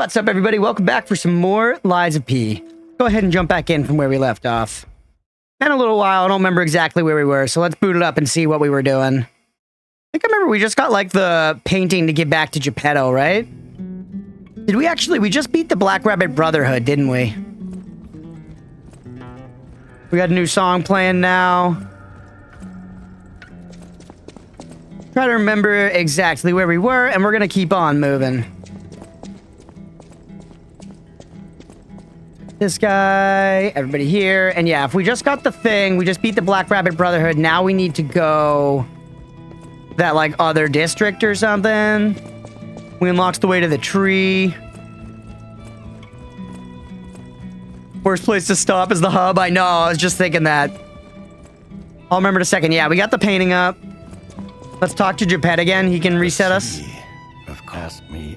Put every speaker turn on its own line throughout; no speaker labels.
What's up, everybody? Welcome back for some more LiesOfP. Go ahead and jump back in from where we left off. Been a little while. I don't remember exactly where we were, so let's boot it up and see what we were doing. I think I remember we just got, like, the painting to get back to Geppetto, right? Did we actually? We just beat the Black Rabbit Brotherhood, didn't we? We got a new song playing now. Try to remember exactly where we were, and we're gonna keep on moving. This guy, everybody here, and yeah, if we just got the thing, we just beat the Black Rabbit Brotherhood, now we need to go that, like, other district or something. We unlocked the way to the tree. Worst place to stop is the hub. I know, I was just thinking that. I'll remember in a second. Yeah, we got the painting up. Let's talk to Geppetto again. He can reset us.
Of course, me.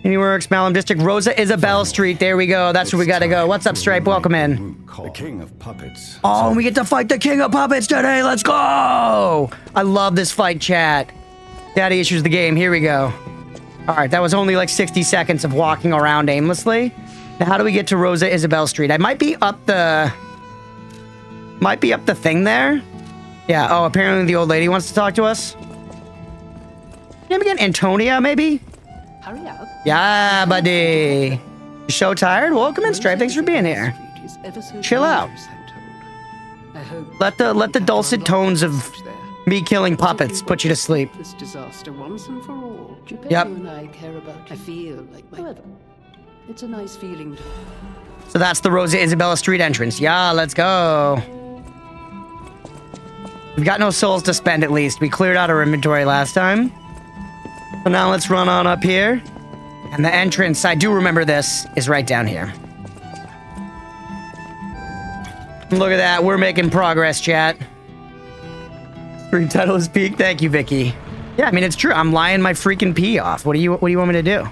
Anyworks, Malum District, Rosa Isabella Street. There we go. That's where we gotta go. What's up, Stripe? Welcome in.
The King of Puppets.
Oh, and we get to fight the King of Puppets today. Let's go! I love this fight, chat. Daddy issues the game. Here we go. All right, that was only like 60 seconds of walking around aimlessly. Now, how do we get to Rosa Isabella Street? I might be up the thing there. Yeah. Oh, apparently the old lady wants to talk to us. Name again? Antonia, maybe?
Hurry up.
Yeah, buddy. You so tired? Welcome in, Stripe. Thanks for being here. Chill out. Let the dulcet tones of me killing puppets put you to sleep.
This disaster once and for all.
Yep.
And I care about you. I feel like my... However, it's a nice feeling to...
So that's the Rosa Isabella Street entrance. Yeah, let's go. We've got no souls to spend, at least. We cleared out our inventory last time. So now let's run on up here. And the entrance, I do remember this, is right down here. Look at that. We're making progress, chat. Stream title is peak. Thank you, Vicky. Yeah, I mean, it's true. I'm lying my freaking pee off. What do you want me to do?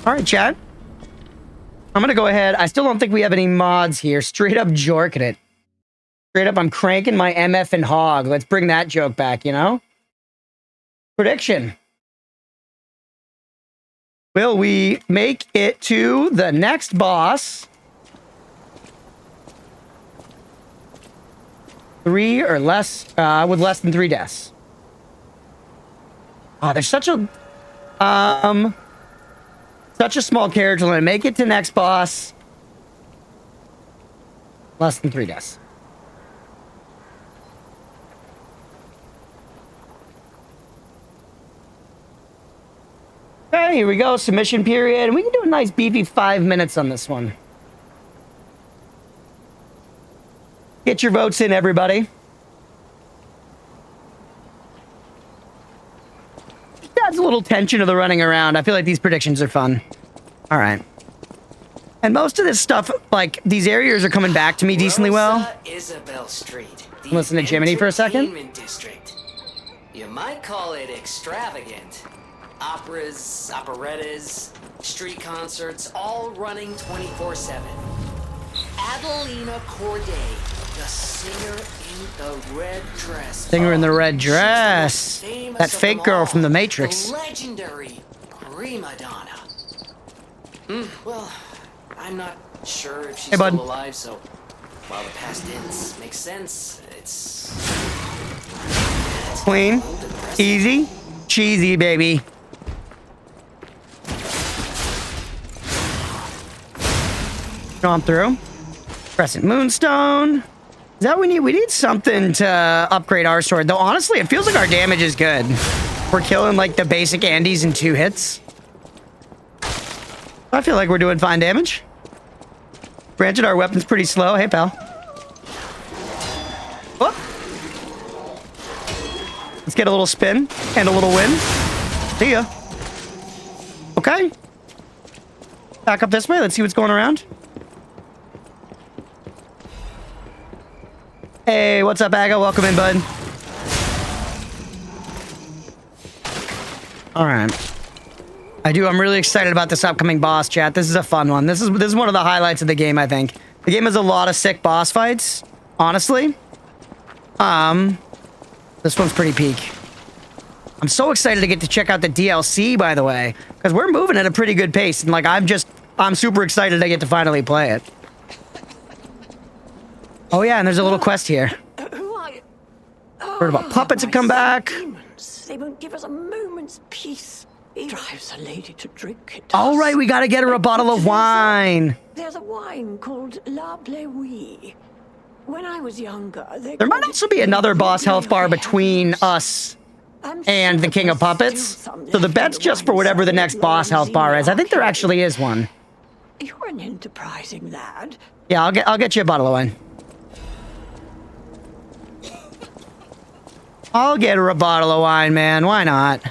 All right, chat. I'm going to go ahead. I still don't think we have any mods here. Straight up jorking it. Straight up, I'm cranking my MF and hog. Let's bring that joke back, you know? Prediction. Will we make it to the next boss? 3 or less, with less than 3 deaths. Oh, there's such a small character limit. Make it to next boss. Less than 3 deaths. Okay, here we go. Submission period. And we can do a nice beefy 5 minutes on this one. Get your votes in, everybody. Adds a little tension to the running around. I feel like these predictions are fun. All right. And most of this stuff, like, these areas are coming back to me decently well.
Rosa Isabella Street.
Listen to Jiminy for a second.
Entertainment district. You might call it extravagant. Operas, operettas, street concerts, all running 24/7. Adelina Corday, the singer in the red dress.
Singer in the red dress. That fake girl from the Matrix.
The legendary prima donna. Well, I'm not sure if she's still alive, so while the past tense makes sense, it's
clean, easy, cheesy, baby. Gone through. Crescent Moonstone. Is that what we need? We need something to upgrade our sword. Though, honestly, it feels like our damage is good. We're killing, like, the basic Andes in 2 hits. I feel like we're doing fine damage. Granted, our weapon's pretty slow. Hey, pal. Whoop. Let's get a little spin and a little win. See ya. Okay. Back up this way. Let's see what's going around. Hey, what's up, Aga? Welcome in, bud. All right. I'm really excited about this upcoming boss, chat. This is a fun one. This is one of the highlights of the game, I think. The game has a lot of sick boss fights, honestly. This one's pretty peak. I'm so excited to get to check out the DLC, by the way, because we're moving at a pretty good pace, and like I'm super excited I get to finally play it. Oh yeah, and there's a little quest here.
Who are you?
Heard about puppets that come back.
Demons. They won't give us a moment's peace. It drives a lady to drink it.
All right, we gotta get her a bottle of wine.
There's a wine called La Bleuie. When I was younger,
There might also be another boss health bar between us and the King of Puppets. So the bet's just for whatever the next boss health bar is. I think there actually is one.
You're an enterprising lad.
Yeah, I'll get you a bottle of wine. I'll get her a bottle of wine, man. Why not?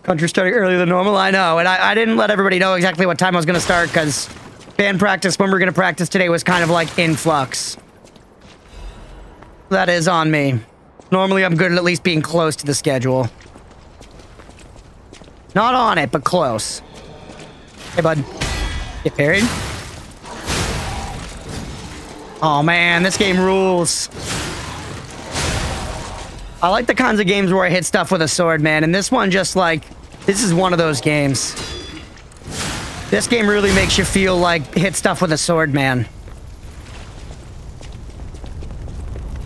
Country starting earlier than normal, I know. And I didn't let everybody know exactly what time I was going to start because band practice, when we were going to practice today, was kind of like in flux. That is on me. Normally, I'm good at least being close to the schedule. Not on it, but close. Hey, bud. Get parried? Oh, man, this game rules. I like the kinds of games where I hit stuff with a sword, man. And this one just, like... This is one of those games. This game really makes you feel like hit stuff with a sword, man.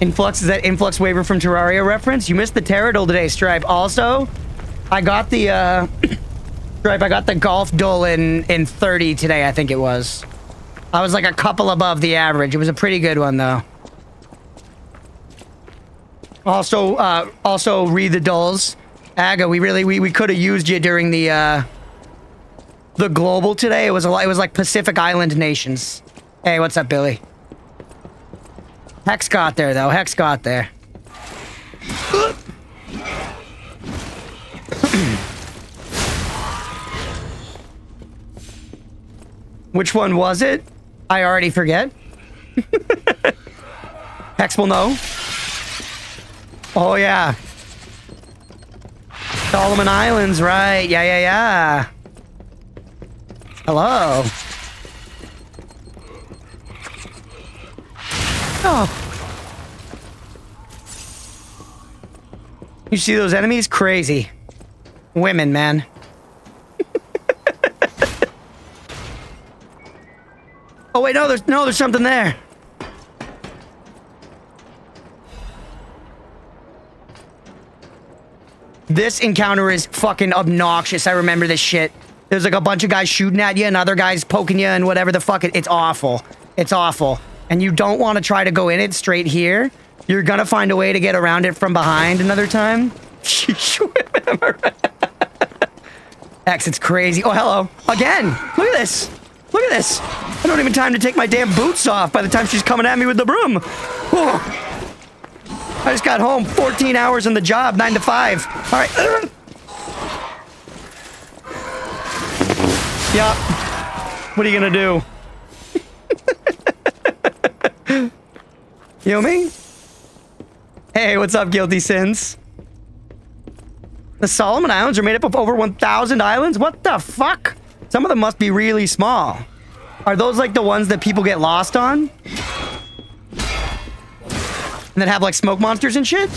Influx, is that Influx waiver from Terraria reference? You missed the Terradol today, Stripe. Also, I got the, Stripe, I got the Golf Duel in 30 today, I think it was. I was like a couple above the average. It was a pretty good one, though. Also, read the dulls. Aga, we could have used you during the global today. It was like Pacific Island nations. Hey, what's up, Billy? Hex got there, though. Hex got there. Which one was it? I already forget. Hex will know. Oh, yeah. Solomon Islands, right. Yeah. Hello. Oh. You see those enemies? Crazy. Women, man. Oh, wait, no, there's something there. This encounter is fucking obnoxious. I remember this shit. There's like a bunch of guys shooting at you and other guys poking you and whatever the fuck. It's awful. It's awful. And you don't want to try to go in it straight here. You're gonna find a way to get around it from behind another time. X, it's crazy. Oh, hello. Again. Look at this. Look at this. I don't even have time to take my damn boots off by the time she's coming at me with the broom. Oh. I just got home, 14 hours on the job, 9 to 5. All right. Yup. What are you gonna do? You know me? Hey, what's up, Guilty Sins? The Solomon Islands are made up of over 1,000 islands? What the fuck? Some of them must be really small. Are those like the ones that people get lost on? And then have like smoke monsters and shit?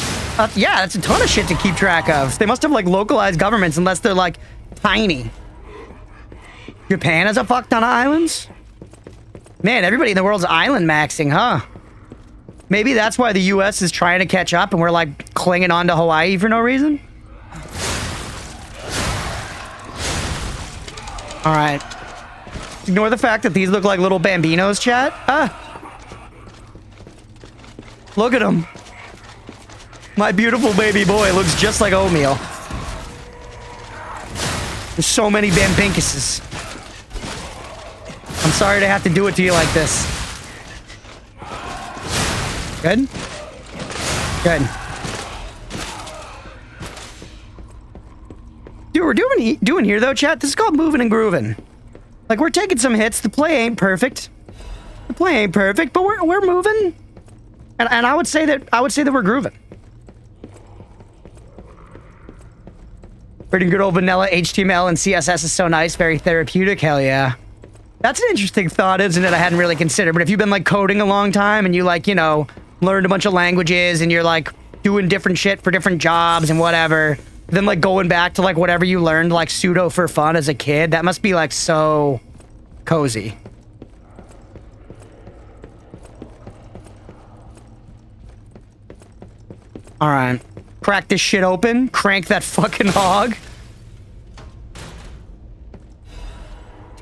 Yeah, that's a ton of shit to keep track of. They must have like localized governments unless they're like tiny. Japan has a fuck ton of islands? Man, everybody in the world's island maxing, huh? Maybe that's why the US is trying to catch up and we're like clinging on to Hawaii for no reason? Alright. Ignore the fact that these look like little bambinos, chat. Look at him. My beautiful baby boy looks just like oatmeal. There's so many bambinkuses. I'm sorry to have to do it to you like this. Good? Good. Dude, we're doing here though, chat. This is called moving and grooving. Like, we're taking some hits. The play ain't perfect. The play ain't perfect, but we're moving. And I would say that we're grooving. Reading good old vanilla HTML and CSS is so nice, very therapeutic. Hell yeah. That's an interesting thought, isn't it? I hadn't really considered. But if you've been like coding a long time and you like, you know, learned a bunch of languages and you're like doing different shit for different jobs and whatever, then like going back to like whatever you learned like pseudo for fun as a kid, that must be like so cozy. All right. Crack this shit open. Crank that fucking hog.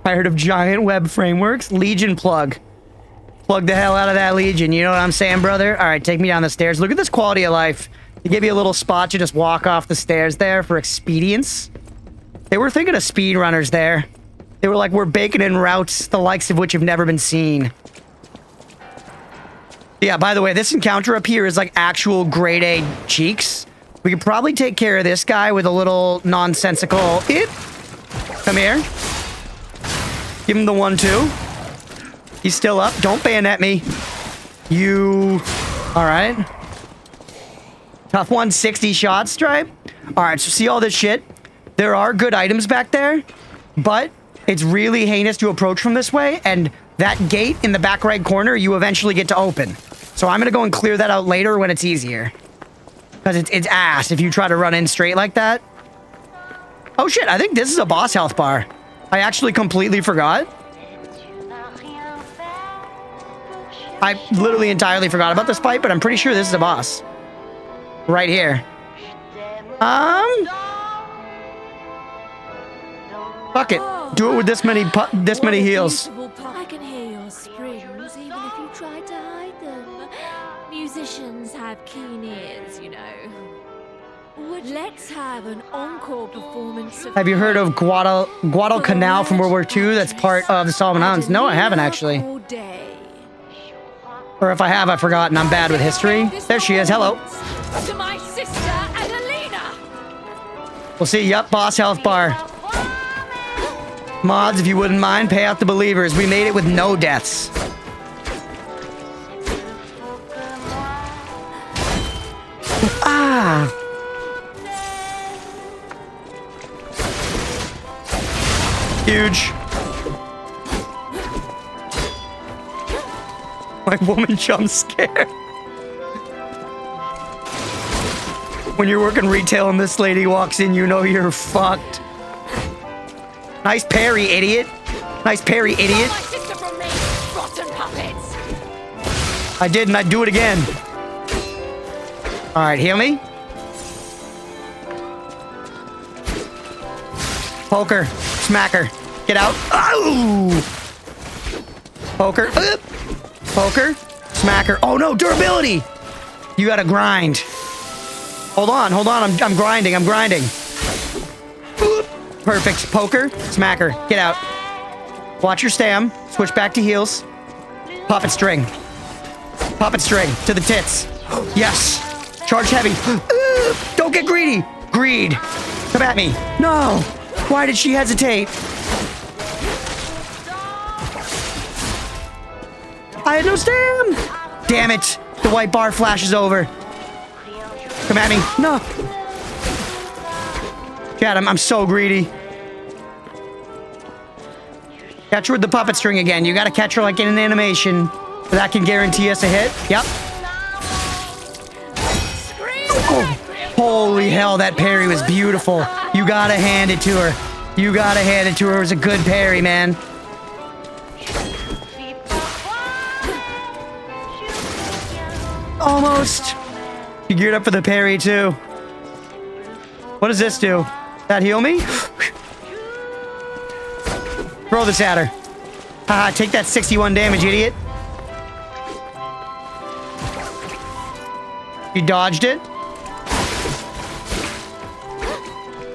Tired of giant web frameworks. Legion plug. Plug the hell out of that Legion. You know what I'm saying, brother? All right, take me down the stairs. Look at this quality of life. They give you a little spot. You just walk off the stairs there for expedience. They were thinking of speedrunners there. They were like, we're baking in routes the likes of which have never been seen. Yeah, by the way, this encounter up here is like actual grade A cheeks. We could probably take care of this guy with a little nonsensical... Come here. Give him the 1-2. He's still up. Don't bayonet me. You... Alright. Tough 160 shot, Stripe. Alright, so see all this shit? There are good items back there, but it's really heinous to approach from this way, and that gate in the back right corner, you eventually get to open. So I'm gonna go and clear that out later when it's easier. Because it's ass if you try to run in straight like that. Oh shit, I think this is a boss health bar. I actually completely forgot. I literally entirely forgot about this fight, but I'm pretty sure this is a boss. Right here. Fuck it. Do it with this many heals.
I can hear your springs even if you try to hide them. Musicians have keen ears, you know. Let's have an encore performance of...
Have you heard of Guadalcanal from World War II? That's part of the Solomon Islands. No, I haven't actually. Or if I have, I've forgotten. I'm bad with history. There she is. Hello.
To my sister, Adelina.
We'll see. Yup, boss health bar. Mods, if you wouldn't mind, pay out the believers. We made it with no deaths. Ah. Huge. My woman jump scare. When you're working retail and this lady walks in, you know you're fucked. Nice parry, idiot. Nice parry, idiot.
My sister from me, rotten puppets.
I did, and I'd do it again. All right, heal me. Poker. Smacker. Get out. Ow! Poker. Poker. Smacker. Oh no, durability. You gotta grind. Hold on. I'm grinding. Perfect. Poker. Smacker. Get out. Watch your stam. Switch back to heals. Puppet string. Puppet string. To the tits. Yes. Charge heavy. Don't get greedy. Greed. Come at me. No. Why did she hesitate? I had no stam. Damn it. The white bar flashes over. Come at me. No. Chad, I'm so greedy. Catch her with the puppet string again. You gotta catch her like in an animation. That can guarantee us a hit. Yep. Oh, holy hell, that parry was beautiful. You gotta hand it to her. You gotta hand it to her. It was a good parry, man. Almost. You geared up for the parry, too. What does this do? That heal me? Throw this at her. Haha, take that 61 damage, idiot. You dodged it.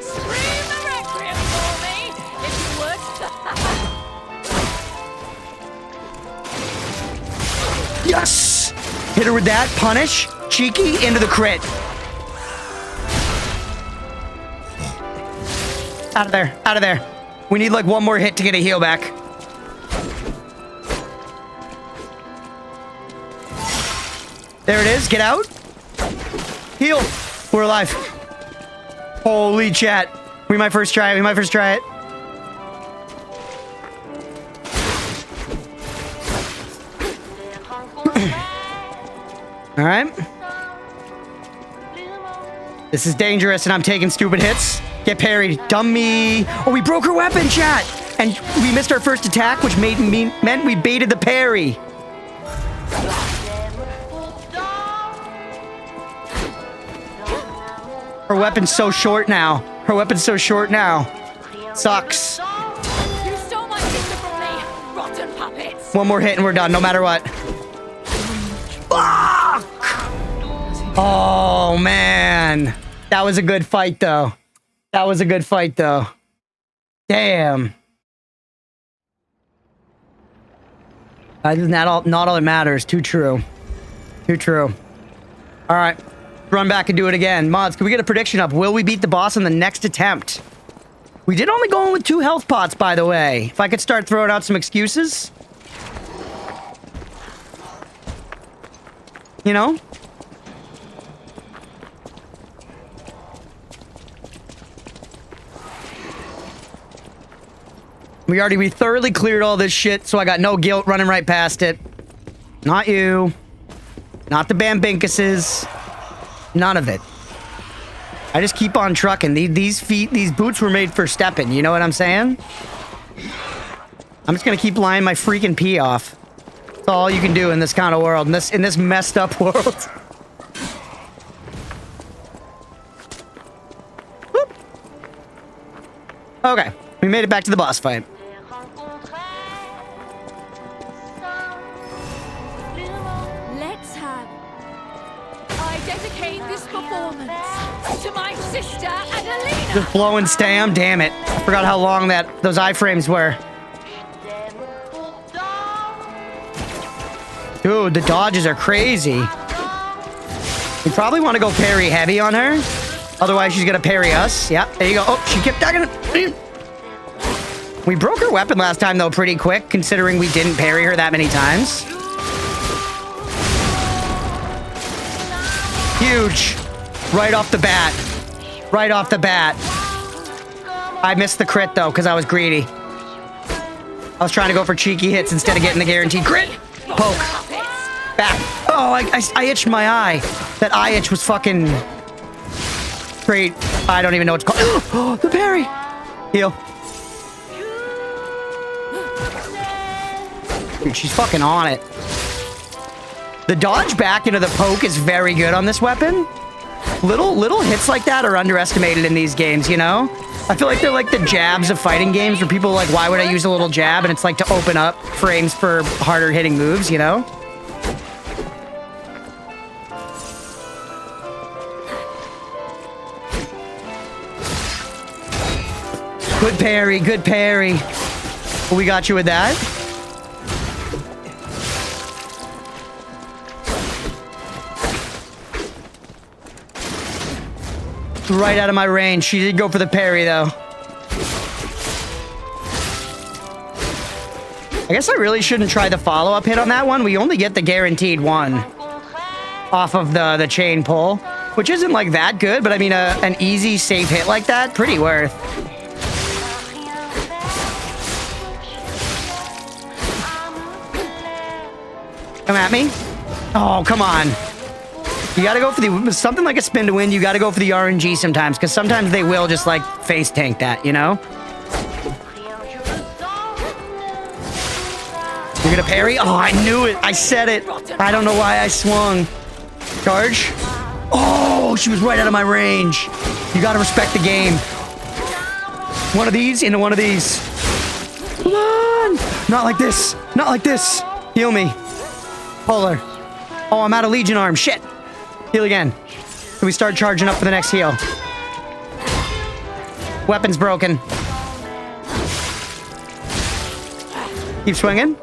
Scream a requiem for me, if you would.
Yes! Hit her with that. Punish. Cheeky. Into the crit. Out of there. Out of there. We need like one more hit to get a heal back. There it is. Get out. Heal. We're alive. Holy chat. We might first try it. All right. This is dangerous, and I'm taking stupid hits. Get parried. Dummy. Oh, we broke her weapon, chat. And we missed our first attack, which meant we baited the parry. Her weapon's so short now. Her weapon's so short now. Sucks.
You stole my sister from me, rotten puppets.
One more hit and we're done, no matter what. Fuck! Oh, man. That was a good fight, though. That was a good fight, though. Damn. Not all that matters. Too true. Too true. All right. Run back and do it again. Mods, can we get a prediction up? Will we beat the boss on the next attempt? We did only go in with 2 health pots, by the way. If I could start throwing out some excuses. You know? We thoroughly cleared all this shit, so I got no guilt running right past it. Not you. Not the Bambinkuses. None of it. I just keep on trucking. These boots were made for stepping. You know what I'm saying? I'm just gonna keep lying my freaking pee off. That's all you can do in this kind of world, in this messed up world. Whoop. Okay, we made it back to the boss fight.
Let's have. I dedicate this performance to my sister Adelina.
Just blowing stam, damn it. I forgot how long those iframes were. Dude, the dodges are crazy. We probably want to go parry heavy on her. Otherwise, she's going to parry us. Yeah, there you go. Oh, she kept tagging it. We broke her weapon last time, though, pretty quick, considering we didn't parry her that many times. Huge. Right off the bat. Right off the bat. I missed the crit, though, because I was greedy. I was trying to go for cheeky hits instead of getting the guaranteed crit. Poke. Back. Oh, I itched my eye. That eye itch was fucking great. I don't even know what it's called. Oh, the parry. Heal. Dude, she's fucking on it. The dodge back into the poke is very good on this weapon. Little hits like that are underestimated in these games, you know? I feel like they're like the jabs of fighting games where people are like, why would I use a little jab? And it's like to open up frames for harder hitting moves, you know? Good parry, good parry. We got you with that. Right out of my range. She did go for the parry, though. I guess I really shouldn't try the follow-up hit on that one. We only get the guaranteed one off of the chain pull, which isn't like that good, but I mean, an easy, safe hit like that, pretty worth. Come at me. Oh, come on. You gotta go for something like a spin to win. You gotta go for the RNG sometimes, because sometimes they will just like face tank that, you know? You're gonna parry? Oh, I knew it. I said it. I don't know why I swung. Charge. Oh, she was right out of my range. You gotta respect the game. One of these into one of these. Come on. Not like this. Not like this. Heal me. Pull her. Oh, I'm out of Legion arm. Shit. Heal again. So we start charging up for the next heal. Weapon's broken. Keep swinging.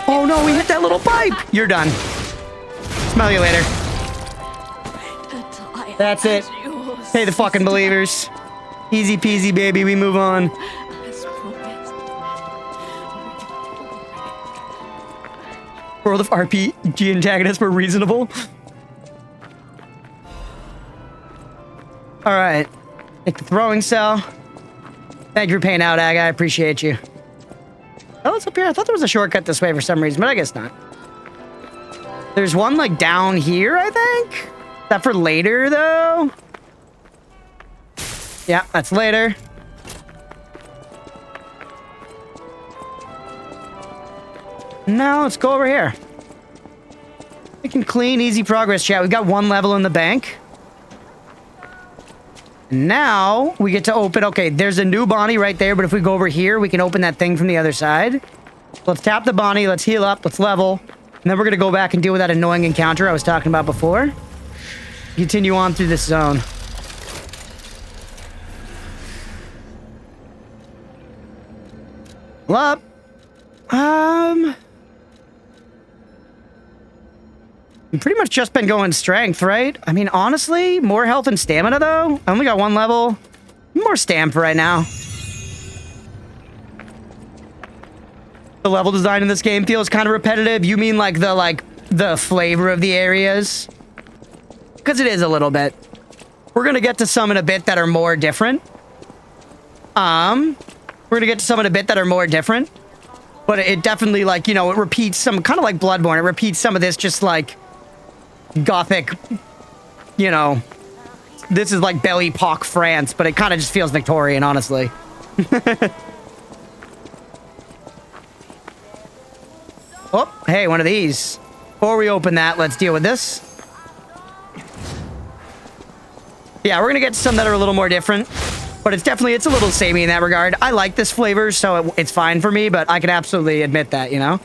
Oh no, we hit that little pipe. You're done. Smell you later. That's it. Pay the fucking believers. Easy peasy, baby. We move on. World of RPG antagonists were reasonable. All right. Take the throwing cell. Thank you for paying out, Ag. I appreciate you. Oh, it's up here. I thought there was a shortcut this way for some reason, but I guess not. There's one like down here, I think. Is that for later though? Yeah, that's later. Now let's go over here. We can clean, easy progress, chat. We've got 1 level in the bank. Now we get to open. Okay, there's a new Bonnie right there, but if we go over here, we can open that thing from the other side. Let's tap the Bonnie. Let's heal up. Let's level. And then we're going to go back and deal with that annoying encounter I was talking about before. Continue on through this zone. Up. We've pretty much just been going strength, right? I mean, honestly, more health and stamina, though. I only got 1 level. More stam for right now. The level design in this game feels kind of repetitive. You mean like the flavor of the areas? Because it is a little bit. We're going to get to some in a bit that are more different. We're going to get to some in a bit that are more different. But it definitely, like, you know, it repeats some, kind of like Bloodborne. It repeats some of this just like gothic, you know, this is like Belle Epoque France, but it kind of just feels Victorian, honestly. Oh, hey, one of these. Before we open that, let's deal with this. Yeah, we're gonna get some that are a little more different, but it's a little samey in that regard. I like this flavor, so it's fine for me, but I can absolutely admit that, you know?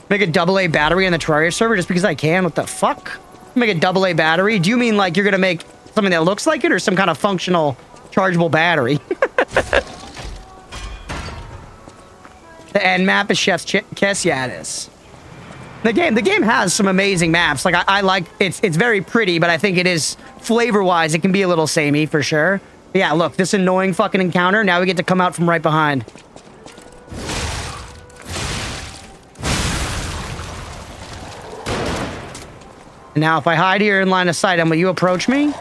Make a AA battery on the Terraria server just because I can? What the fuck? Make a AA battery? Do you mean like you're gonna make something that looks like it or some kind of functional chargeable battery? The end map is Chef's Kiss? Yeah, it is. The game has some amazing maps. Like, I like, it's very pretty, but I think it is, flavor-wise, it can be a little samey for sure. But yeah, look, this annoying fucking encounter, now we get to come out from right behind. And now if I hide here in line of sight, will you approach me?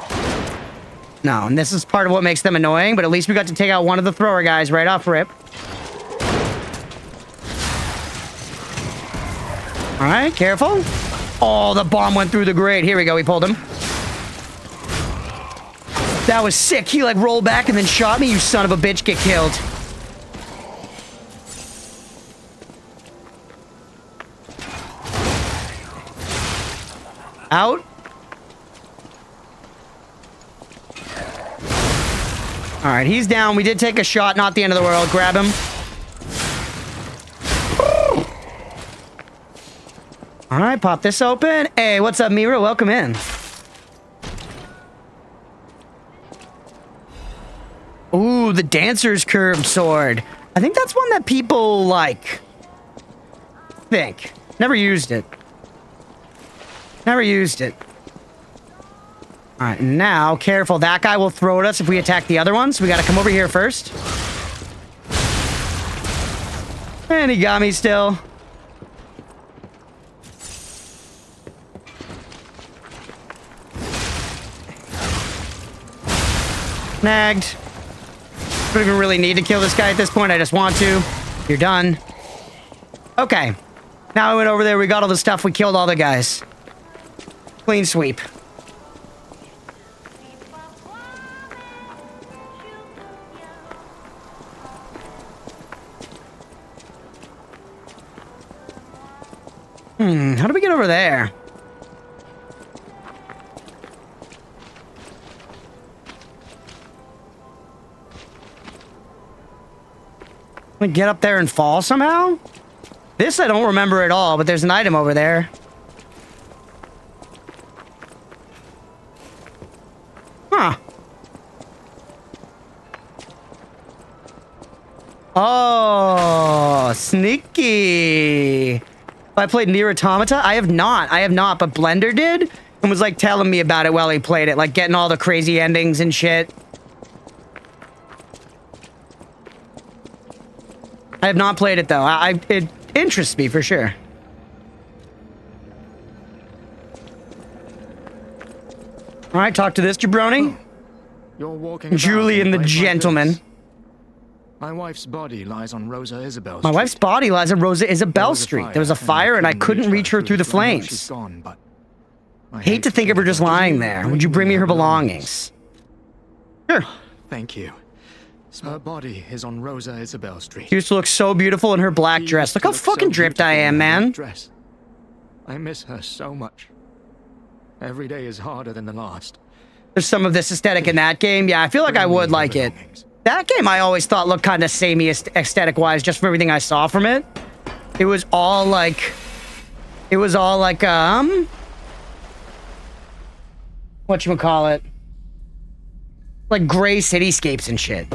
No, and this is part of what makes them annoying, but at least we got to take out one of the thrower guys right off rip. All right, careful. Oh, the bomb went through the grate. Here we go, we pulled him. That was sick. He like rolled back and then shot me. You son of a bitch, get killed. Out. All right, he's down. We did take a shot, not the end of the world. Grab him. All right, pop this open. Hey, what's up, Mira? Welcome in. Ooh, the Dancer's Curved Sword. I think that's one that people like. Think. Never used it. Never used it. All right, now, careful. That guy will throw at us if we attack the other ones. We got to come over here first. And he got me still. Snagged. Don't even really need to kill this guy at this point. I just want to. You're done. Okay. Now we went over there. We got all the stuff. We killed all the guys. Clean sweep. How do we get over there? We get up there and fall somehow? This I don't remember at all, but there's an item over there. Huh. Oh, sneaky. I played Nier Automata? I have not, but Blender did and was like telling me about it while he played it, like getting all the crazy endings and shit. I have not played it though. It interests me for sure. All right, talk to this jabroni.
You're walking
Julian the gentleman.
My wife's body lies on Rosa Isabella
My
Street.
wife's body lies on Rosa Isabella
was a
Street.
fire,
There was a fire and I couldn't reach her through the
I know
flames.
she's gone, but I
Hate to think of her just lying there. Would you bring me her belongings? Sure.
Thank you. Her body is on Rosa Isabella Street.
She used to look so beautiful in her black
She
dress.
used
Look
to
how fucking
so
dripped I
beautiful
am,
in her
man.
Dress. I miss her so much. Every day is harder than the last.
There's some of this aesthetic in that game. Yeah, I feel like I would like it. That game I always thought looked kind of samey aesthetic-wise, just from everything I saw from it. It was all like... whatchamacallit? Like gray cityscapes and shit.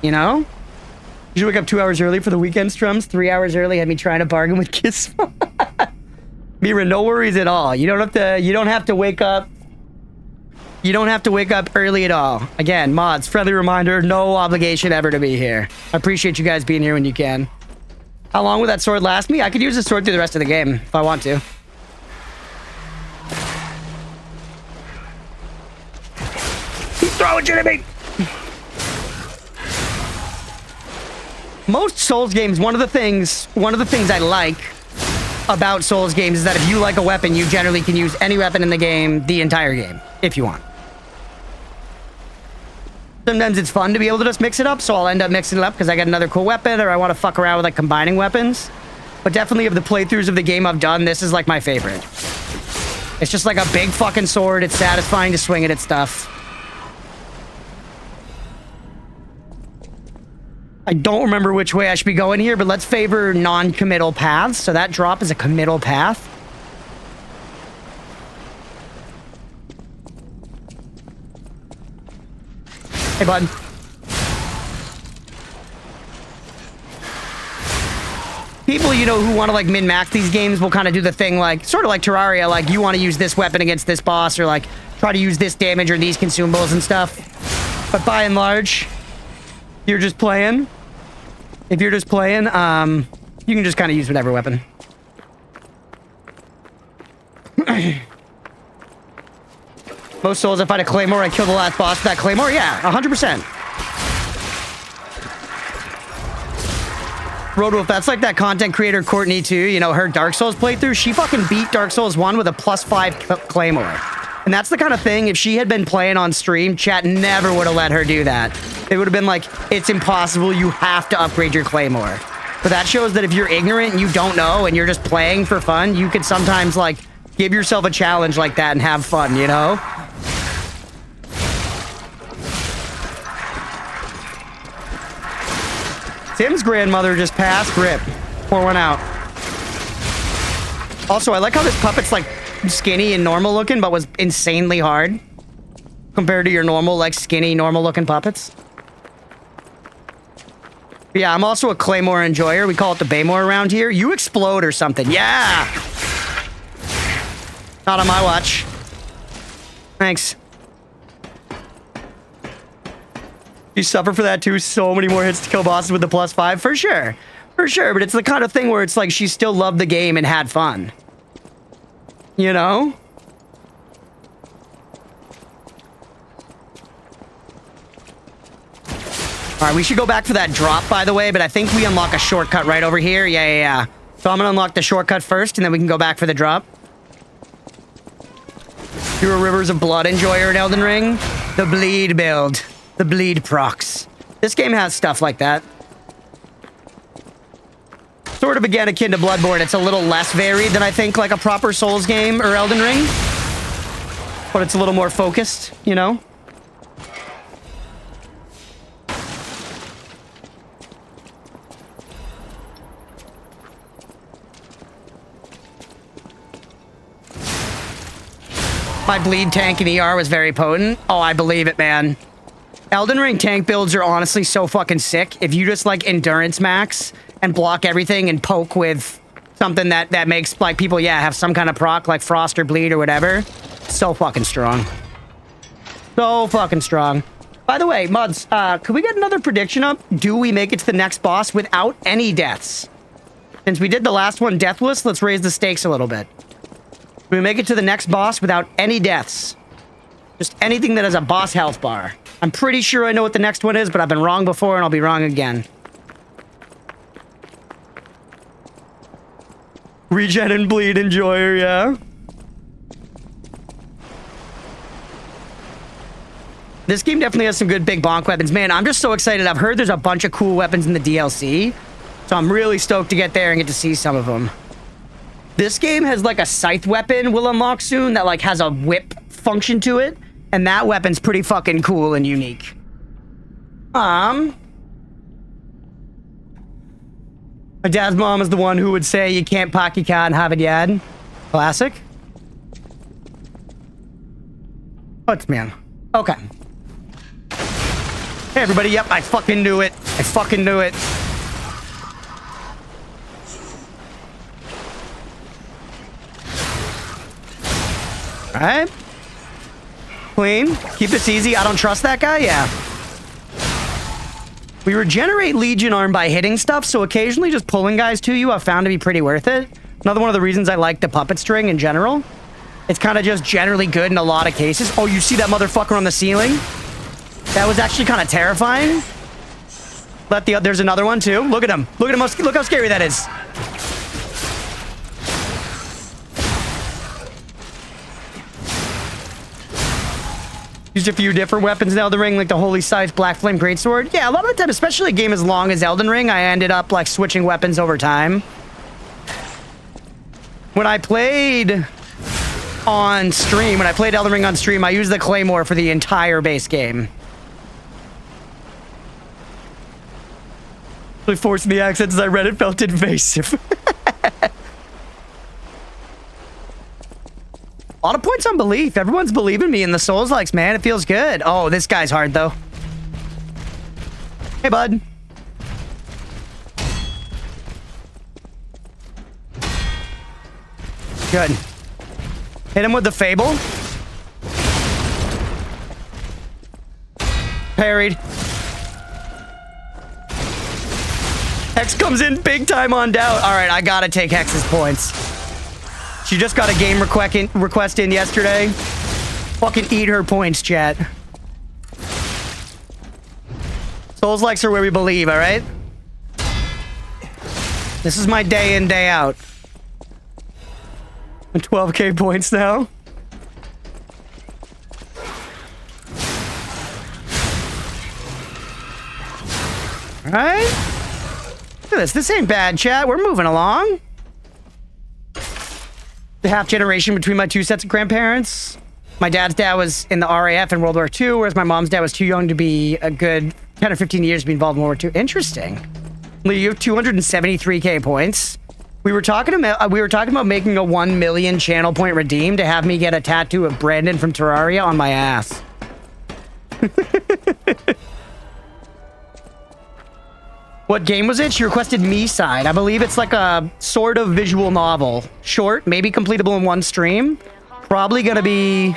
You know? You wake up 2 hours early for the weekend strums. 3 hours early had me trying to bargain with Kiss. Mira, no worries at all. You don't have to wake up. You don't have to wake up early at all. Again, mods, friendly reminder, no obligation ever to be here. I appreciate you guys being here when you can. How long will that sword last me? I could use the sword through the rest of the game if I want to. Throw it at me! Most Souls games, one of the things I like about Souls games is that if you like a weapon, you generally can use any weapon in the game, the entire game, if you want. Sometimes it's fun to be able to just mix it up, so I'll end up mixing it up because I got another cool weapon, or I want to fuck around with like combining weapons. But definitely of the playthroughs of the game I've done, this is like my favorite. It's just like a big fucking sword. It's satisfying to swing it at stuff. I don't remember which way I should be going here, but let's favor non-committal paths. So that drop is a committal path. Hey, bud. People, you know, who want to like min-max these games will kind of do the thing like, sort of like Terraria, like you want to use this weapon against this boss, or like try to use this damage or these consumables and stuff. But by and large, you're just playing. If you're just playing, you can just kind of use whatever weapon. Most Souls, if I had a Claymore, I kill the last boss with that Claymore. Yeah, 100%. Roadwolf, that's like that content creator Courtney too. You know, her Dark Souls playthrough, she fucking beat Dark Souls 1 with a +5 Claymore. And that's the kind of thing, if she had been playing on stream, chat never would have let her do that. It would have been like, it's impossible, you have to upgrade your Claymore. But that shows that if you're ignorant and you don't know and you're just playing for fun, you can sometimes like give yourself a challenge like that and have fun, you know? Tim's grandmother just passed. Rip. Pour one out. Also, I like how this puppet's like skinny and normal looking, but was insanely hard compared to your normal, like skinny, normal looking puppets. But yeah, I'm also a Claymore enjoyer. We call it the Baymore around here. You explode or something. Yeah! Not on my watch. Thanks. You suffer for that too. So many more hits to kill bosses with the +5. For sure. For sure. But it's the kind of thing where it's like she still loved the game and had fun. You know? Alright, we should go back for that drop, by the way, but I think we unlock a shortcut right over here. Yeah. So I'm gonna unlock the shortcut first, and then we can go back for the drop. You're a Rivers of Blood enjoyer in Elden Ring. The bleed build. The bleed procs. This game has stuff like that. Sort of, again, akin to Bloodborne. It's a little less varied than I think like a proper Souls game or Elden Ring. But it's a little more focused, you know? My bleed tank in ER was very potent. Oh, I believe it, man. Elden Ring tank builds are honestly so fucking sick. If you just like endurance max and block everything and poke with something that makes like people, yeah, have some kind of proc like frost or bleed or whatever. So fucking strong. So fucking strong. By the way, mods, could we get another prediction up? Do we make it to the next boss without any deaths? Since we did the last one deathless, let's raise the stakes a little bit. Do we make it to the next boss without any deaths? Just anything that has a boss health bar. I'm pretty sure I know what the next one is, but I've been wrong before and I'll be wrong again. Regen and bleed enjoyer, yeah. This game definitely has some good big bonk weapons. Man, I'm just so excited. I've heard there's a bunch of cool weapons in the DLC. So I'm really stoked to get there and get to see some of them. This game has like a scythe weapon we'll unlock soon that like has a whip function to it. And that weapon's pretty fucking cool and unique. My dad's mom is the one who would say you can't pack your cat and have it yad. Classic. What's man? Okay. Hey everybody, yep, I fucking knew it. I fucking knew it. Alright. Clean. Keep this easy. I don't trust that guy, yeah. We regenerate Legion Arm by hitting stuff, so occasionally just pulling guys to you I've found to be pretty worth it. Another one of the reasons I like the puppet string in general. It's kind of just generally good in a lot of cases. Oh, you see that motherfucker on the ceiling? That was actually kind of terrifying. There's another one too. Look at him. Look at him. Look how scary that is. Used a few different weapons in Elden Ring, like the Holy Scythe, Black Flame Greatsword. Yeah, a lot of the time, especially a game as long as Elden Ring, I ended up like switching weapons over time. When I played on stream, when I played Elden Ring on stream, I used the Claymore for the entire base game. Really forcing the accents as I read it felt invasive. A lot of points on belief. Everyone's believing me in the Souls-likes, man. It feels good. Oh, this guy's hard, though. Hey, bud. Good. Hit him with the Fable. Parried. Hex comes in big time on doubt. All right, I gotta take Hex's points. She just got a game request in yesterday. Fucking eat her points, chat. Souls-likes are where we believe, all right? This is my day in, day out. 12k points now. All right. Look at this. This ain't bad, chat. We're moving along. The half generation between my two sets of grandparents. My dad's dad was in the RAF in World War II, whereas my mom's dad was too young to be a good 10 or 15 years to be involved in World War II. Interesting. Lee, you have 273k points. We were talking about making a 1 million channel point redeem to have me get a tattoo of Brandon from Terraria on my ass. What game was it? She requested Me Side. I believe it's like a sort of visual novel. Short, maybe completable in one stream. Probably gonna be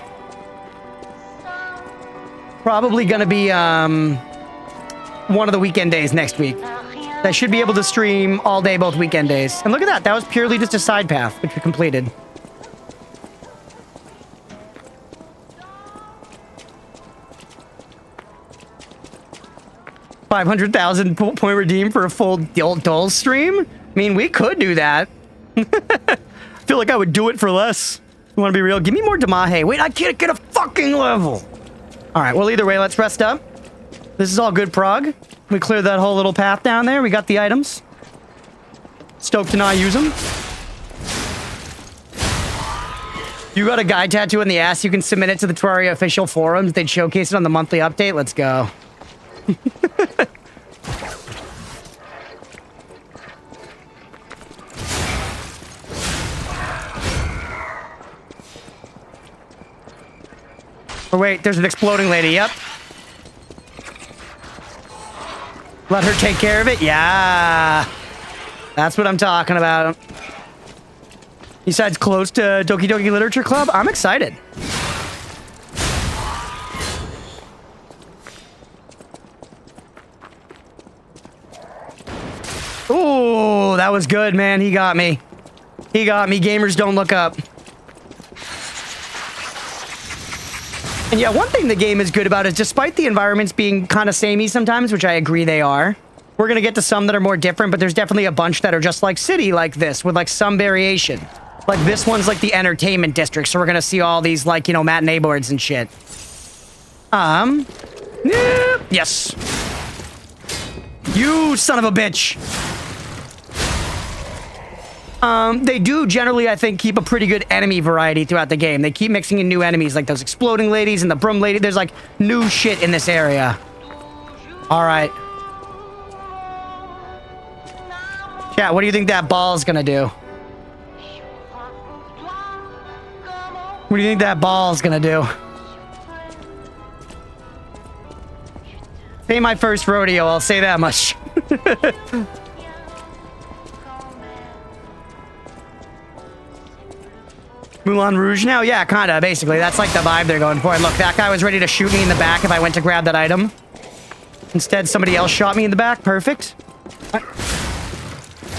one of the weekend days next week. I should be able to stream all day both weekend days. And look at that. That was purely just a side path, which we completed. $500,000 point redeem for a full Dole stream? I mean, we could do that. I feel like I would do it for less. You want to be real? Give me more Damahe. Wait, I can't get a fucking level. All right, well, either way, let's rest up. This is all good prog. We cleared that whole little path down there. We got the items. Stoked to not use them. You got a guy tattoo in the ass. You can submit it to the Terraria official forums. They'd showcase it on the monthly update. Let's go. Oh wait, there's an exploding lady, yep. Let her take care of it? Yeah. That's what I'm talking about. Besides close to Doki Doki Literature Club, I'm excited. Ooh, that was good, man. He got me. He got me. Gamers don't look up. And yeah, one thing the game is good about is despite the environments being kind of samey sometimes, which I agree they are, We're going to get to some that are more different, but there's definitely a bunch that are just like city like this with like some variation. Like this one's like the entertainment district, so we're going to see all these like, you know, matinee boards and shit. Yes. You son of a bitch. They do generally, I think, keep a pretty good enemy variety throughout the game. They keep mixing in new enemies, like those exploding ladies and the broom lady. There's like new shit in this area. All right. Chat, what do you think that ball's gonna do? What do you think that ball's gonna do? Ain't my first rodeo, I'll say that much. Moulin Rouge now? Yeah, kinda, basically. That's like the vibe they're going for. And look, that guy was ready to shoot me in the back if I went to grab that item. Instead, somebody else shot me in the back. Perfect.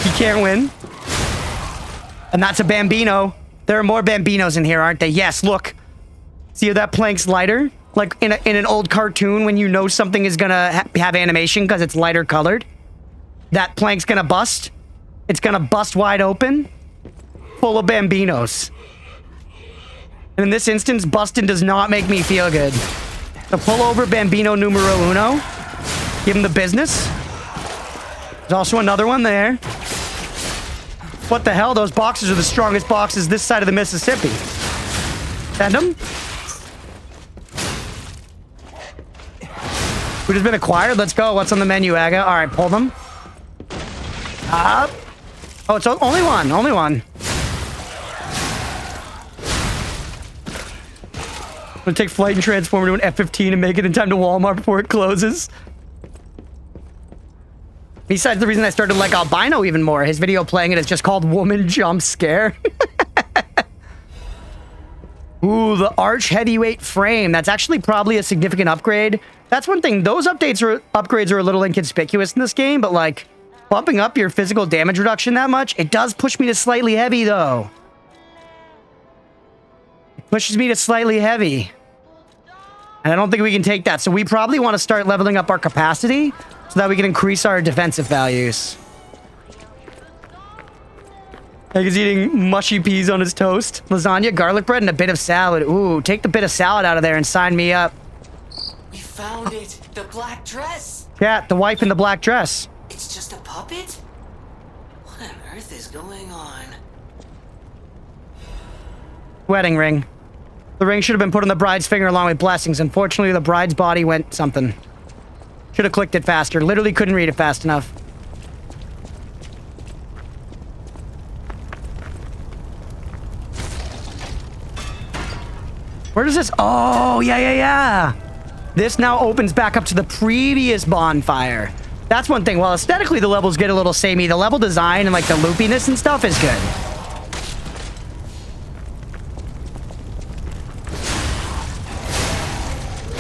He can't win. And that's a Bambino. There are more Bambinos in here, aren't they? Yes, look. See how that plank's lighter? Like in an old cartoon when you know something is gonna have animation because it's lighter colored. That plank's gonna bust. It's gonna bust wide open. Full of Bambinos. And in this instance, busting does not make me feel good. So pull over Bambino numero uno. Give him the business. There's also another one there. What the hell? Those boxes are the strongest boxes this side of the Mississippi. Send them. Food has been acquired. Let's go. What's on the menu, Aga? All right, pull them. Up. Oh, it's only one. Only one. I'm gonna take flight and transform into an F-15 and make it in time to Walmart before it closes. Besides the reason I started to like Albino even more, his video playing it is just called Woman Jump Scare. Ooh, the Arch Heavyweight Frame. That's actually probably a significant upgrade. That's one thing. Those upgrades are a little inconspicuous in this game, but like bumping up your physical damage reduction that much, it does push me to slightly heavy though. It pushes me to slightly heavy. And I don't think we can take that. So we probably want to start leveling up our capacity so that we can increase our defensive values. Like he's eating mushy peas on his toast. Lasagna, garlic bread, and a bit of salad. Ooh, take the bit of salad out of there and sign me up.
We found it! The black dress!
Yeah, the wife in the black dress.
It's just a puppet? What on earth is going on?
Wedding ring. The ring should have been put on the bride's finger along with blessings. Unfortunately, the bride's body went something. Should have clicked it faster. Literally couldn't read it fast enough. Where does this... Oh, yeah. This now opens back up to the previous bonfire. That's one thing. While aesthetically the levels get a little samey, the level design and like the loopiness and stuff is good.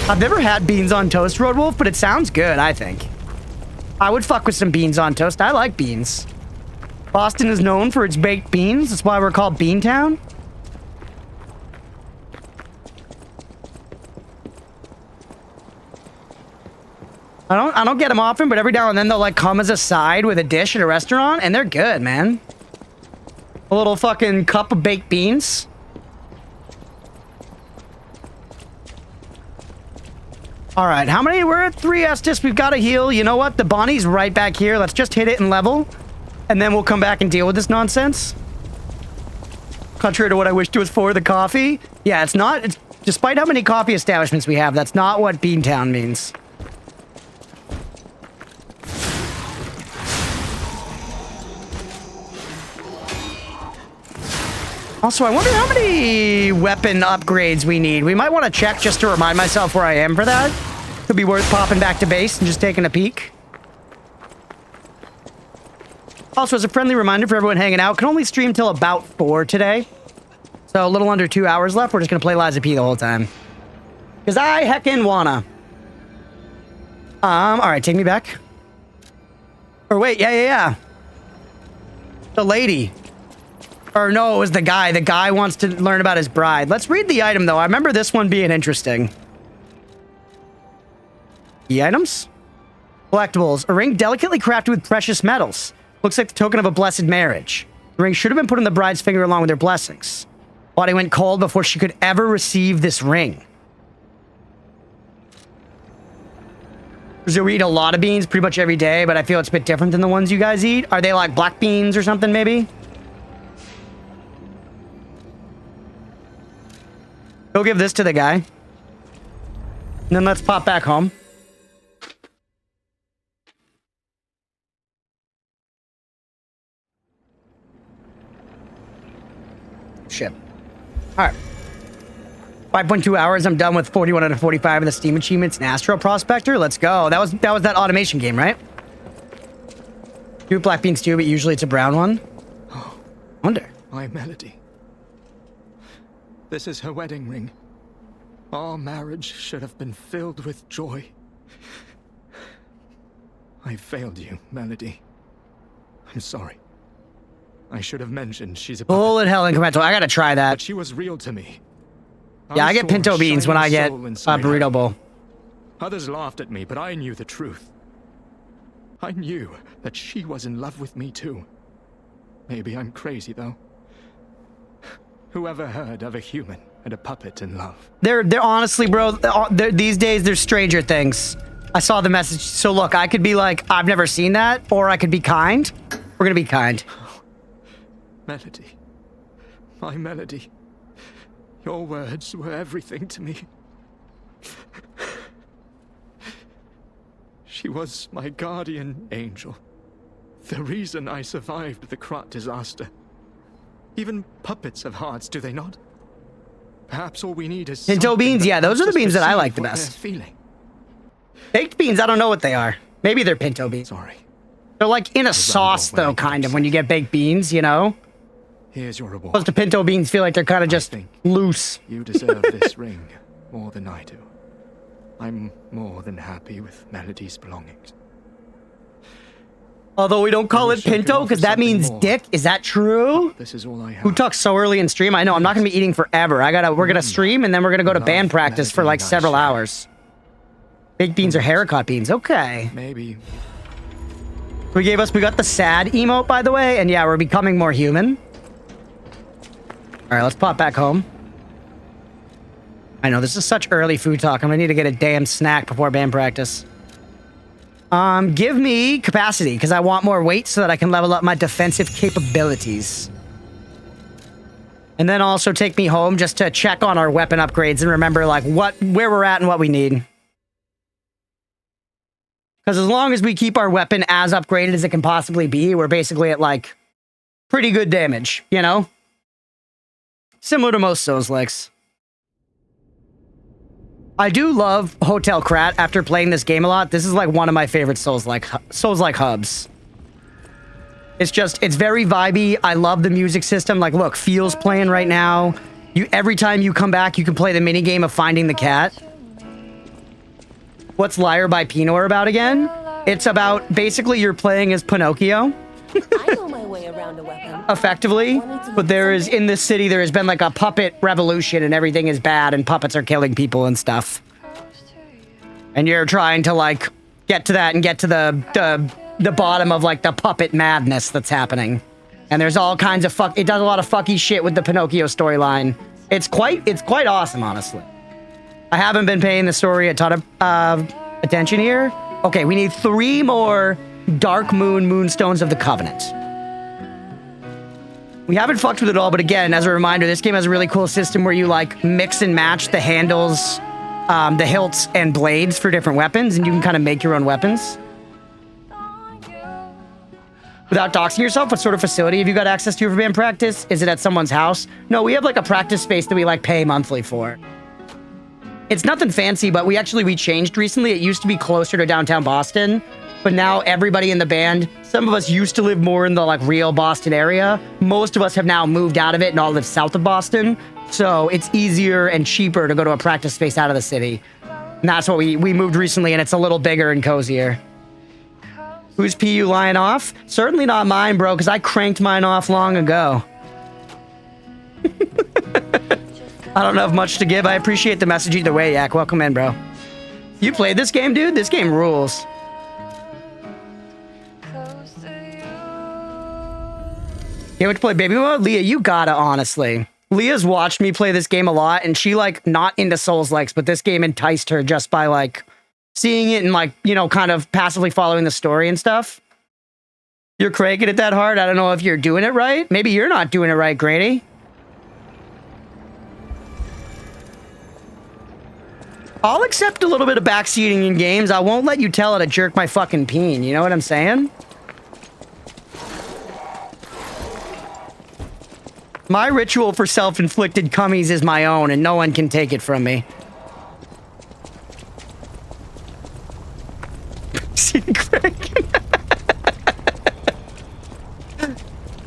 I've never had beans on toast, Road Wolf, but it sounds good, I think. I would fuck with some beans on toast. I like beans. Boston is known for its baked beans. That's why we're called Beantown. I don't get them often, but every now and then they'll like come as a side with a dish at a restaurant, and they're good, man. A little fucking cup of baked beans. All right, how many? We're at 3 Estus. We've got to heal. You know what? The Bonnie's right back here. Let's just hit it and level, and then we'll come back and deal with this nonsense. Contrary to what I wished it was for, the coffee. Yeah, it's not. It's, despite how many coffee establishments we have, that's not what Beantown means. Also, I wonder how many weapon upgrades we need. We might want to check just to remind myself where I am for that. Could be worth popping back to base and just taking a peek. Also, as a friendly reminder for everyone hanging out, can only stream till about 4 today. So a little under 2 hours left. We're just going to play LiesOfP the whole time. Because I heckin' wanna. All right, take me back. Or wait, yeah. The lady. Or no, it was the guy. The guy wants to learn about his bride. Let's read the item, though. I remember this one being interesting. The items? Collectibles. A ring delicately crafted with precious metals. Looks like the token of a blessed marriage. The ring should have been put on the bride's finger along with her blessings. Body went cold before she could ever receive this ring. So we eat a lot of beans pretty much every day, but I feel it's a bit different than the ones you guys eat. Are they like black beans or something, maybe? Go give this to the guy. And then let's pop back home. Shit. All right. 5.2 hours. I'm done with 41 out of 45 of the Steam achievements and Astro Prospector. Let's go. That was that automation game, right? Do black bean stew, but usually it's a brown one. Wonder.
My Melody. This is her wedding ring. Our marriage should have been filled with joy. I failed you, Melody. I'm sorry. I should have mentioned she's a puppet.
Bullet hell incremental. I gotta try that.
But she was real to me.
Yeah, I get
saw
pinto
a
beans when I
shining
get
soul
a
inside her.
burrito bowl.
Others laughed at me, but I knew the truth. I knew that she was in love with me too. Maybe I'm crazy though. Whoever heard of a human and a puppet in love?
They're honestly, bro, these days there's stranger things. I saw the message. So look, I could be like, I've never seen that, or I could be kind. We're gonna be kind.
Melody. My Melody. Your words were everything to me. She was my guardian angel. The reason I survived the Krat disaster. Even puppets have hearts, do they not? Perhaps all we need is
Pinto beans, yeah, those are the beans that I like the
what
best.
they're feeling.
Baked beans, I don't know what they are. Maybe they're pinto beans.
Sorry.
They're like in a sauce, though, kind of, when you get baked beans, you know?
Here's your reward.
Opposed to pinto beans feel like they're kind of just
think
loose.
You deserve this ring more than I do. I'm more than happy with Melody's belongings.
Although we don't call it
wish I could
pinto, because
offer
that means
something more.
dick. Is that true?
This is all I have.
Who talks so early in stream? I know, I'm not gonna be eating forever. We're gonna stream, and then we're gonna go to band practice for like several hours. Baked beans are haricot beans. Okay.
Maybe.
We got the sad emote, by the way, and yeah, we're becoming more human. All right, let's pop back home. I know, this is such early food talk. I'm gonna need to get a damn snack before band practice. Give me capacity, because I want more weight so that I can level up my defensive capabilities. And then also take me home just to check on our weapon upgrades and remember, like, where we're at and what we need. Because as long as we keep our weapon as upgraded as it can possibly be, we're basically at, like, pretty good damage, you know? Similar to most Souls-likes. I do love Hotel Krat after playing this game a lot. This is like one of my favorite Souls-like hubs. It's very vibey. I love the music system. Like, look, Feel's playing right now. Every time you come back, you can play the minigame of finding the cat. What's Liar by Pinor about again? It's about, basically, you're playing as Pinocchio.
I know my way around a weapon.
Effectively. But in this city, there has been like a puppet revolution and everything is bad and puppets are killing people and stuff. And you're trying to like get to that and get to the bottom of like the puppet madness that's happening. And there's all kinds of it does a lot of fucky shit with the Pinocchio storyline. It's quite awesome, honestly. I haven't been paying the story a ton of attention here. Okay, we need 3 more Dark Moon Moonstones of the Covenant. We haven't fucked with it all, but again, as a reminder, this game has a really cool system where you like mix and match the handles, the hilts, and blades for different weapons, and you can kind of make your own weapons. Without doxing yourself, what sort of facility have you got access to for band practice? Is it at someone's house? No, we have like a practice space that we like pay monthly for. It's nothing fancy, but we changed recently. It used to be closer to downtown Boston, but now everybody in the band, some of us used to live more in the like real Boston area. Most of us have now moved out of it and all live south of Boston. So it's easier and cheaper to go to a practice space out of the city. And that's what we moved recently, and it's a little bigger and cozier. Who's PU lying off? Certainly not mine, bro, because I cranked mine off long ago. I don't have much to give. I appreciate the message either way, Yak. Welcome in, bro. You played this game, dude? This game rules. Can't wait to play baby mode? Leah, you gotta, honestly. Leah's watched me play this game a lot, and she, like, not into Souls-likes, but this game enticed her just by, like, seeing it and, like, you know, kind of passively following the story and stuff. You're cranking it that hard? I don't know if you're doing it right. Maybe you're not doing it right, Grady. I'll accept a little bit of backseating in games. I won't let you tell it to jerk my fucking peen. You know what I'm saying? My ritual for self-inflicted cummies is my own, and no one can take it from me.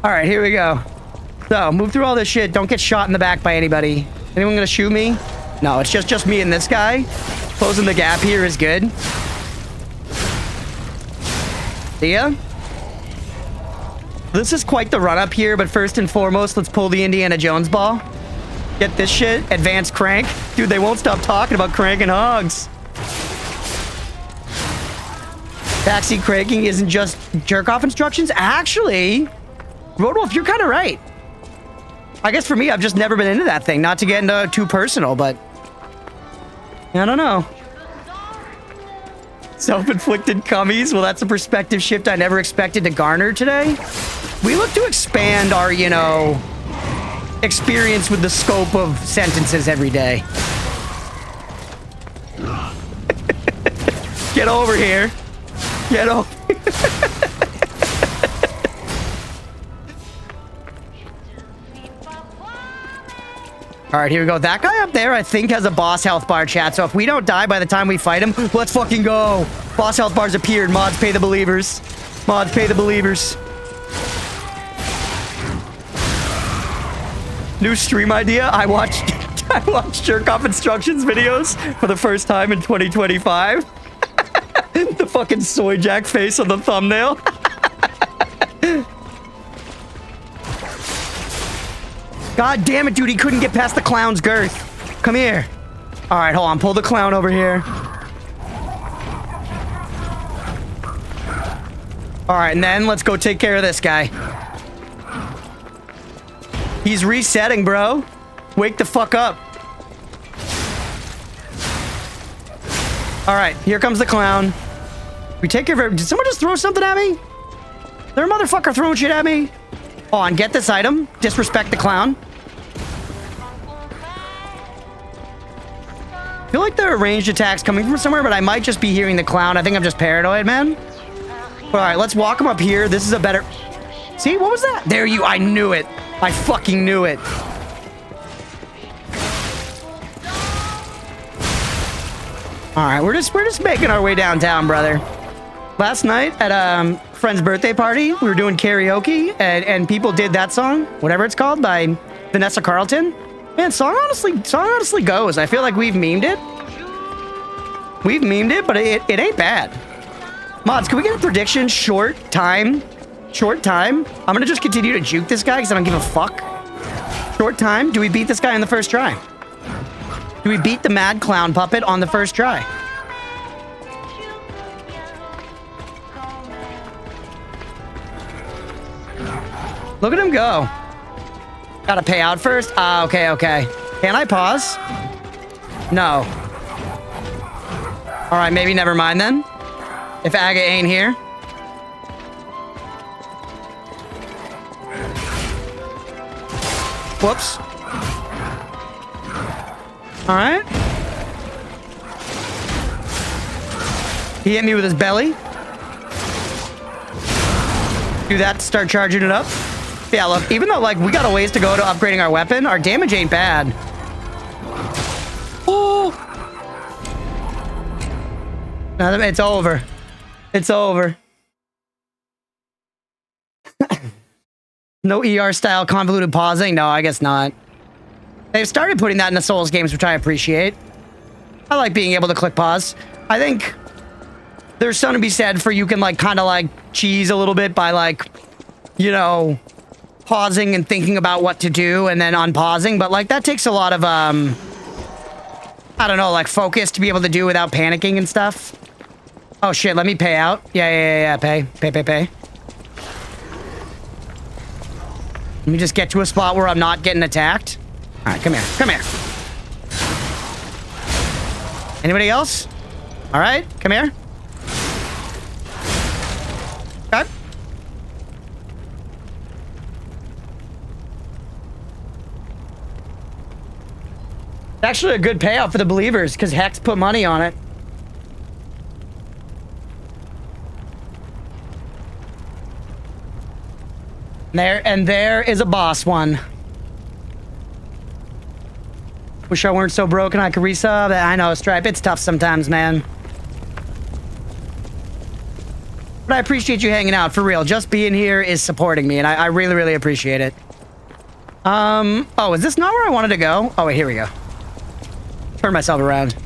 All right, here we go. So, move through all this shit. Don't get shot in the back by anybody. Anyone gonna shoot me? No, it's just me and this guy. Closing the gap here is good. See ya? This is quite the run up here, but first and foremost, let's pull the Indiana Jones ball. Get this shit. Advanced crank. Dude, they won't stop talking about cranking hogs. Backseat cranking isn't just jerk-off instructions. Actually, Roadwolf, you're kind of right. I guess for me, I've just never been into that thing. Not to get into too personal, but I don't know. Self-inflicted cummies. Well, that's a perspective shift I never expected to garner today. We look to expand our, you know, experience with the scope of sentences every day. Get over here. Get over here. All right, here we go. That guy up there, I think, has a boss health bar, chat. So if we don't die by the time we fight him, let's fucking go. Boss health bars appeared. Mods pay the believers. Mods pay the believers. New stream idea. I watched jerk-off instructions videos for the first time in 2025. The fucking soy jack face on the thumbnail. God damn it, dude. He couldn't get past the clown's girth. Come here. All right, hold on. Pull the clown over here. All right, and then let's go take care of this guy. He's resetting, bro. Wake the fuck up. All right, here comes the clown. We take care of it. Did someone just throw something at me? Is there a motherfucker throwing shit at me? Hold on, get this item. Disrespect the clown. I feel like there are ranged attacks coming from somewhere, but I might just be hearing the clown. I think I'm just paranoid, man. All right, let's walk him up here. This is a better... See, what was that? There you... I knew it. I fucking knew it. All right, we're just making our way downtown, brother. Last night at a friend's birthday party, we were doing karaoke, and people did that song, whatever it's called, by Vanessa Carlton. Man, song honestly goes. I feel like we've memed it. We've memed it, but it ain't bad. Mods, can we get a prediction? Short time. I'm gonna just continue to juke this guy because I don't give a fuck. Short time. Do we beat this guy on the first try? Do we beat the mad clown puppet on the first try? Look at him go. Gotta pay out first? Ah, okay. Can I pause? No. All right, maybe never mind then. If Aga ain't here. Whoops. All right. He hit me with his belly. Do that to start charging it up. Yeah, look, even though, like, we got a ways to go to upgrading our weapon, our damage ain't bad. Oh! No, it's over. It's over. No ER-style convoluted pausing? No, I guess not. They've started putting that in the Souls games, which I appreciate. I like being able to click pause. I think there's something to be said for you can, like, kind of, like, cheese a little bit by, like, you know, pausing and thinking about what to do and then unpausing. But, like, that takes a lot of, I don't know, like, focus to be able to do without panicking and stuff. Oh, shit, let me pay out. Yeah, pay. Let me just get to a spot where I'm not getting attacked. All right, come here. Come here. Anybody else? All right, come here. Okay. It's actually a good payout for the believers because Hex put money on it. There is a boss one. Wish I weren't so broken I could resub. I know, Stripe, it's tough sometimes, man. But I appreciate you hanging out, for real. Just being here is supporting me, and I really, really appreciate it. Oh, is this not where I wanted to go? Oh, wait, here we go. Turn myself around.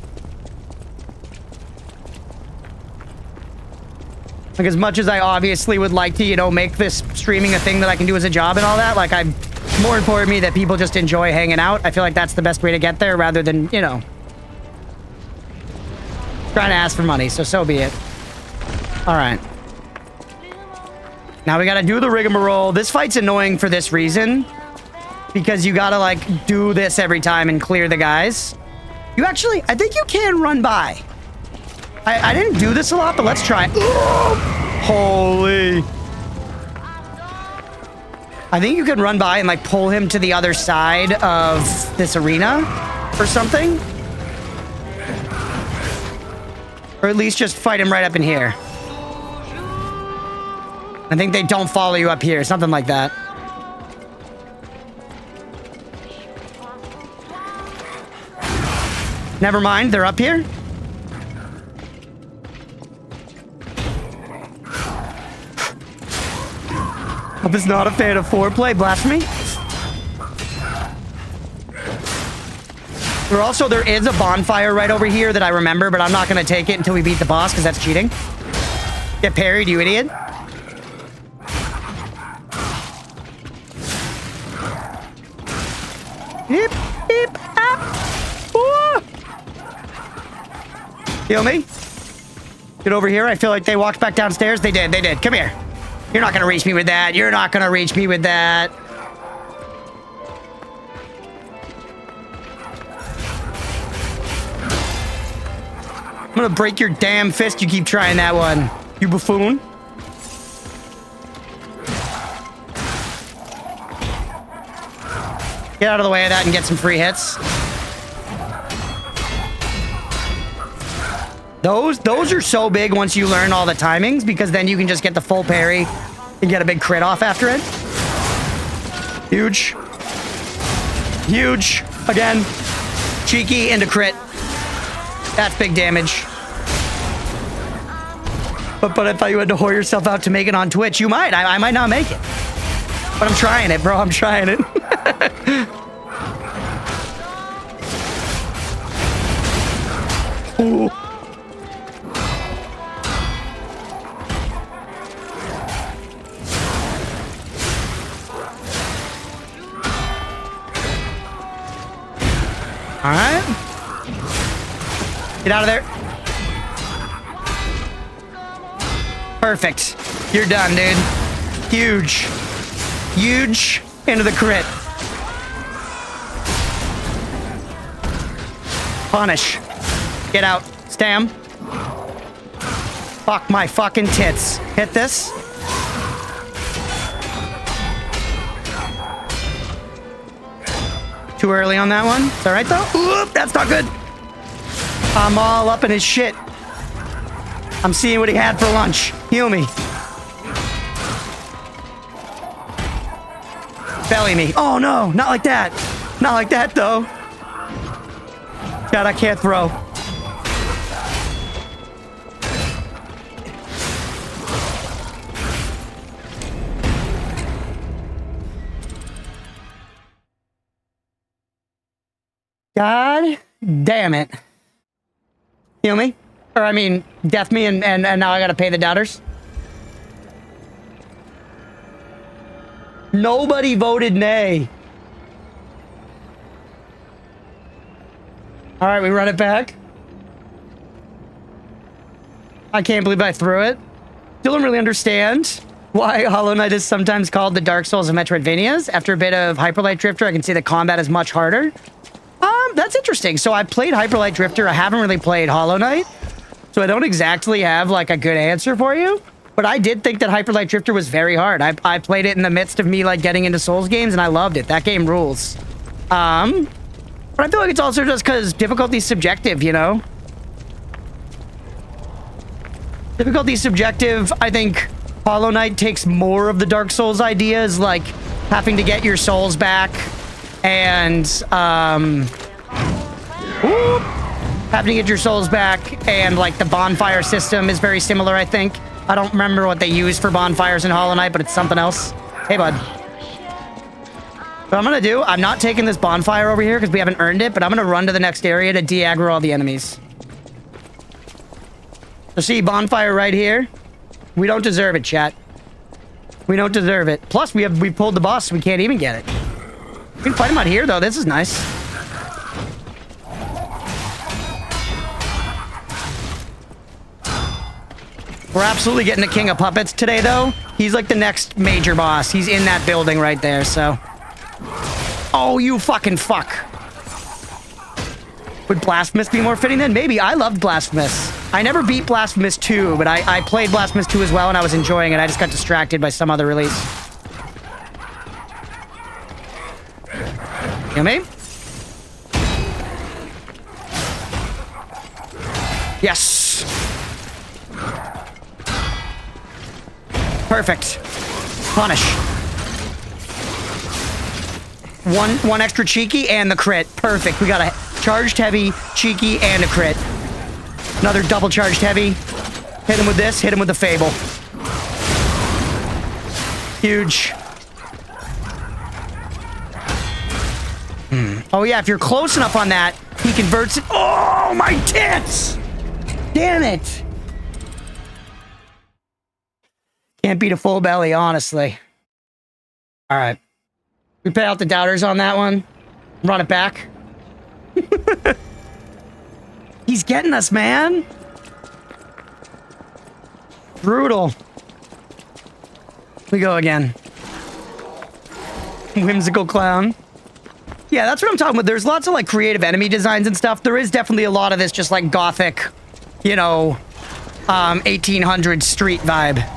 Like, as much as I obviously would like to, you know, make this streaming a thing that I can do as a job and all that, like, I'm more important to me that people just enjoy hanging out. I feel like that's the best way to get there rather than, you know, trying to ask for money, so be it. All right. Now we gotta do the rigmarole. This fight's annoying for this reason, because you gotta, like, do this every time and clear the guys. You actually, I think you can run by. I didn't do this a lot, but let's try. Oh, holy. I think you can run by and, like, pull him to the other side of this arena or something. Or at least just fight him right up in here. I think they don't follow you up here, something like that. Never mind, they're up here. Hope is not a fan of foreplay, blasphemy. There is a bonfire right over here that I remember, but I'm not going to take it until we beat the boss, because that's cheating. Get parried, you idiot. Beep, beep, ah. Ooh. Heal me. Get over here. I feel like they walked back downstairs. They did. Come here. You're not gonna reach me with that. You're not gonna reach me with that. I'm gonna break your damn fist. You keep trying that one, you buffoon. Get out of the way of that and get some free hits. Those are so big once you learn all the timings, because then you can just get the full parry and get a big crit off after it. Huge. Huge. Again. Cheeky into crit. That's big damage. But I thought you had to whore yourself out to make it on Twitch. You might. I might not make it. But I'm trying it, bro. I'm trying it. Ooh. All right. Get out of there. Perfect. You're done, dude. Huge. Huge into the crit. Punish. Get out. Stam. Fuck my fucking tits. Hit this. Too early on that one. It's all right, though. Oop, that's not good. I'm all up in his shit. I'm seeing what he had for lunch. Heal me. Belly me. Oh, no. Not like that. Not like that, though. God, I can't throw. God damn it. Heal me? Or, I mean, death me, and now I gotta pay the doubters? Nobody voted nay. Alright, we run it back. I can't believe I threw it. Still don't really understand Why Hollow Knight is sometimes called the Dark Souls of Metroidvanias. After a bit of Hyper Light Drifter, I can see the combat is much harder. That's interesting. So I played Hyper Light Drifter. I haven't really played Hollow Knight. So I don't exactly have like a good answer for you. But I did think that Hyper Light Drifter was very hard. I played it in the midst of me like getting into Souls games and I loved it. That game rules. But I feel like it's also just because difficulty is subjective, you know? Difficulty is subjective. I think Hollow Knight takes more of the Dark Souls ideas, like having to get your souls back and, having to get your souls back, and like the bonfire system is very similar, I think. I don't remember what they use for bonfires in Hollow Knight, but it's something else. Hey, bud. What I'm gonna do, I'm not taking this bonfire over here because we haven't earned it, but I'm gonna run to the next area to de-aggro all the enemies. So see, bonfire right here. We don't deserve it, chat. We don't deserve it. Plus, we pulled the boss, so we can't even get it. We can fight him out here, though. This is nice. We're absolutely getting the King of Puppets today, though. He's like the next major boss. He's in that building right there, so... Oh, you fucking fuck. Would Blasphemous be more fitting then? Maybe. I loved Blasphemous. I never beat Blasphemous 2, but I played Blasphemous 2 as well, and I was enjoying it. I just got distracted by some other release. You know me? Yes! Perfect. Punish. One extra cheeky and the crit. Perfect. We got a charged heavy, cheeky, and a crit. Another double charged heavy. Hit him with this, hit him with the Fable. Huge. Oh yeah, if you're close enough on that, he converts it. Oh, my tits! Damn it! Can't beat a full belly, honestly. All right. We pay out the doubters on that one. Run it back. He's getting us, man. Brutal. We go again. Whimsical clown. Yeah, that's what I'm talking about. There's lots of like creative enemy designs and stuff. There is definitely a lot of this just like gothic, you know, 1800s street vibe.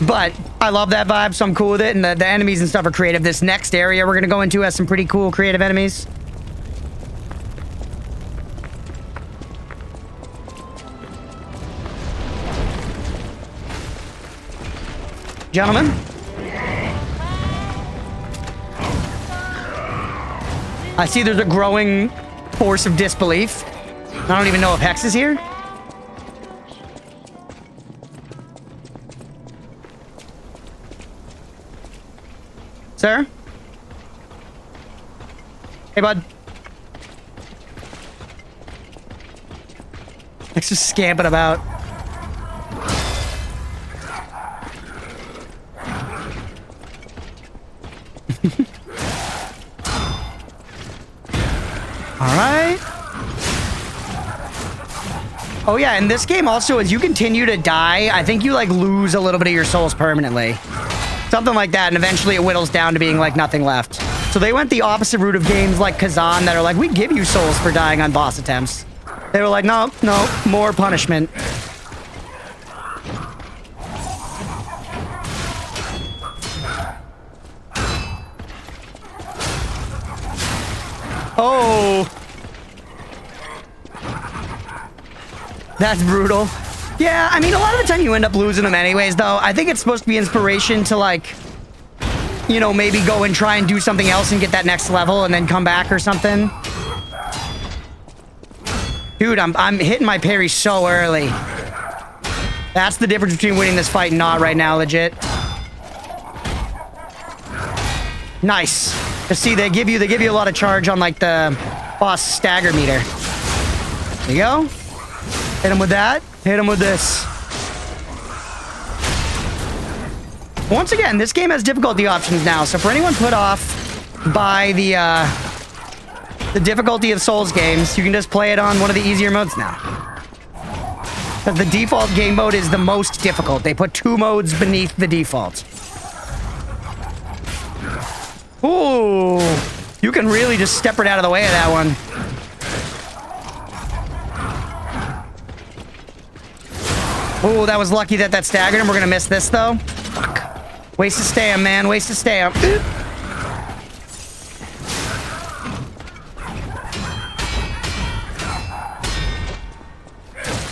But I love that vibe, so I'm cool with it. And the enemies and stuff are creative. This next area we're going to go into has some pretty cool creative enemies. Gentlemen. I see there's a growing force of disbelief. I don't even know if Hex is here. Sir? Hey, bud. Hex just scamping about. Alright. Oh yeah, in this game also, as you continue to die, I think you like lose a little bit of your souls permanently. Something like that, and eventually it whittles down to being like nothing left. So they went the opposite route of games like Kazan that are like, we give you souls for dying on boss attempts. They were like, no, no, more punishment. Oh. That's brutal. Yeah, I mean, a lot of the time you end up losing them anyways, though. I think it's supposed to be inspiration to, like, you know, maybe go and try and do something else and get that next level and then come back or something. Dude, I'm hitting my parry so early. That's the difference between winning this fight and not right now, legit. Nice. To see, they give you a lot of charge on, like, the boss stagger meter. There you go. Hit him with that. Hit him with this. Once again, this game has difficulty options now, so for anyone put off by the difficulty of Souls games, you can just play it on one of the easier modes now. But the default game mode is the most difficult. They put 2 modes beneath the default. Ooh, you can really just step right out of the way of that one. Ooh, that was lucky that that staggered him. We're gonna miss this though. Fuck. Waste of stam, man. Waste of stam.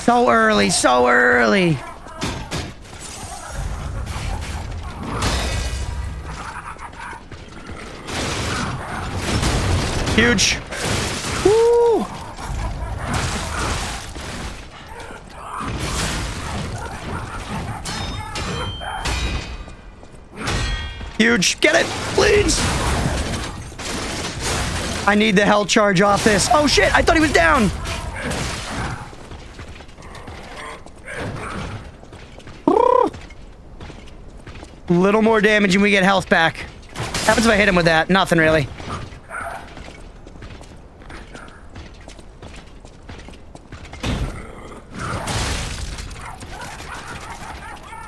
So early, so early. Huge. Woo! Huge. Get it, please. I need the health charge off this. Oh shit, I thought he was down. Little more damage and we get health back. What happens if I hit him with that? Nothing really.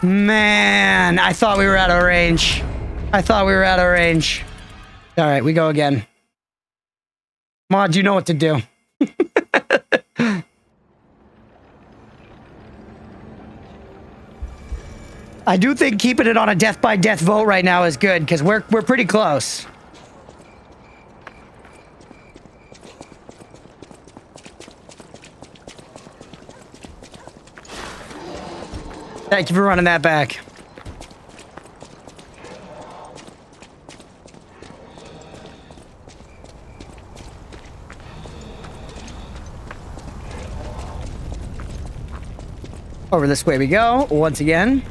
Man, I thought we were out of range. I thought we were out of range. All right, we go again. Mod, you know what to do. I do think keeping it on a death by death vote right now is good because we're pretty close. Thank you for running that back. Over this way we go once again.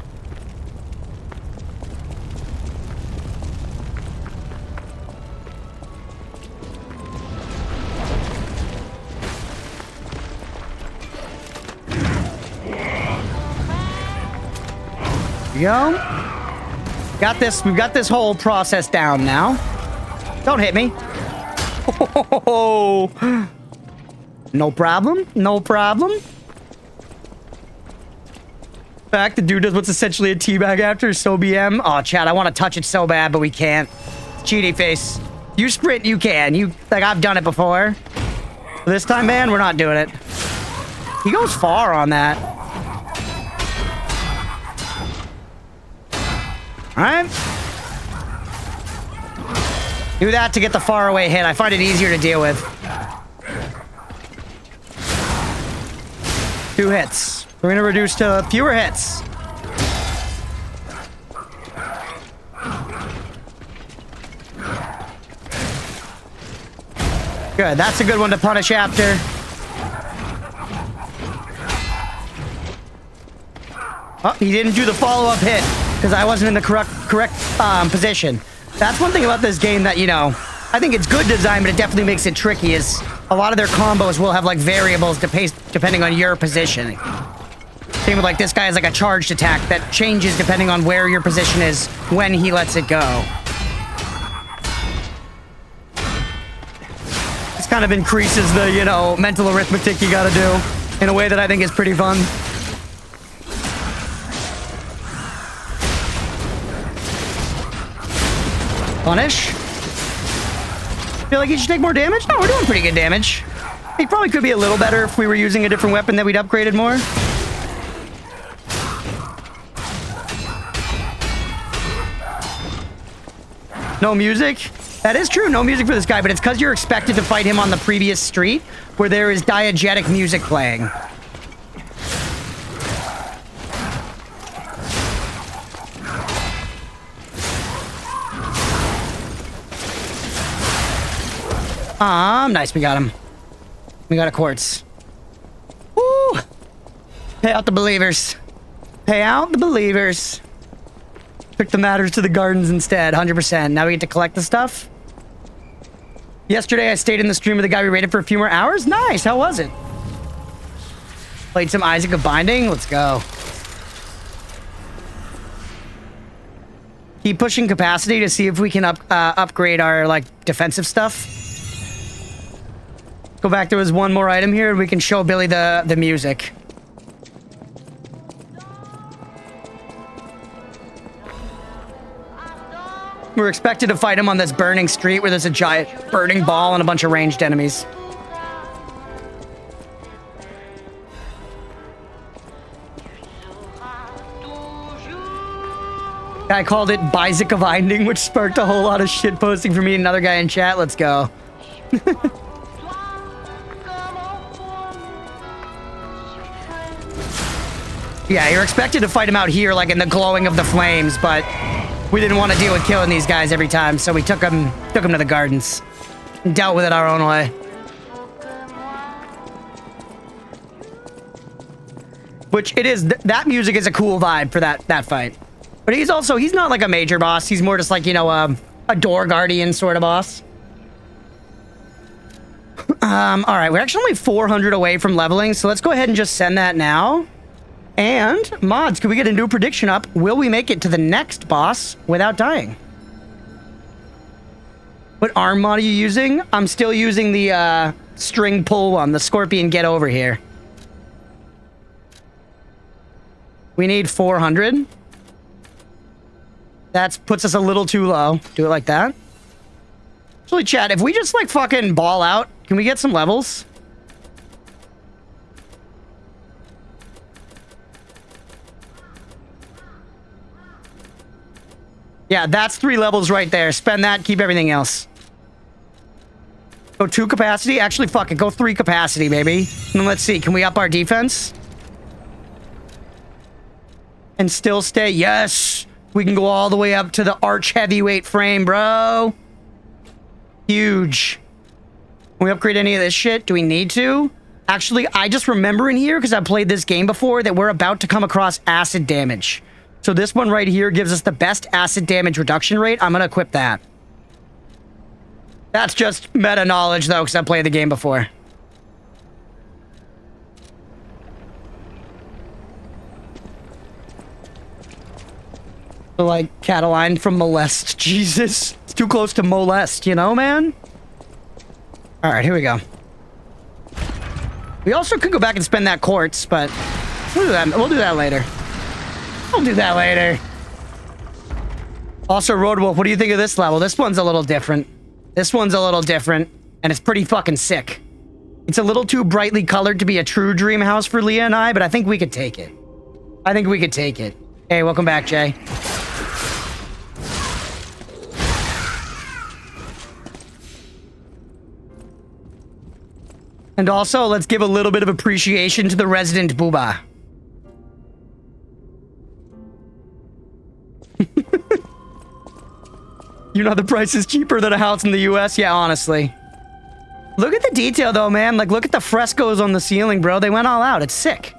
Go. Got this. We've got this whole process down now. Don't hit me. Oh, no problem. No problem. In fact, the dude does what's essentially a teabag after, so BM. Oh, Chad, I want to touch it so bad, but we can't. Cheaty face. You sprint, you can. Like, I've done it before. This time, man, we're not doing it. He goes far on that. Alright. Do that to get the faraway hit. I find it easier to deal with. 2 hits. We're gonna reduce to fewer hits. Good. That's a good one to punish after. Oh, he didn't do the follow-up hit. Because I wasn't in the correct position. That's one thing about this game that, you know, I think it's good design, but it definitely makes it tricky, is a lot of their combos will have, like, variables depending on your positioning. Same with, like, this guy has, like, a charged attack that changes depending on where your position is when he lets it go. This kind of increases the, you know, mental arithmetic you gotta do in a way that I think is pretty fun. Punish. Feel like he should take more damage? No, we're doing pretty good damage. He probably could be a little better if we were using a different weapon that we'd upgraded more. No music? That is true, no music for this guy, but it's because you're expected to fight him on the previous street where there is diegetic music playing. Nice, we got him. We got a quartz. Woo! Pay out the believers. Pay out the believers. Took the matters to the gardens instead, 100%. Now we get to collect the stuff. Yesterday, I stayed in the stream with the guy we raided for a few more hours. Nice, how was it? Played some Isaac of Binding. Let's go. Keep pushing capacity to see if we can upgrade our, like, defensive stuff. Go back, there was one more item here, and we can show Billy the music. We're expected to fight him on this burning street where there's a giant burning ball and a bunch of ranged enemies. Guy called it bicycle binding, which sparked a whole lot of shit posting for me and another guy in chat. Let's go. Yeah, you're expected to fight him out here, like in the glowing of the flames, but we didn't want to deal with killing these guys every time, so we took them to the gardens and dealt with it our own way. Which it is, that music is a cool vibe for that fight. But he's not like a major boss. He's more just like, you know, a door guardian sort of boss. All right, we're actually only 400 away from leveling, so let's go ahead and just send that now. And mods, can we get a new prediction up? Will we make it to the next boss without dying? What arm mod are you using? I'm still using the string pull one, the scorpion get over here. We need 400. That puts us a little too low. Do it like that. Actually, chat, if we just like fucking ball out, can we get some levels? Yeah, that's 3 levels right there. Spend that, keep everything else. Go 2 capacity? Actually, fuck it. Go 3 capacity, baby. And then let's see. Can we up our defense? And still stay? Yes! We can go all the way up to the arch heavyweight frame, bro. Huge. Can we upgrade any of this shit? Do we need to? Actually, I just remember in here, because I've played this game before, that we're about to come across acid damage. So this one right here gives us the best acid damage reduction rate. I'm going to equip that. That's just meta knowledge, though, because I played the game before. Like, Cataline from Molest. Jesus. It's too close to molest, you know, man? Alright, here we go. We also could go back and spend that quartz, but we'll do that. We'll do that later. We'll do that later. Also, Roadwolf, what do you think of this level? This one's a little different. This one's a little different, and it's pretty fucking sick. It's a little too brightly colored to be a true dream house for Leah and I, but I think we could take it. I think we could take it. Hey, welcome back, Jay. And also, let's give a little bit of appreciation to the resident booba. You know the price is cheaper than a house in the US? Yeah, honestly. Look at the detail, though, man. Like, look at the frescoes on the ceiling, bro. They went all out. It's sick.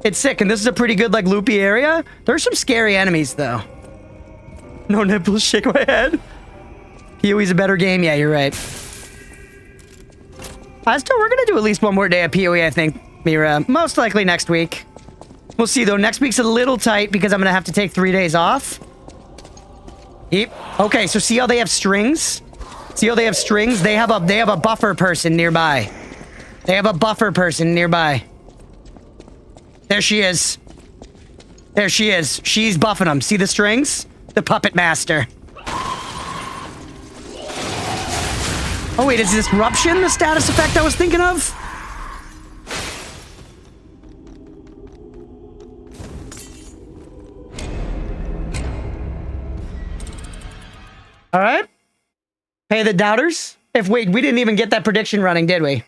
It's sick, and this is a pretty good, like, loopy area. There's some scary enemies, though. No nipples, shake my head. PoE's a better game. Yeah, you're right. We're gonna do at least one more day of PoE, I think, Mira. Most likely next week. We'll see, though. Next week's a little tight because I'm gonna have to take 3 days off. Yep. Okay, so see how they have strings? See how they have strings? They have a buffer person nearby. They have a buffer person nearby. There she is. There she is. She's buffing them. See the strings? The puppet master. Oh wait, is disruption the status effect I was thinking of? All right. Hey, the doubters. Wait, we didn't even get that prediction running, did we?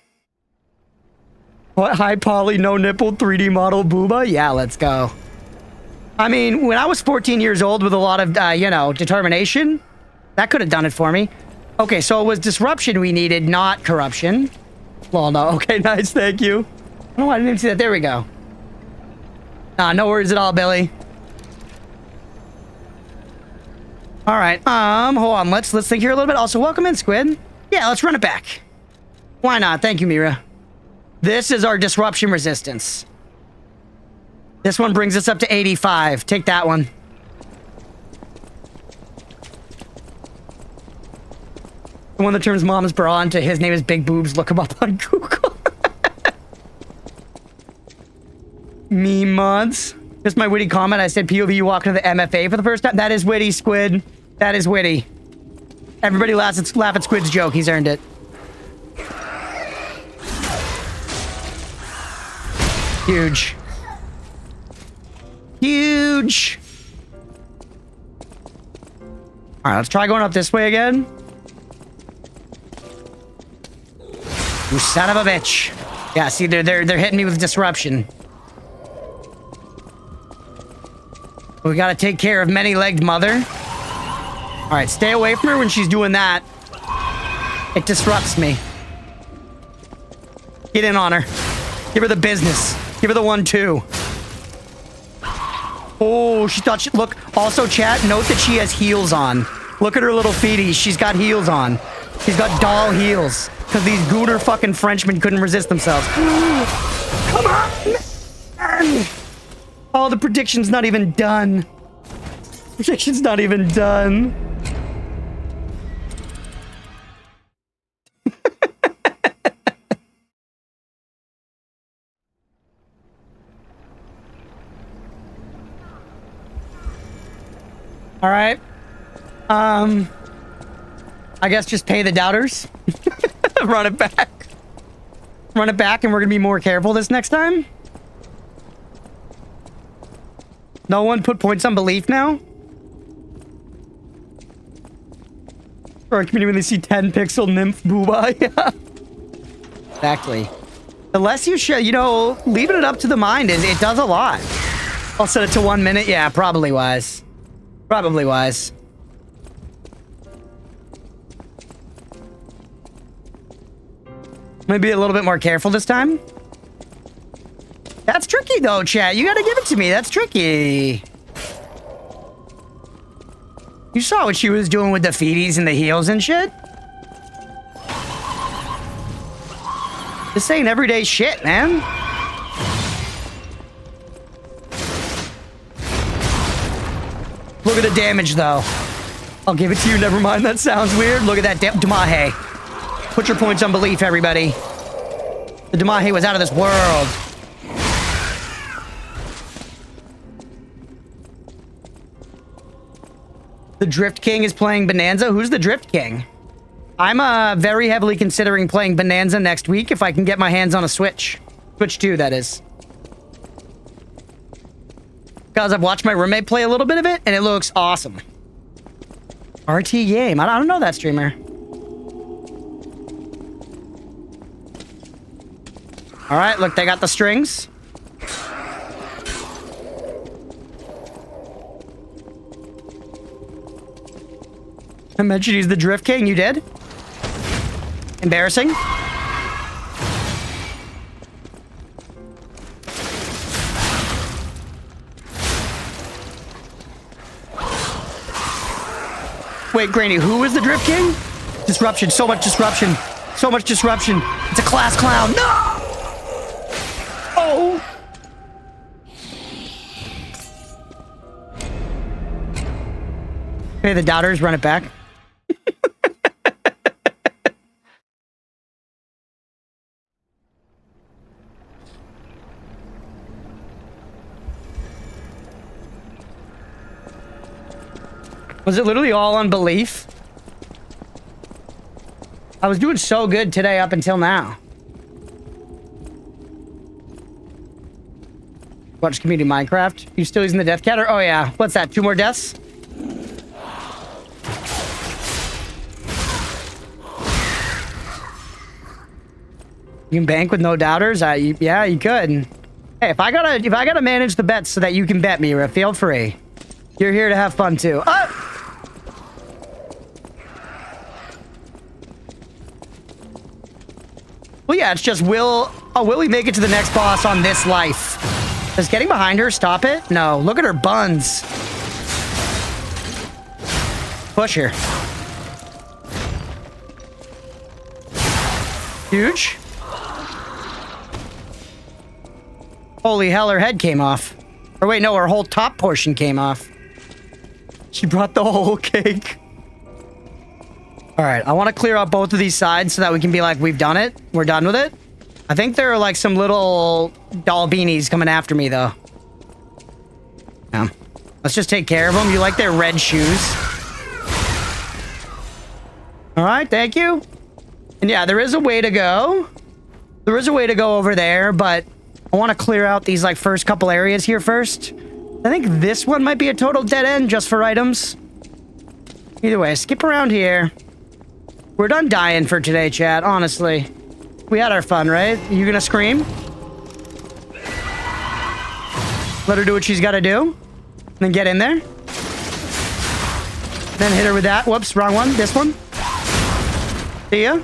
What? High poly, no nipple, 3D model booba? Yeah, let's go. I mean, when I was 14 years old with a lot of, you know, determination, that could have done it for me. Okay, so it was disruption we needed, not corruption. Well, no. Okay, nice. Thank you. Oh, I didn't even see that. There we go. No worries at all, Billy. All right. Hold on. Let's think here a little bit. Also, welcome in, Squid. Yeah, let's run it back. Why not? Thank you, Mira. This is our disruption resistance. This one brings us up to 85. Take that one. The one that turns mom's bra into his name is Big Boobs. Look him up on Google. Meme mods. Just my witty comment. I said POV, you walk into the MFA for the first time. That is witty, Squid. That is witty. Everybody laugh at Squid's joke. He's earned it. Huge. Huge. All right, let's try going up this way again. You son of a bitch. Yeah, see, they're hitting me with disruption. We gotta take care of many-legged mother. All right, stay away from her when she's doing that. It disrupts me. Get in on her. Give her the business. Give her the 1-2. Oh, she thought she... Look, also, chat, note that she has heels on. Look at her little feeties. She's got heels on. She's got doll heels. Because these gooter fucking Frenchmen couldn't resist themselves. Come on! Oh, the prediction's not even done. Prediction's not even done. All right. I guess just pay the doubters. Run it back. Run it back, and we're gonna be more careful this next time. No one put points on belief now? For our community when they see 10 pixel nymph booba. Yeah. Exactly. The less you show, you know, leaving it up to the mind is, it does a lot. I'll set it to 1 minute. Yeah, probably wise. Probably wise. Maybe a little bit more careful this time. That's tricky though, chat. You gotta give it to me. That's tricky. You saw what she was doing with the feeties and the heels and shit. This ain't everyday shit, man. Look at the damage, though. I'll give it to you. Never mind. That sounds weird. Look at that Damahe. Put your points on belief, everybody. The Damahe was out of this world. The Drift King is playing Bonanza. Who's the Drift King? I'm very heavily considering playing Bonanza next week if I can get my hands on a Switch. Switch 2, that is. Because I've watched my roommate play a little bit of it, and it looks awesome. RT game. I don't know that streamer. All right, look, they got the strings. I mentioned he's the Drift King. You did? Embarrassing. Wait, Granny, who was the Drift King? Disruption. So much disruption. So much disruption. It's a class clown. No! Oh! Okay, the doubters, run it back. Was it literally all on belief? I was doing so good today up until now. Watch community Minecraft. You still using the death counter? Oh yeah. What's that? 2 more deaths? You can bank with no doubters? Yeah, you could. Hey, if I gotta manage the bets so that you can bet me, feel free. You're here to have fun too. Oh! Well, yeah, it's just will we make it to the next boss on this life? Does getting behind her stop it? No. Look at her buns. Push her. Huge. Holy hell, her head came off. Or wait, no, her whole top portion came off. She brought the whole cake. All right, I want to clear up both of these sides so that we can be like, we've done it. We're done with it. I think there are like some little doll beanies coming after me, though. Let's just take care of them. You like their red shoes. All right, thank you. And yeah, there is a way to go. There is a way to go over there, but I want to clear out these like first couple areas here first. I think this one might be a total dead end just for items. Either way, skip around here. We're done dying for today, chat, honestly. We had our fun, right? You gonna scream? Let her do what she's gotta do. Then get in there. Then hit her with that. Whoops, wrong one. This one. See ya.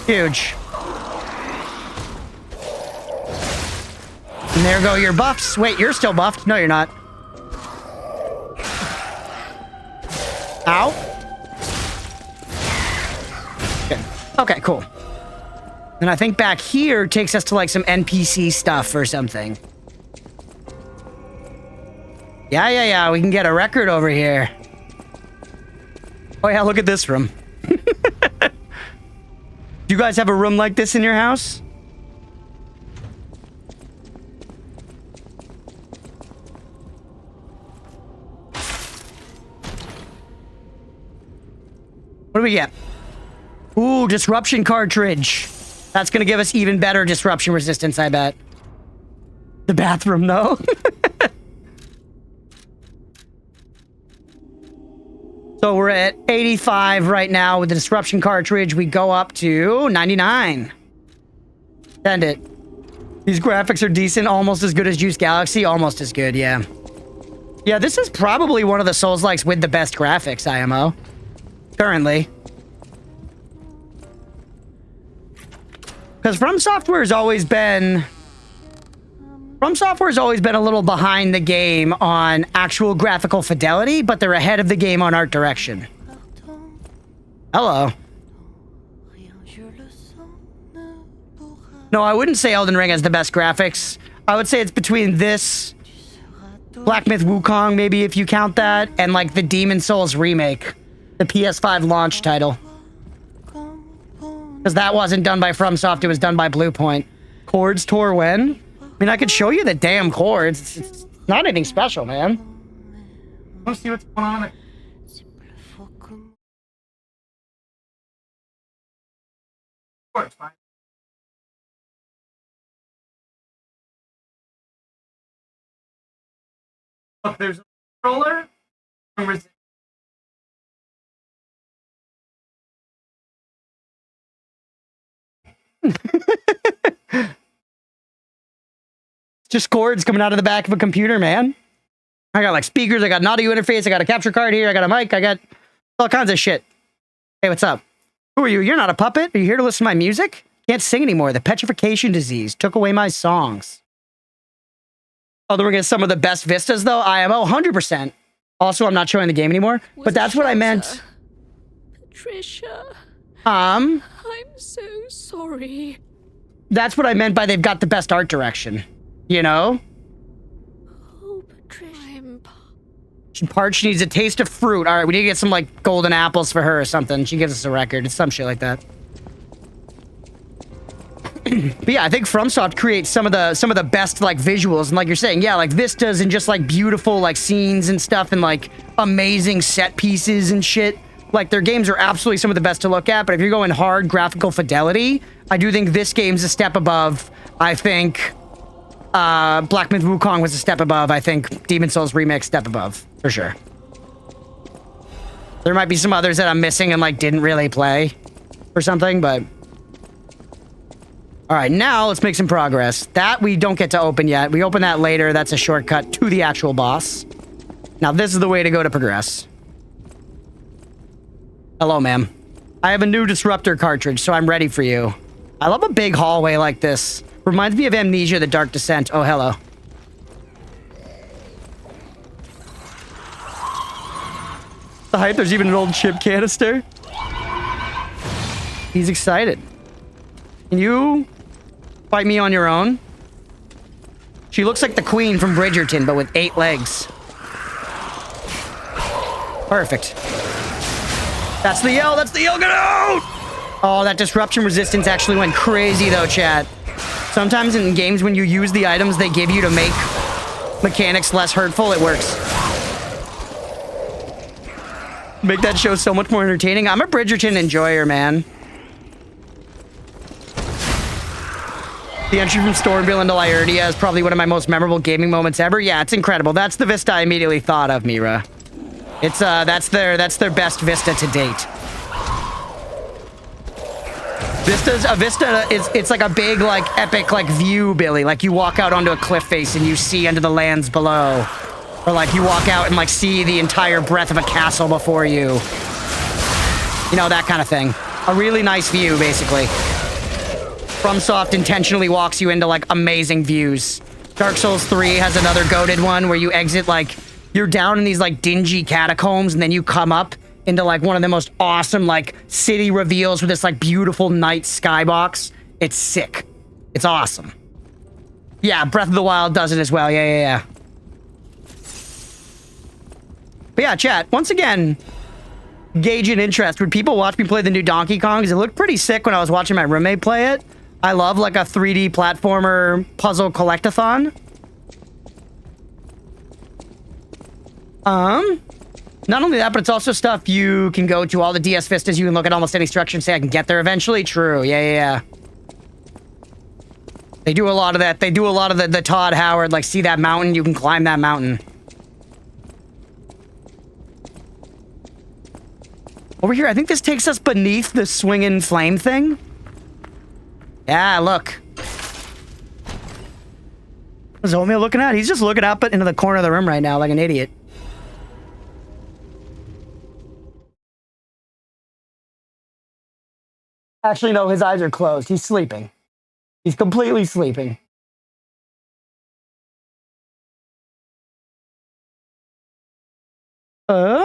Huge. And there go your buffs. Wait, you're still buffed. No, you're not. Ow. Okay. Okay, cool. And I think back here takes us to like some NPC stuff or something. Yeah. We can get a record over here. Oh yeah, look at this room. Do you guys have a room like this in your house? What do we get? Ooh, disruption cartridge. That's gonna give us even better disruption resistance, I bet. The bathroom, though. So we're at 85 right now with the disruption cartridge. We go up to 99. Send it. These graphics are decent, almost as good as Juice Galaxy. Almost as good, yeah. Yeah, this is probably one of the Souls-likes with the best graphics, IMO. Currently. Because FromSoftware has always been... FromSoftware's always been a little behind the game on actual graphical fidelity, but they're ahead of the game on art direction. Hello. No, I wouldn't say Elden Ring has the best graphics. I would say it's between this, Black Myth Wukong, maybe if you count that, and like the Demon Souls remake, the PS5 launch title. Because that wasn't done by FromSoft, it was done by Bluepoint. Chords tore when? I mean, I could show you the damn chords. It's not anything special, man. Let's see what's going on. Chords, fine. Look, there's a controller. Just chords coming out of the back of a computer, man. I got like speakers, I got an audio interface, I got a capture card here, I got a mic, I got all kinds of shit. Hey, what's up? Who are you? You're not a puppet? Are you here to listen to my music? Can't sing anymore. The petrification disease took away my songs. Oh, then we're getting some of the best vistas, though. IMO, 100%. Also, I'm not showing the game anymore, but that's what I meant.
Patricia. I'm so sorry.
That's what I meant by they've got the best art direction. You know?
Oh, Patricia.
She parched, she needs a taste of fruit. All right, we need to get some, like, golden apples for her or something. She gives us a record. It's some shit like that. But yeah, I think FromSoft creates some of the best, like, visuals. And like you're saying, yeah, like, vistas and just, like, beautiful, like, scenes and stuff and, like, amazing set pieces and shit. Like, their games are absolutely some of the best to look at. But if you're going hard graphical fidelity, I do think this game's a step above. I think... Black Myth Wukong was a step above. I think Demon Souls Remix step above, for sure. There might be some others that I'm missing and like didn't really play or something, but... Alright, now let's make some progress. That we don't get to open yet. We open that later. That's a shortcut to the actual boss. Now this is the way to go to progress. Hello, ma'am. I have a new disruptor cartridge, so I'm ready for you. I love a big hallway like this. Reminds me of Amnesia, The Dark Descent. Oh, hello. The hype, there's even an old chip canister. He's excited. Can you fight me on your own? She looks like the queen from Bridgerton, but with 8 legs. Perfect. That's the yell, get out! Oh, that disruption resistance actually went crazy though, chat. Sometimes in games when you use the items they give you to make mechanics less hurtful, it works. Make that show so much more entertaining. I'm a Bridgerton enjoyer, man. The entry from Stormville into Liurdia is probably one of my most memorable gaming moments ever. Yeah, it's incredible. That's the Vista I immediately thought of, Mira. It's that's their best Vista to date. Vista it's like a big, like, epic, like, view, Billy. Like, you walk out onto a cliff face and you see into the lands below. Or, like, you walk out and, like, see the entire breadth of a castle before you. You know, that kind of thing. A really nice view, basically. FromSoft intentionally walks you into, like, amazing views. Dark Souls 3 has another goated one where you exit, like, you're down in these, like, dingy catacombs, and then you come up into, like, one of the most awesome, like, city reveals with this, like, beautiful night skybox. It's sick. It's awesome. Yeah, Breath of the Wild does it as well. Yeah. But yeah, chat, once again, gauging interest. Would people watch me play the new Donkey Kong? Because it looked pretty sick when I was watching my roommate play it. I love, like, a 3D platformer puzzle collect-a-thon. Not only that, but it's also stuff you can go to all the DS Vistas. You can look at almost any structure and say, I can get there eventually. True. Yeah. They do a lot of that. They do a lot of the Todd Howard, like, see that mountain? You can climb that mountain. Over here, I think this takes us beneath the swinging flame thing. Yeah, look. What's Oatmeal looking at? He's just looking up into the corner of the room right now like an idiot. Actually, no, his eyes are closed. He's sleeping. He's completely sleeping. There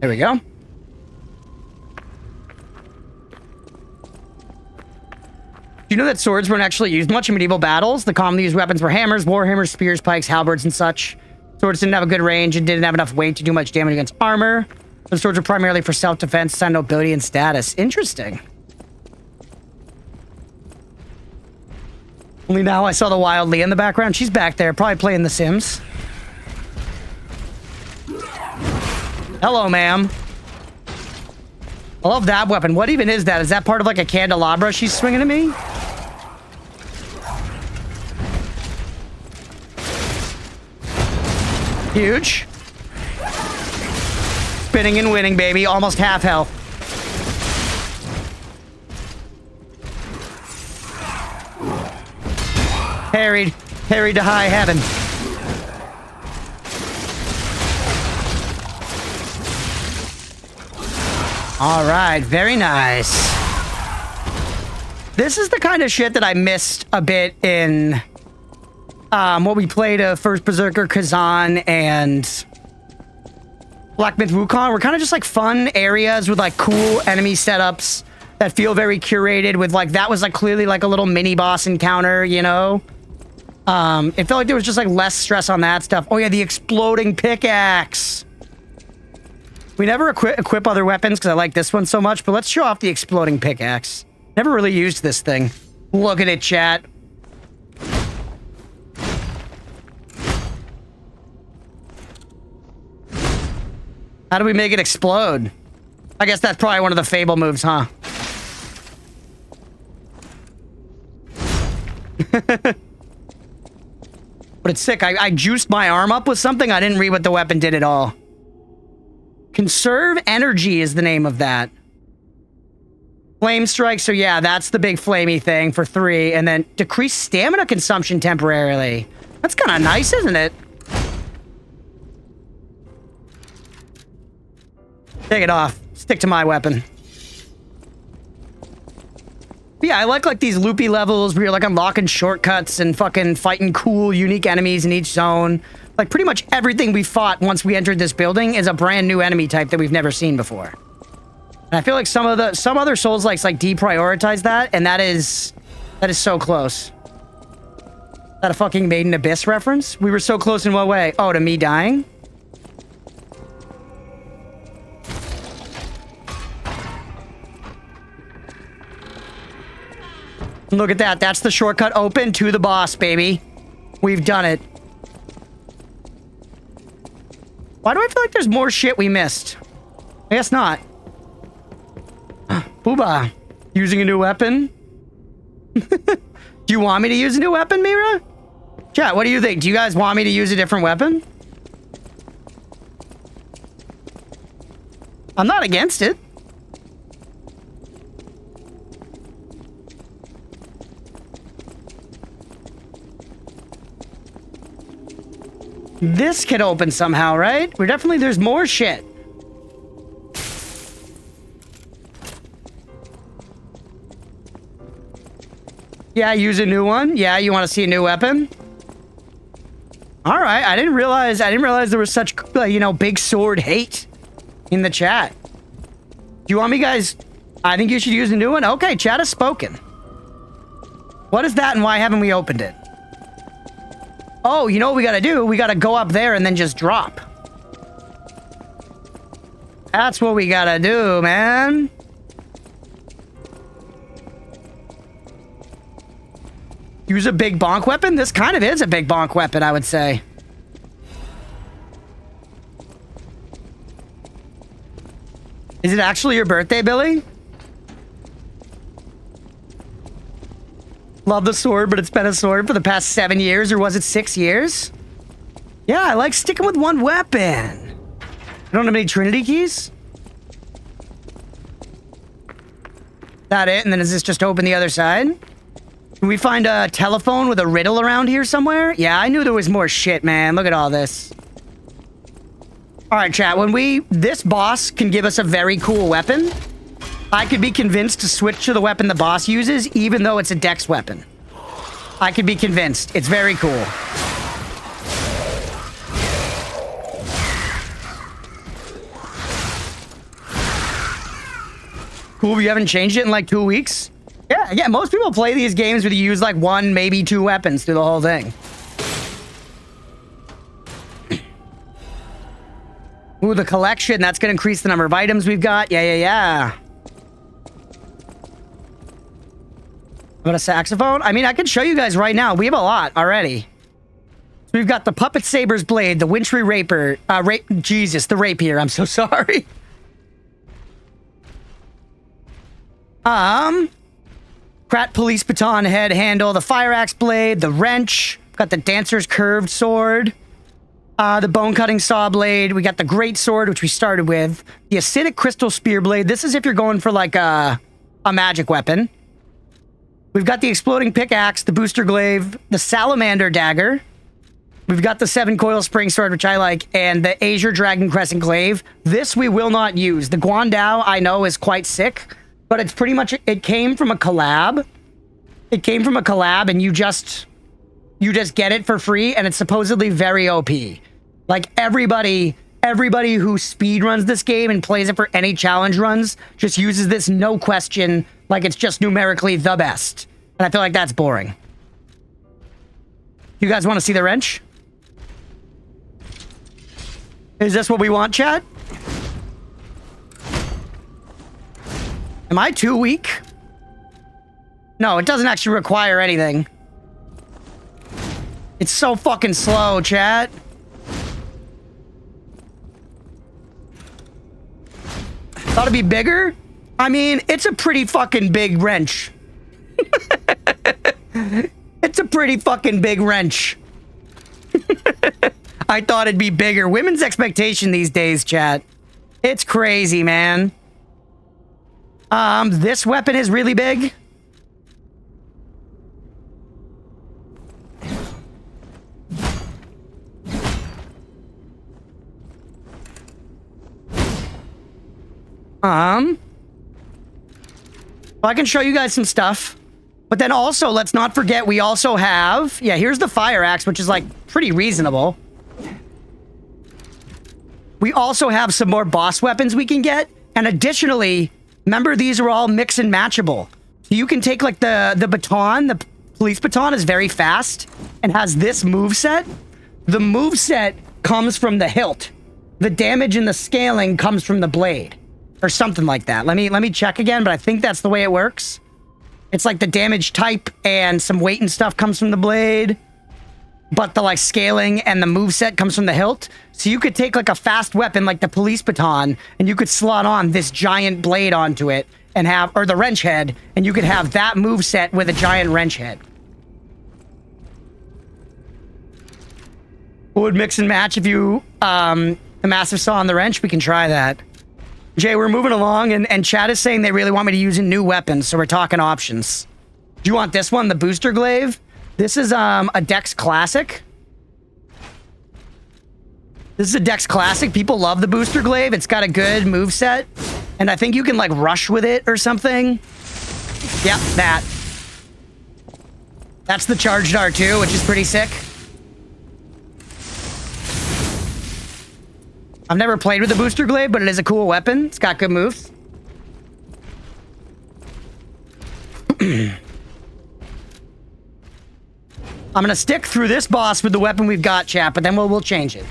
we go. Do you know that swords weren't actually used much in medieval battles? The commonly used weapons were hammers, warhammers, spears, pikes, halberds, and such. Swords didn't have a good range and didn't have enough weight to do much damage against armor. The swords were primarily for self-defense, sign nobility, and status. Interesting. Only now I saw the wild Lee in the background. She's back there, probably playing The Sims. Hello, ma'am. I love that weapon. What even is that? Is that part of, like, a candelabra she's swinging at me? Huge. Spinning and winning, baby. Almost half health. Harried to high heaven. All right, very nice. This is the kind of shit that I missed a bit in what we played First Berserker, Kazan, and Black Myth Wukong. We're kind of just like fun areas with like cool enemy setups that feel very curated with like, that was like clearly like a little mini boss encounter, you know? It felt like there was just like less stress on that stuff. Oh yeah, the exploding pickaxe. We never equip other weapons because I like this one so much, but let's show off the exploding pickaxe. Never really used this thing. Look at it, chat. How do we make it explode? I guess that's probably one of the Fable moves, huh? But it's sick. I juiced my arm up with something. I didn't read what the weapon did at all. Conserve energy is the name of that. Flame strike. So yeah, that's the big flamey thing for 3. And then decrease stamina consumption temporarily. That's kind of nice, isn't it? Take it off. Stick to my weapon. But yeah, I like these loopy levels where you're like unlocking shortcuts and fucking fighting cool, unique enemies in each zone. Like pretty much everything we fought once we entered this building is a brand new enemy type that we've never seen before. And I feel like some other Souls-likes like deprioritize that, and that is so close. Is that a fucking Made in Abyss reference? We were so close in what way? Oh, to me dying? Look at that. That's the shortcut open to the boss, baby. We've done it. Why do I feel like there's more shit we missed? I guess not. Booba. Using a new weapon? Do you want me to use a new weapon, Mira? Chat, what do you think? Do you guys want me to use a different weapon? I'm not against it. This can open somehow, right? There's more shit. Yeah, use a new one. Yeah, you want to see a new weapon? All right, I didn't realize there was such, big sword hate in the chat. Do you want me guys? I think you should use a new one. Okay, chat has spoken. What is that and why haven't we opened it? Oh, you know what we gotta do? We gotta go up there and then just drop. That's what we gotta do, man. Use a big bonk weapon? This kind of is a big bonk weapon, I would say. Is it actually your birthday, Billy? Love the sword, but it's been a sword for the past 7 years, or was it 6 years? Yeah, I like sticking with one weapon. I don't have any Trinity keys? That it? And then does this just open the other side? Can we find a telephone with a riddle around here somewhere? Yeah, I knew there was more shit, man. Look at all this. Alright, chat. This boss can give us a very cool weapon. I could be convinced to switch to the weapon the boss uses, even though it's a dex weapon. I could be convinced. It's very cool. Cool, we haven't changed it in like 2 weeks? Yeah, most people play these games where you use like 1, maybe 2 weapons through the whole thing. Ooh, the collection. That's going to increase the number of items we've got. Yeah. Got a saxophone? I mean, I can show you guys right now. We have a lot already. So we've got the Puppet Saber's Blade, the Wintry Rapier. The Rapier. I'm so sorry. Krat Police Baton Head Handle, the Fire Axe Blade, the Wrench. Got the Dancer's Curved Sword. The Bone Cutting Saw Blade. We got the Great Sword, which we started with. The Acidic Crystal Spear Blade. This is if you're going for like a magic weapon. We've got the Exploding Pickaxe, the Booster Glaive, the Salamander Dagger. We've got the 7-Coil Spring Sword, which I like, and the Azure Dragon Crescent Glaive. This we will not use. The Guandao, I know, is quite sick, but it's pretty much, it came from a collab. It came from a collab, and you just get it for free, and it's supposedly very OP. Like, everybody who speedruns this game and plays it for any challenge runs just uses this, no question, like it's just numerically the best. And I feel like that's boring. You guys want to see the wrench? Is this what we want, chat? Am I too weak? No, it doesn't actually require anything. It's so fucking slow, chat. Thought it'd be bigger? I mean, it's a pretty fucking big wrench. It's a pretty fucking big wrench. I thought it'd be bigger. Women's expectation these days, chat. It's crazy, man. This weapon is really big. Well, I can show you guys some stuff. But then also, let's not forget, we also have... Yeah, here's the Fire Axe, which is, like, pretty reasonable. We also have some more boss weapons we can get. And additionally, remember, these are all mix and matchable. So you can take, like, the baton. The police baton is very fast and has this moveset. The moveset comes from the hilt. The damage and the scaling comes from the blade. Or something like that. Let me check again, but I think that's the way it works. It's like the damage type and some weight and stuff comes from the blade, but the like scaling and the moveset comes from the hilt. So you could take like a fast weapon like the police baton and you could slot on this giant blade onto it and have, or the wrench head, and you could have that moveset with a giant wrench head. Would mix and match if you, the massive saw on the wrench, we can try that. Jay, we're moving along, and Chad is saying they really want me to use a new weapon, so we're talking options. Do you want this one, the Booster Glaive? This is a Dex Classic. This is a Dex Classic. People love the Booster Glaive. It's got a good moveset, and I think you can, like, rush with it or something. Yep, that. That's the charged R2, which is pretty sick. I've never played with the Booster Glaive, but it is a cool weapon. It's got good moves. I'm gonna stick through this boss with the weapon we've got, chat, but then we'll change it.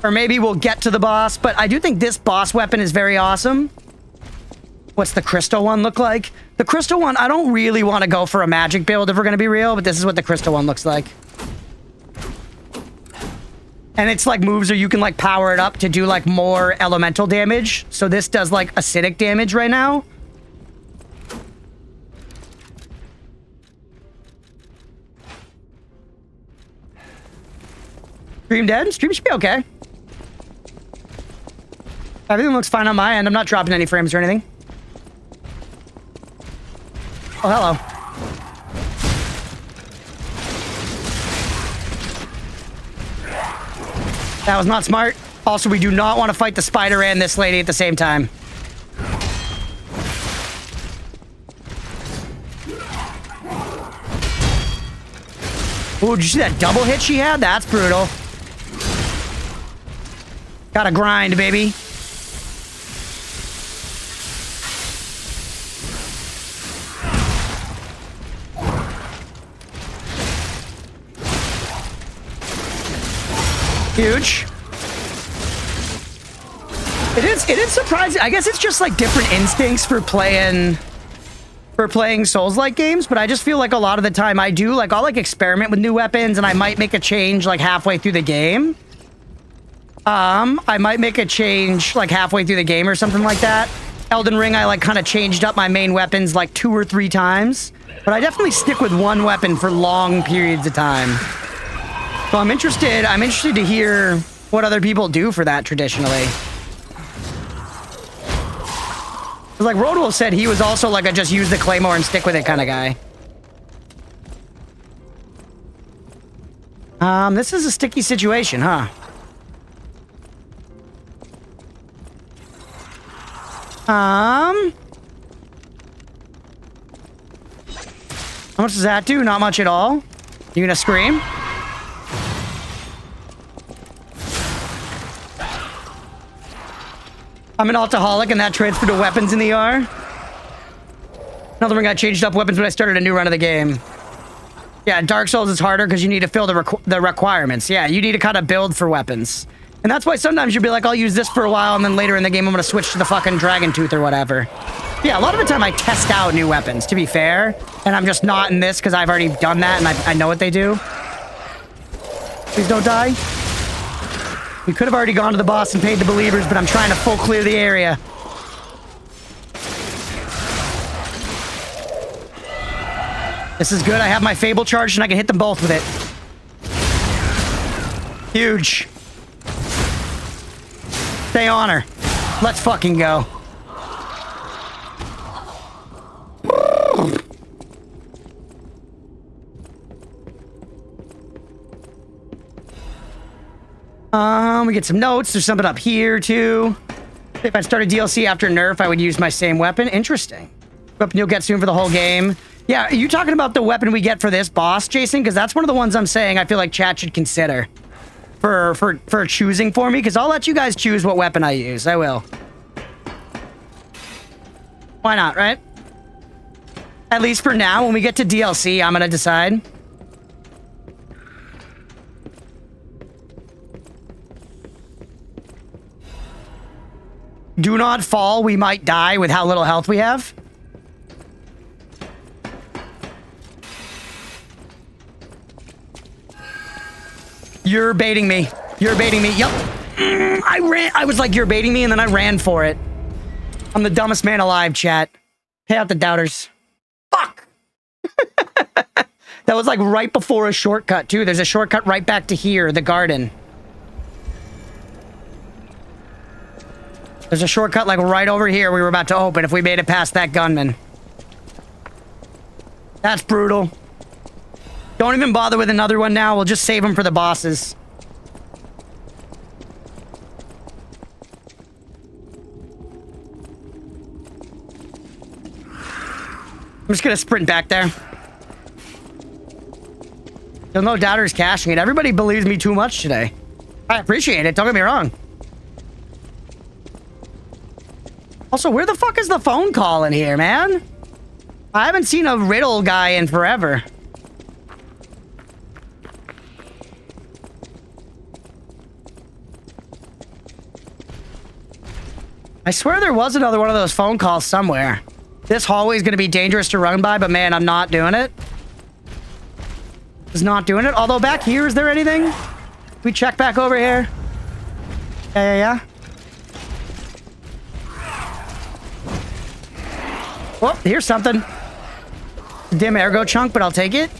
Or maybe we'll get to the boss, but I do think this boss weapon is very awesome. What's the crystal one look like? The crystal one, I don't really want to go for a magic build if we're gonna be real, but this is what the crystal one looks like. And it's like moves or you can like power it up to do like more elemental damage. So this does like acidic damage right now. Stream dead? Stream should be okay. Everything looks fine on my end. I'm not dropping any frames or anything. Oh, hello. That was not smart. Also, we do not want to fight the spider and this lady at the same time. Ooh, did you see that double hit she had? That's brutal. Gotta grind, baby. Huge. It is surprising. I guess it's just like different instincts for playing Souls-like games, but I just feel like a lot of the time I do, like, I'll like experiment with new weapons and I might make a change like halfway through the game. I might make a change like halfway through the game or something like that. Elden Ring, I like kind of changed up my main weapons like 2 or 3 times, but I definitely stick with one weapon for long periods of time. So I'm interested to hear what other people do for that traditionally. Like Rodwell said, he was also like a just use the claymore and stick with it kind of guy. This is a sticky situation, huh? How much does that do? Not much at all. You gonna scream? I'm an alcoholic and that transferred to weapons in the R. Another ring, I changed up weapons when I started a new run of the game. Yeah, Dark Souls is harder because you need to fill the requirements. Yeah, you need to kind of build for weapons. And that's why sometimes you'll be like, I'll use this for a while, and then later in the game I'm going to switch to the fucking Dragon Tooth or whatever. Yeah, a lot of the time I test out new weapons, to be fair. And I'm just not in this because I've already done that and I know what they do. Please don't die. We could have already gone to the boss and paid the believers, but I'm trying to full clear the area. This is good. I have my Fable charged and I can hit them both with it. Huge. Stay on her. Let's fucking go. We get some notes. There's something up here, too. If I started DLC after nerf, I would use my same weapon. Interesting. Weapon you'll get soon for the whole game. Yeah, are you talking about the weapon we get for this boss, Jason? Because that's one of the ones I'm saying I feel like chat should consider for choosing for me, because I'll let you guys choose what weapon I use. I will. Why not, right? At least for now, when we get to DLC, I'm going to decide. Do not fall. We might die with how little health we have. You're baiting me. You're baiting me. Yep. I ran. I was like, you're baiting me, and then I ran for it. I'm the dumbest man alive, chat. Pay out the doubters. Fuck. That was like right before a shortcut, too. There's a shortcut right back to here, the garden. There's a shortcut like right over here we were about to open if we made it past that gunman. That's brutal. Don't even bother with another one now. We'll just save them for the bosses. I'm just gonna sprint back there. There's no doubters cashing it. Everybody believes me too much today. I appreciate it. Don't get me wrong. Also, where the fuck is the phone call in here, man? I haven't seen a riddle guy in forever. I swear there was another one of those phone calls somewhere. This hallway is going to be dangerous to run by, but man, I'm not doing it. Is not doing it. Although back here, is there anything? We check back over here. Yeah. Oh, here's something. Dim ergo chunk, but I'll take it.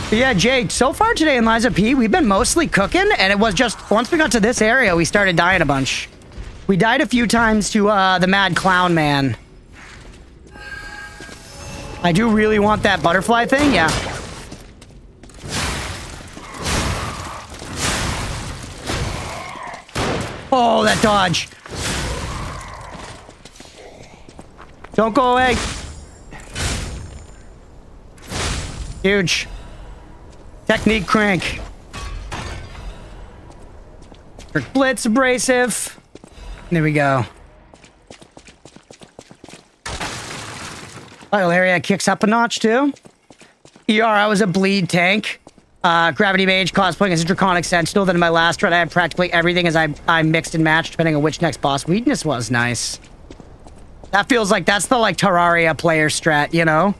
But yeah, Jake, so far today in LiesOfP, we've been mostly cooking, and it was just, once we got to this area, we started dying a bunch. We died a few times to the Mad Clown Man. I do really want that butterfly thing, yeah. Oh, that dodge. Don't go away. Huge. Technique crank. Blitz abrasive. There we go. Vital area kicks up a notch too. ER, I was a bleed tank. Gravity Mage, cosplaying as a Draconic Sentinel. Then in my last run, I had practically everything as I mixed and matched, depending on which next boss weakness was. Nice. That feels like that's the, like, Terraria player strat, you know?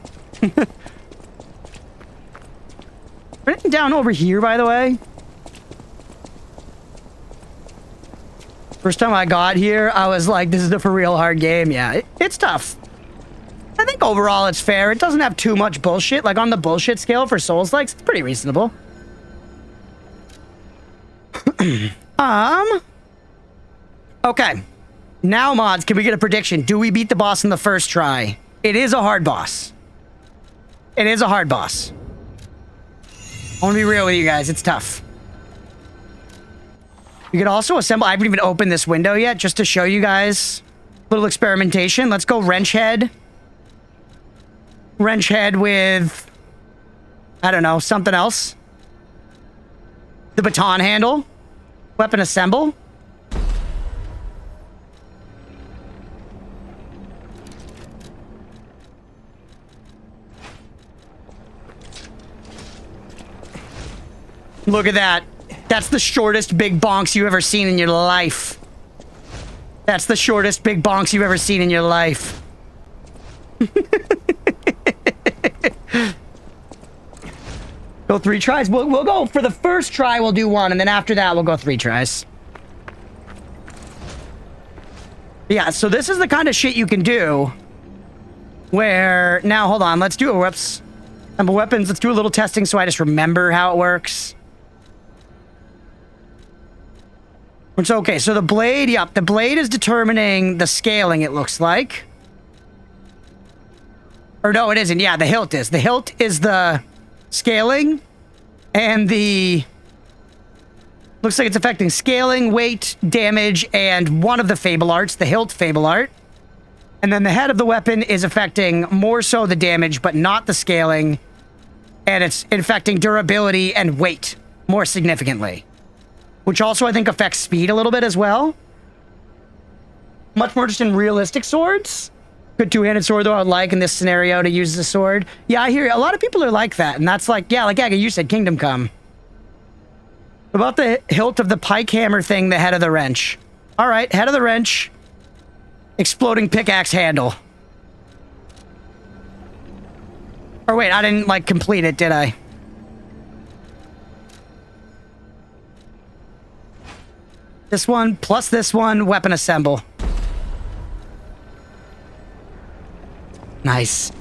Anything down over here, by the way? First time I got here, I was like, this is a for real hard game. Yeah, it's tough. I think overall it's fair. It doesn't have too much bullshit. Like, on the bullshit scale for Souls-likes, it's pretty reasonable. Okay. Now, mods, can we get a prediction? Do we beat the boss in the first try? It is a hard boss. It is a hard boss. I want to be real with you guys. It's tough. We could also assemble... I haven't even opened this window yet, just to show you guys a little experimentation. Let's go wrench head. Wrench head with... I don't know, something else. The baton handle. Weapon assemble. Look at that. That's the shortest big bonks you've ever seen in your life. That's the shortest big bonks you've ever seen in your life. Go 3 tries. We'll go for the first try, we'll do 1, and then after that, we'll go 3 tries. Yeah, so this is the kind of shit you can do where... Now, hold on. Let's do a... Whoops. Number weapons. Let's do a little testing so I just remember how it works. It's okay. So the blade, yep. The blade is determining the scaling, it looks like. Or no, it isn't. Yeah, the hilt is. The hilt is the scaling. And the... Looks like it's affecting scaling, weight, damage, and one of the Fable Arts, the hilt Fable Art. And then the head of the weapon is affecting more so the damage, but not the scaling. And it's affecting durability and weight more significantly. Which also, I think, affects speed a little bit as well. Much more just in realistic swords. Good two-handed sword, though, I would like in this scenario to use as a sword. Yeah, I hear you. A lot of people are like that. And that's like, yeah, like Aga, you said, Kingdom Come. About the hilt of the pike hammer thing, the head of the wrench. All right, head of the wrench. Exploding pickaxe handle. Or wait, I didn't, like, complete it, did I? This one, plus this one, weapon assemble. Nice.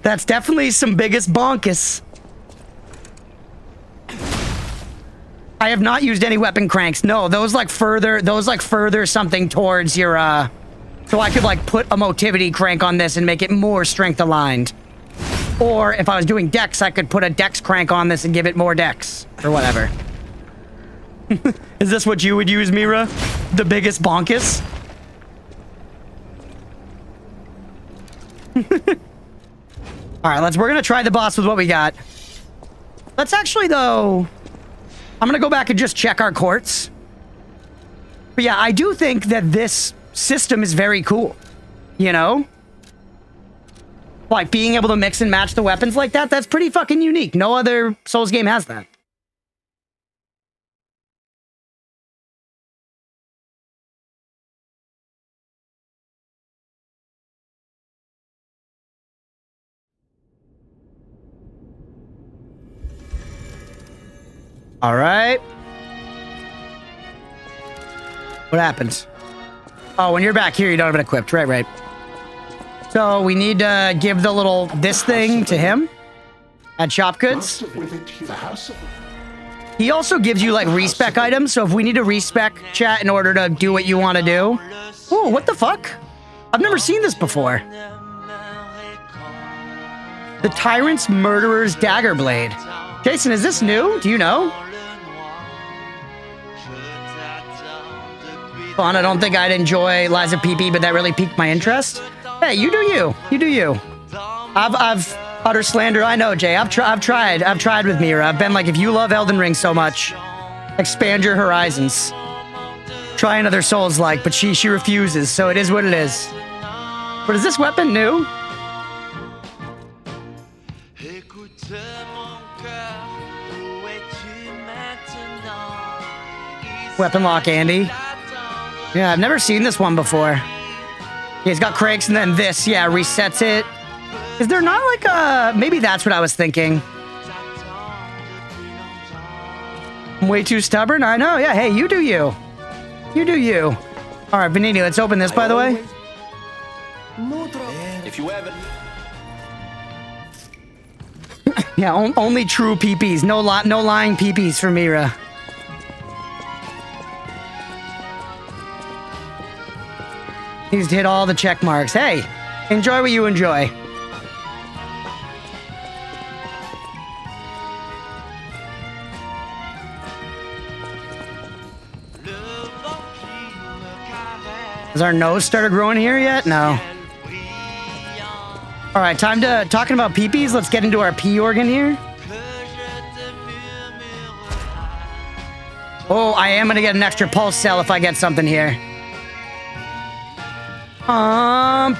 That's definitely some biggest bonkus. I have not used any weapon cranks. No, those like further something towards your, so I could like put a motivity crank on this and make it more strength aligned. Or if I was doing dex, I could put a dex crank on this and give it more dex or whatever. Is this what you would use, Mira? The biggest bonkus? All right, we're gonna try the boss with what we got. Let's actually, though, I'm gonna go back and just check our quartz. But yeah, I do think that this system is very cool. You know? Like, being able to mix and match the weapons like that, that's pretty fucking unique. No other Souls game has that. All right. What happens? Oh, when you're back here, you don't have it equipped. Right. So we need to give the little this thing to him at shop goods. He also gives you like respec items. So if we need to respec chat in order to do what you want to do. Oh, what the fuck? I've never seen this before. The Tyrant's Murderer's Dagger Blade. Jason, is this new? Do you know? Fun. I don't think I'd enjoy LiesOfP, but that really piqued my interest. Hey, you do you. You do you. I've utter slander. I know, Jay. I've tried with Mira. I've been like, if you love Elden Ring so much, expand your horizons. Try another Souls-like, but she refuses, so it is what it is. But is this weapon new? Weapon lock, Andy. Yeah, I've never seen this one before. Yeah, he's got cranks and then this, yeah, resets it. Is there not like a... Maybe that's what I was thinking. I'm way too stubborn? I know, yeah, hey, you do you. You do you. All right, Benini, let's open this, by the way.
If you ever...
Yeah, only true PPs. No lying PPs for Mira. He's hit all the check marks. Hey, enjoy what you enjoy. Has our nose started growing here yet? No. All right, time to... Talking about peepees, let's get into our P organ here. Oh, I am going to get an extra pulse cell if I get something here.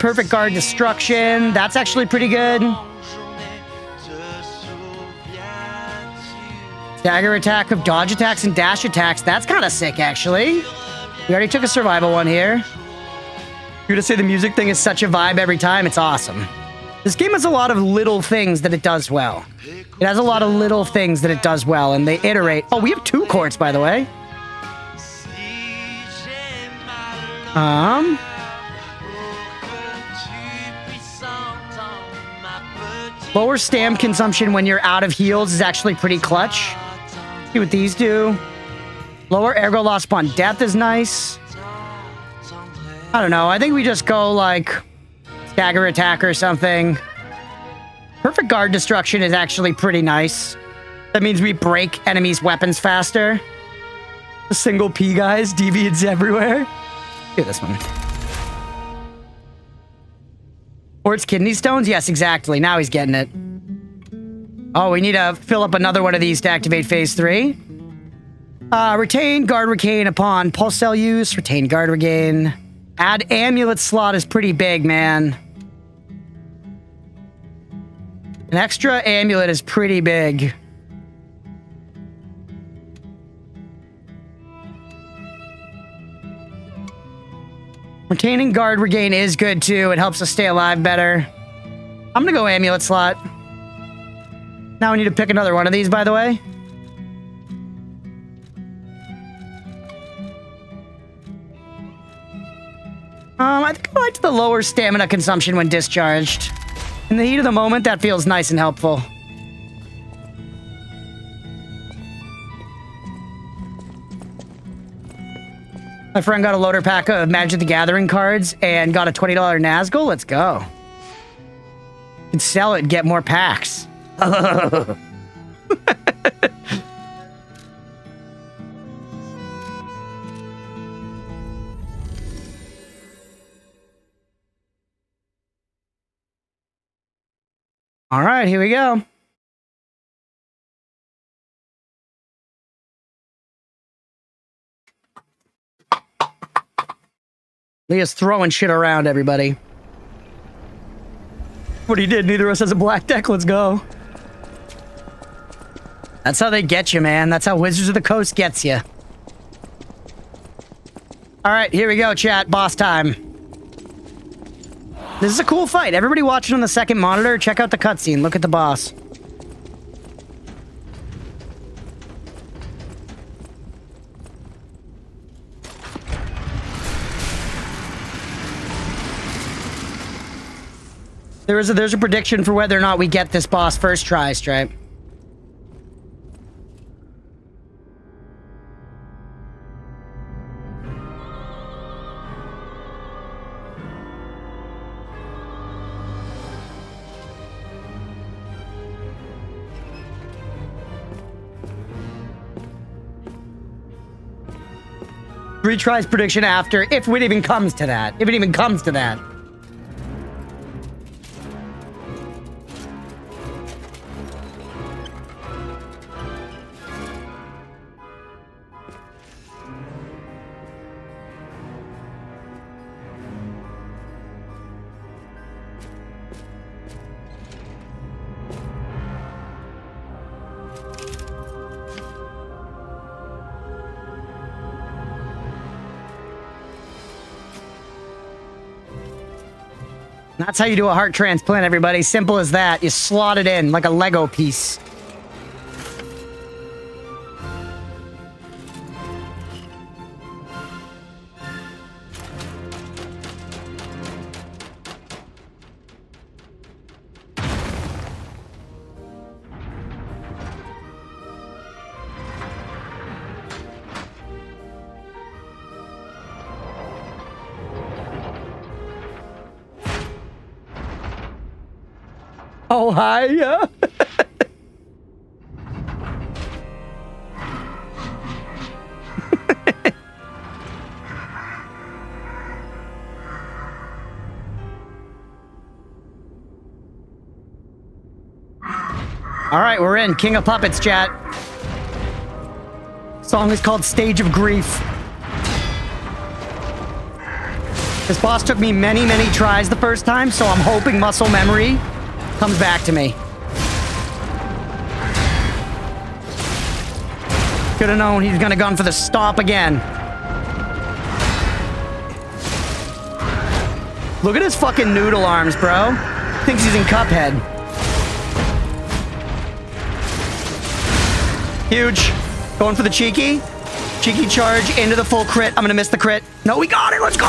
Perfect guard destruction. That's actually pretty good. Dagger attack of dodge attacks and dash attacks. That's kind of sick, actually. We already took a survival one here. You're gonna say the music thing is such a vibe every time. It's awesome. This game has a lot of little things that it does well. It has a lot of little things that it does well, and they iterate. Oh, we have 2 quartz, by the way. Lower stam consumption when you're out of heals is actually pretty clutch. See what these do. Lower ergo loss upon death is nice. I don't know. I think we just go like stagger attack or something. Perfect guard destruction is actually pretty nice. That means we break enemies' weapons faster. The single P guys, deviants everywhere. Do this one. Or it's kidney stones? Yes, exactly. Now he's getting it. Oh, we need to fill up another one of these to activate phase 3. Retain guard regain upon pulse cell use. Retain guard regain. Add amulet slot is pretty big, man. An extra amulet is pretty big. Retaining guard regain is good too. It helps us stay alive better. I'm gonna go amulet slot. Now we need to pick another one of these, by the way. I think I liked the lower stamina consumption when discharged. In the heat of the moment, that feels nice and helpful. My friend got a loader pack of Magic the Gathering cards and got a $20 Nazgul. Let's go. You can sell it and get more packs. All right, here we go. Leah's throwing shit around, everybody. What he did, neither of us has a black deck. Let's go. That's how they get you, man. That's how Wizards of the Coast gets you. All right, here we go, chat. Boss time. This is a cool fight. Everybody watching on the second monitor, check out the cutscene. Look at the boss. There's a prediction for whether or not we get this boss first try, Stripe. Retries prediction after, if it even comes to that. If it even comes to that. That's how you do a heart transplant, everybody. Simple as that. You slot it in like a Lego piece. Oh, hi, yeah. All right, we're in. King of Puppets, chat. Song is called Stage of Grief. This boss took me many, many tries the first time, so I'm hoping muscle memory comes back to me. Could have known he's gonna gun for the stomp again. Look at his fucking noodle arms, bro. Thinks he's in Cuphead. Huge. Going for the cheeky. Cheeky charge into the full crit. I'm gonna miss the crit. No, we got it. Let's go!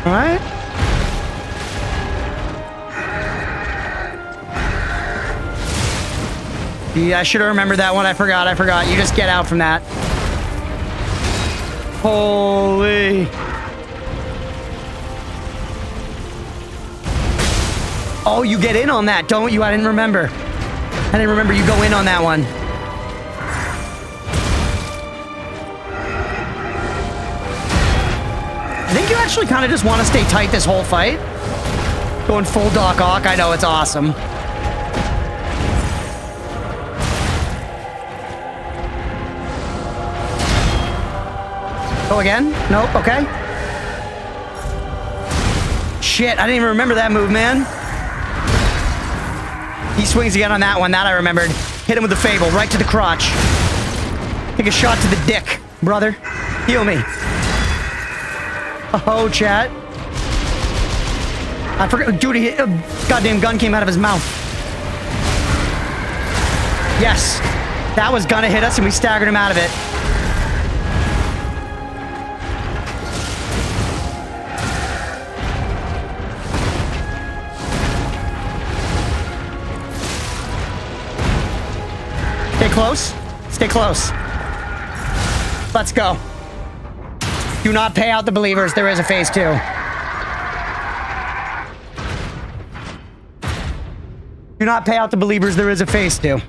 All right. Yeah, I should have remembered that one. I forgot. You just get out from that. Holy. Oh, you get in on that, don't you? I didn't remember. You go in on that one. I think you actually kind of just want to stay tight this whole fight. Going full Doc Ock. I know, it's awesome. Go again? Nope, okay. Shit, I didn't even remember that move, man. He swings again on that one. That I remembered. Hit him with the Fable, right to the crotch. Take a shot to the dick, brother. Heal me. Oh, chat. I forgot. Dude, a goddamn gun came out of his mouth. Yes. That was gonna hit us, and we staggered him out of it. Stay close. Stay close. Let's go. Do not pay out the believers. There is a phase 2. Do not pay out the believers. There is a phase 2.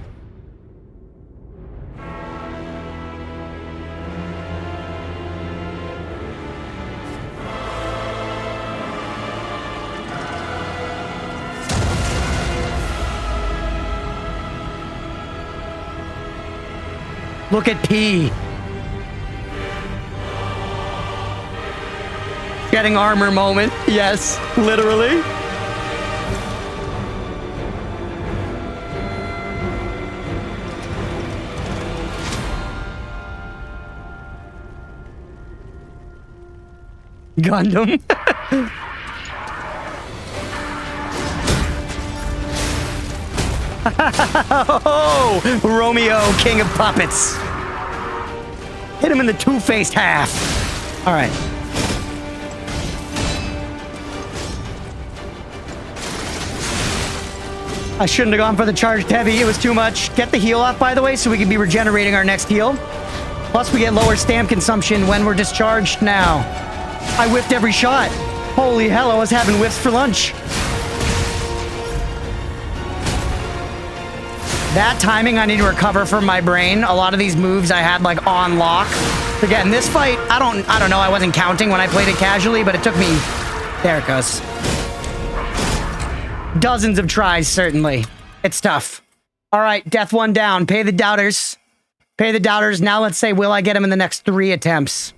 Look at P. Getting armor moment. Yes, literally. Gundam. Oh, Romeo, king of puppets. Hit him in the two-faced half. All right. I shouldn't have gone for the charged heavy. It was too much. Get the heal off, by the way, so we can be regenerating our next heal. Plus, we get lower stamp consumption when we're discharged now. I whiffed every shot. Holy hell, I was having whiffs for lunch. That timing, I need to recover from my brain. A lot of these moves I had like on lock. Again, this fight, I don't know. I wasn't counting when I played it casually, but it took me... There it goes. Dozens of tries, certainly. It's tough. All right, death one down. Pay the doubters. Pay the doubters. Now let's say, will I get him in the next 3 attempts?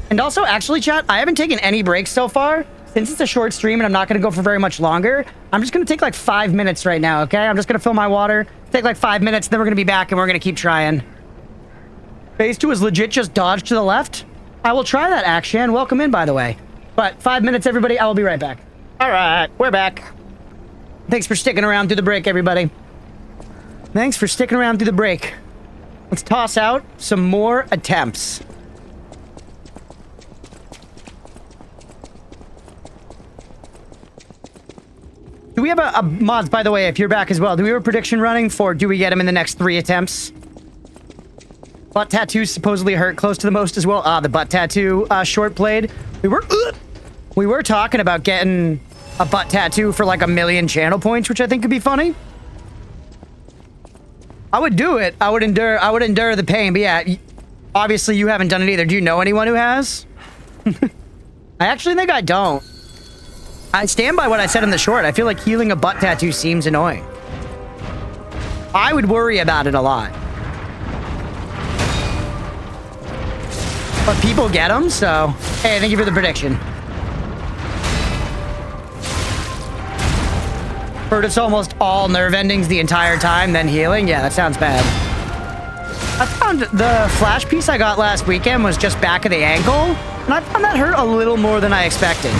And also, actually, chat, I haven't taken any breaks so far. Since it's a short stream and I'm not going to go for very much longer, I'm just going to take like 5 minutes right now, okay? I'm just going to fill my water, take like 5 minutes, then we're going to be back and we're going to keep trying. Phase 2 is legit just dodge to the left. I will try that, Akshan. Welcome in, by the way. But 5 minutes, everybody. I will be right back. All right, we're back. Thanks for sticking around through the break, everybody. Thanks for sticking around through the break. Let's toss out some more attempts. Do we have a mods, by the way, if you're back as well, do we have a prediction running for do we get him in the next 3 attempts? Butt tattoos supposedly hurt close to the most as well. Ah, the butt tattoo short played. We were talking about getting a butt tattoo for like 1 million channel points, which I think could be funny. I would do it. I would endure the pain, but yeah, obviously you haven't done it either. Do you know anyone who has? I actually think I don't. I stand by what I said in the short. I feel like healing a butt tattoo seems annoying. I would worry about it a lot. But people get them, so... Hey, thank you for the prediction. Heard it's almost all nerve endings the entire time, then healing? Yeah, that sounds bad. I found the flash piece I got last weekend was just back of the ankle, and I found that hurt a little more than I expected.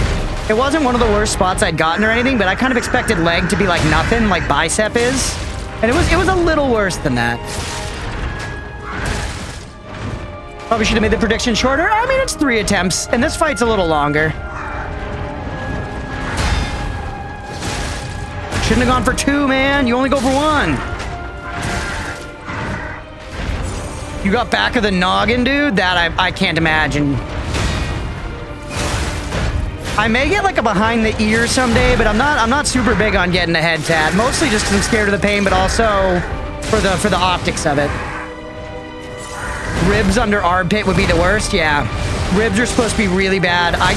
It wasn't one of the worst spots I'd gotten or anything, but I kind of expected leg to be like nothing, like bicep is. And it was a little worse than that. Probably should have made the prediction shorter. I mean, it's 3 attempts, and this fight's a little longer. Shouldn't have gone for 2, man. You only go for 1. You got back of the noggin, dude? That I can't imagine. I may get like a behind the ear someday, but I'm not super big on getting a head tat. Mostly just because I'm scared of the pain, but also for the optics of it. Ribs under armpit would be the worst. Yeah, ribs are supposed to be really bad. I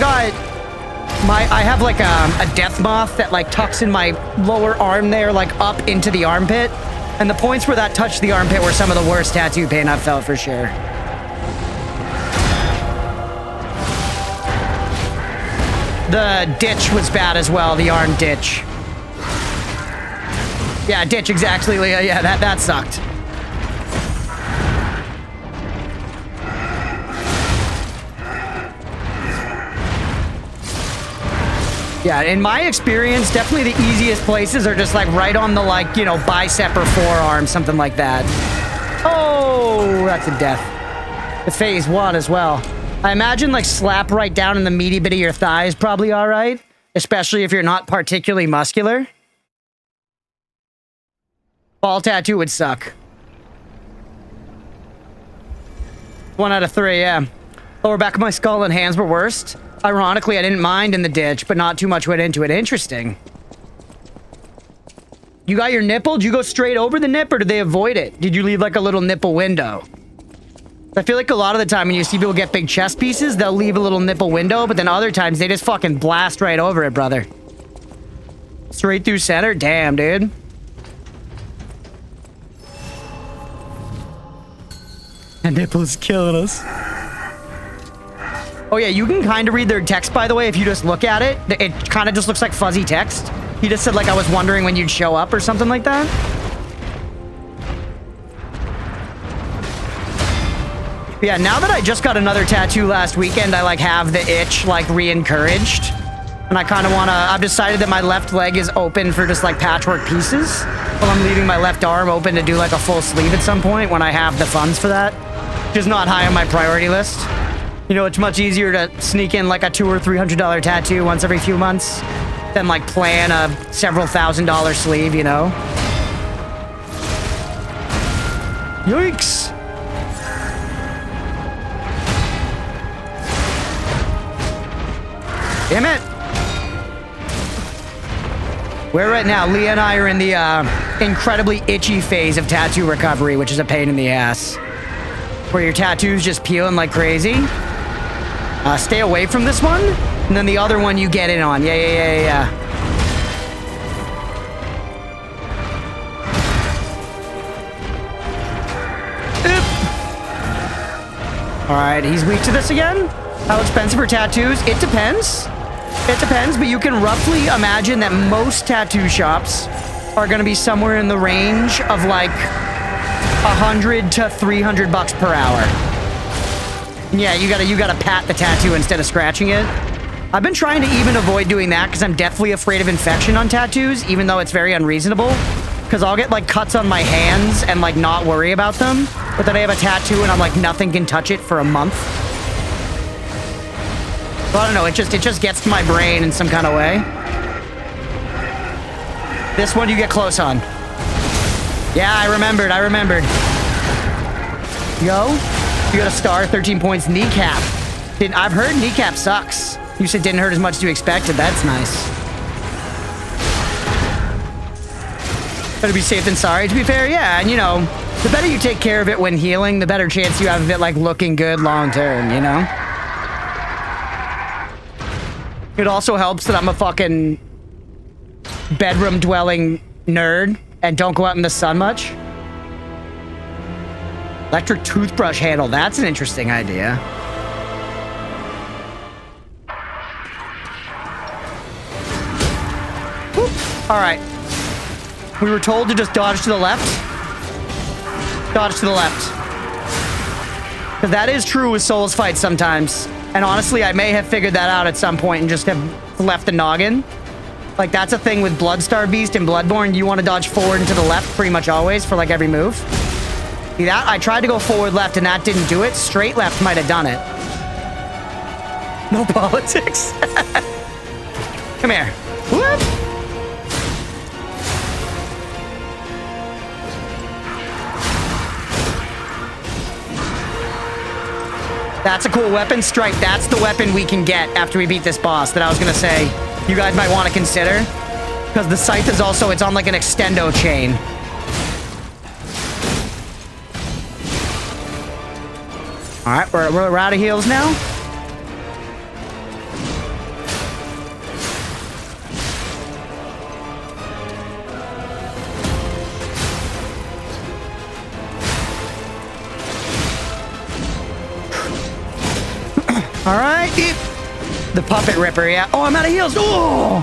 have like a death moth that like tucks in my lower arm there, like up into the armpit, and the points where that touched the armpit were some of the worst tattoo pain I've felt for sure. The ditch was bad as well, the arm ditch. Yeah, ditch, exactly, Leah. Yeah, that sucked. Yeah, in my experience, definitely the easiest places are just like right on the like, you know, bicep or forearm, something like that. Oh, that's a death. The phase 1 as well. I imagine like slap right down in the meaty bit of your thigh is probably all right, especially if you're not particularly muscular. Ball tattoo would suck. 1 out of 3, yeah. Lower back of my skull and hands were worst. Ironically, I didn't mind in the ditch, but not too much went into it. Interesting. You got your nipple? Did you go straight over the nip, or did they avoid it? Did you leave like a little nipple window? I feel like a lot of the time when you see people get big chest pieces, they'll leave a little nipple window, but then other times they just fucking blast right over it, brother. Straight through center? Damn, dude. That nipple is killing us. Oh yeah, you can kind of read their text, by the way, if you just look at it. It kind of just looks like fuzzy text. He just said, like, I was wondering when you'd show up or something like that. Yeah, now that I just got another tattoo last weekend, I, like, have the itch, like, re-encouraged. And I kind of want to... I've decided that my left leg is open for just, like, patchwork pieces. Well, I'm leaving my left arm open to do, like, a full sleeve at some point when I have the funds for that. Which is not high on my priority list. You know, it's much easier to sneak in like a $200 or $300 tattoo once every few months than like plan a several $1,000 sleeve, you know? Yikes! Damn it! We're right now, Leah and I are in the incredibly itchy phase of tattoo recovery, which is a pain in the ass. Where your tattoo's just peeling like crazy. Stay away from this one, and then the other one you get in on. Yeah. Alright, he's weak to this again? How expensive are tattoos? It depends. It depends, but you can roughly imagine that most tattoo shops are going to be somewhere in the range of like 100 to 300 bucks per hour. Yeah, you gotta pat the tattoo instead of scratching it. I've been trying to even avoid doing that because I'm deathly afraid of infection on tattoos, even though it's very unreasonable. Because I'll get like cuts on my hands and like not worry about them, but then I have a tattoo and I'm like nothing can touch it for a month. So I don't know, it just gets to my brain in some kind of way. This one you get close on. Yeah, I remembered. Yo. You got a star, 13 points, kneecap. I've heard kneecap sucks. You said didn't hurt as much as you expected. That's nice. Better be safe than sorry, to be fair. Yeah, and you know, the better you take care of it when healing, the better chance you have of it, like, looking good long term, you know? It also helps that I'm a fucking bedroom-dwelling nerd and don't go out in the sun much. Electric toothbrush handle. That's an interesting idea. Whoop. All right. We were told to just dodge to the left. Dodge to the left. Because that is true with Souls fights sometimes. And honestly, I may have figured that out at some point and just have left the noggin. Like, that's a thing with Bloodstar Beast and Bloodborne. You want to dodge forward and to the left pretty much always for, like, every move. See that? I tried to go forward left and that didn't do it. Straight left might have done it. No politics. Come here. Whoop. That's a cool weapon. Strike. That's the weapon we can get after we beat this boss that I was going to say you guys might want to consider. Because the scythe is also, it's on like an extendo chain. Alright, we're out of heals now. Alright. The puppet ripper, yeah. Oh, I'm out of heals. Oh!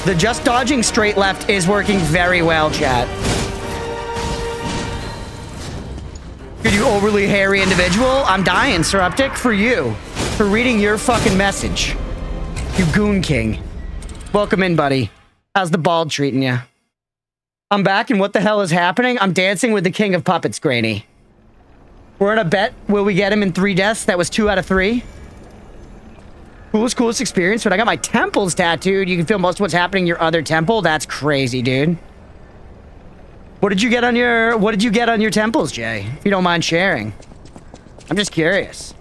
The just dodging straight left is working very well, chat. Dude, you overly hairy individual. I'm dying, Seruptic, for you. For reading your fucking message. You goon king. Welcome in, buddy. How's the bald treating you? I'm back, and what the hell is happening? I'm dancing with the king of puppets, Granny. We're in a bet. Will we get him in 3 deaths? That was 2 out of 3. Coolest experience. But I got my temples tattooed. You can feel most of what's happening in your other temple. That's crazy, dude. What did you get on your temples, Jay? If you don't mind sharing. I'm just curious.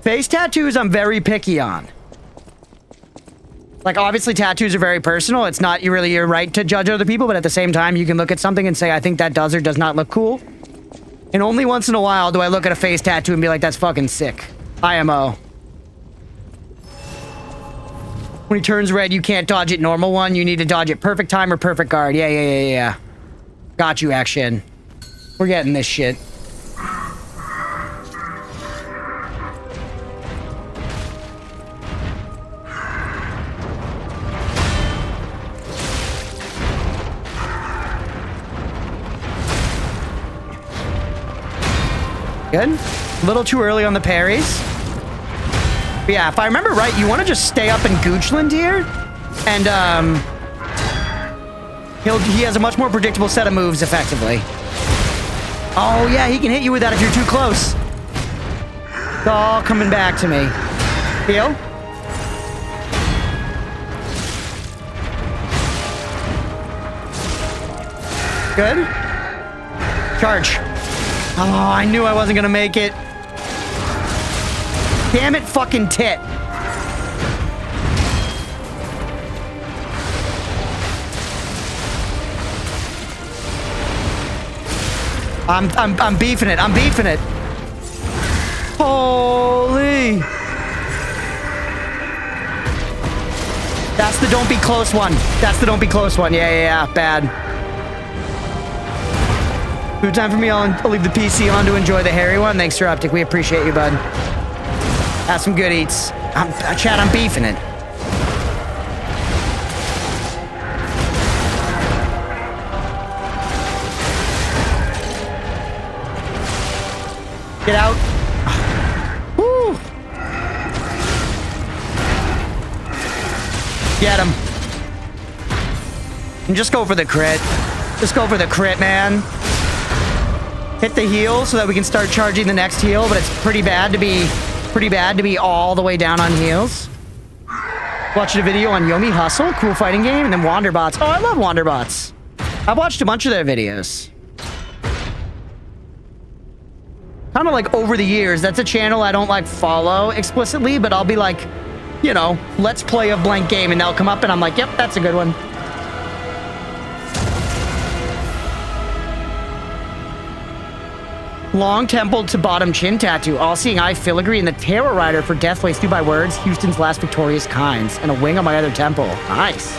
Face tattoos, I'm very picky on. Like, obviously, tattoos are very personal. It's not really your right to judge other people, but at the same time, you can look at something and say, I think that does or does not look cool. And only once in a while do I look at a face tattoo and be like, that's fucking sick. IMO. When he turns red, you can't dodge it normal one. You need to dodge it perfect time or perfect guard. Yeah. Got you, action. We're getting this shit. Good. A little too early on the parries. But yeah, if I remember right, you want to just stay up in Goochland here. And, he has a much more predictable set of moves, effectively. Oh, yeah, he can hit you with that if you're too close. It's all coming back to me. Heal. Good. Charge. Oh, I knew I wasn't gonna make it. Damn it, fucking tit. I'm beefing it. I'm beefing it. Holy. That's the don't be close one. That's the don't be close one. Yeah. Bad. Food time for me. I'll leave the PC on to enjoy the hairy one. Thanks, Optic. We appreciate you, bud. Have some good eats. Chad, I'm beefing it. Get out. Woo. Get him. And just go for the crit. Just go for the crit, man. Hit the heal so that we can start charging the next heal, but it's pretty bad to be all the way down on heals. Watched a video on Yomi Hustle, cool fighting game, and then Wanderbots. Oh, I love Wanderbots. I've watched a bunch of their videos. Kind of like over the years. That's a channel I don't like follow explicitly, but I'll be like, you know, let's play a blank game, and they'll come up and I'm like, yep, that's a good one. Long temple to bottom chin tattoo. All-seeing eye filigree and the Terror Rider for Death Waits Through by Words. Houston's last victorious kinds. And a wing on my other temple. Nice.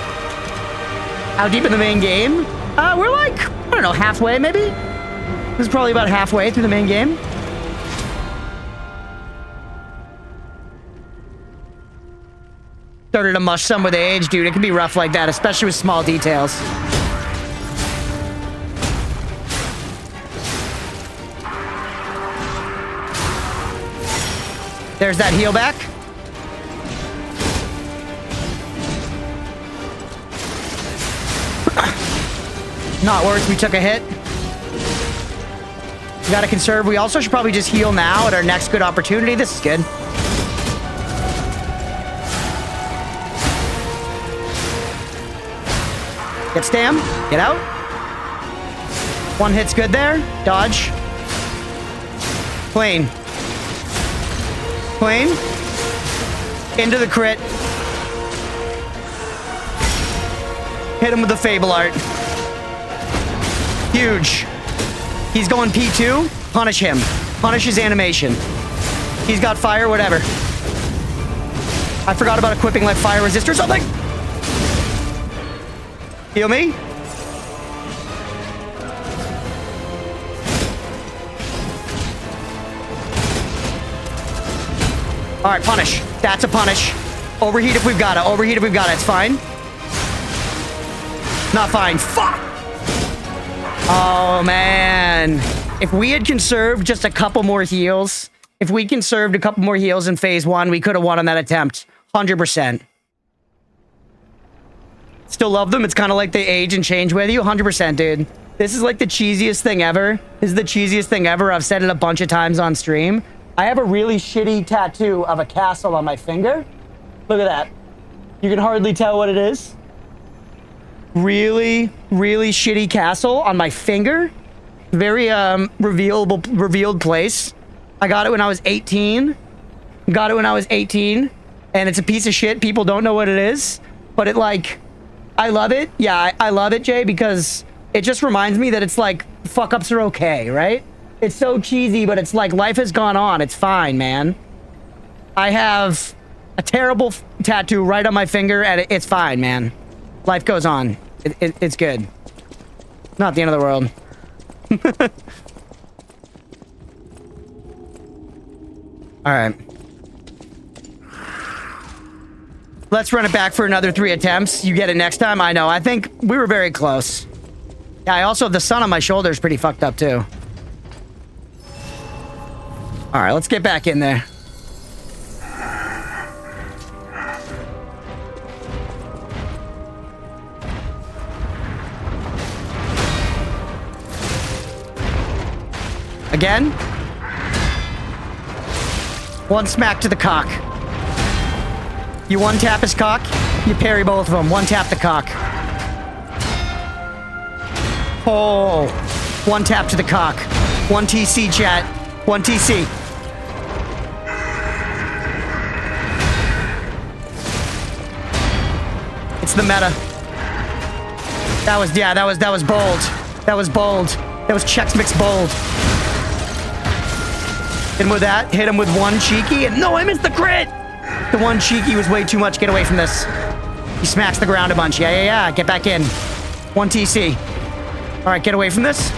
How deep in the main game? We're like, I don't know, halfway maybe? This is probably about halfway through the main game. Started to mush some with age, dude. It can be rough like that, especially with small details. There's that heal back. Not worth. We took a hit. We gotta conserve. We also should probably just heal now at our next good opportunity. This is good. Get stam. Get out. One hit's good there. Dodge. Plane. Plane. Into the crit. Hit him with the Fable Art. Huge. He's going P2. Punish him. Punish his animation. He's got fire, whatever. I forgot about equipping like fire resist or something. Heal me. All right, punish. That's a punish. Overheat if we've got it. Overheat if we've got it. It's fine. not fine. Fuck! Oh, man. If we had conserved just a couple more heals, if we conserved a couple more heals in phase 1, we could have won on that attempt. 100%. Still love them. It's kind of like they age and change with you. 100%, dude. This is like the cheesiest thing ever. This is the cheesiest thing ever. I've said it a bunch of times on stream. I have a really shitty tattoo of a castle on my finger. Look at that. You can hardly tell what it is. Really, really shitty castle on my finger. Very revealed place. I got it when I was 18. Got it when I was 18. And it's a piece of shit. People don't know what it is. But it like... I love it. Yeah, I love it, Jay, because it just reminds me that it's like, fuck-ups are okay, right? It's so cheesy, but it's like life has gone on. It's fine, man. I have a terrible tattoo right on my finger, and it's fine, man. Life goes on. It's good. Not the end of the world. All right. Let's run it back for another 3 attempts. You get it next time? I know. I think we were very close. Yeah, I also have the sun on my shoulders pretty fucked up, too. All right, let's get back in there. Again. One smack to the cock. You one tap his cock, you parry both of them. One tap the cock. Oh. One tap to the cock. One TC, chat. One TC. It's the meta. That was bold. That was bold. That was Chex Mix bold. Hit him with that. Hit him with one cheeky. And no, I missed the crit. The one cheeky was way too much. Get away from this. He smacks the ground a bunch. Yeah. Get back in. One TC. All right, get away from this.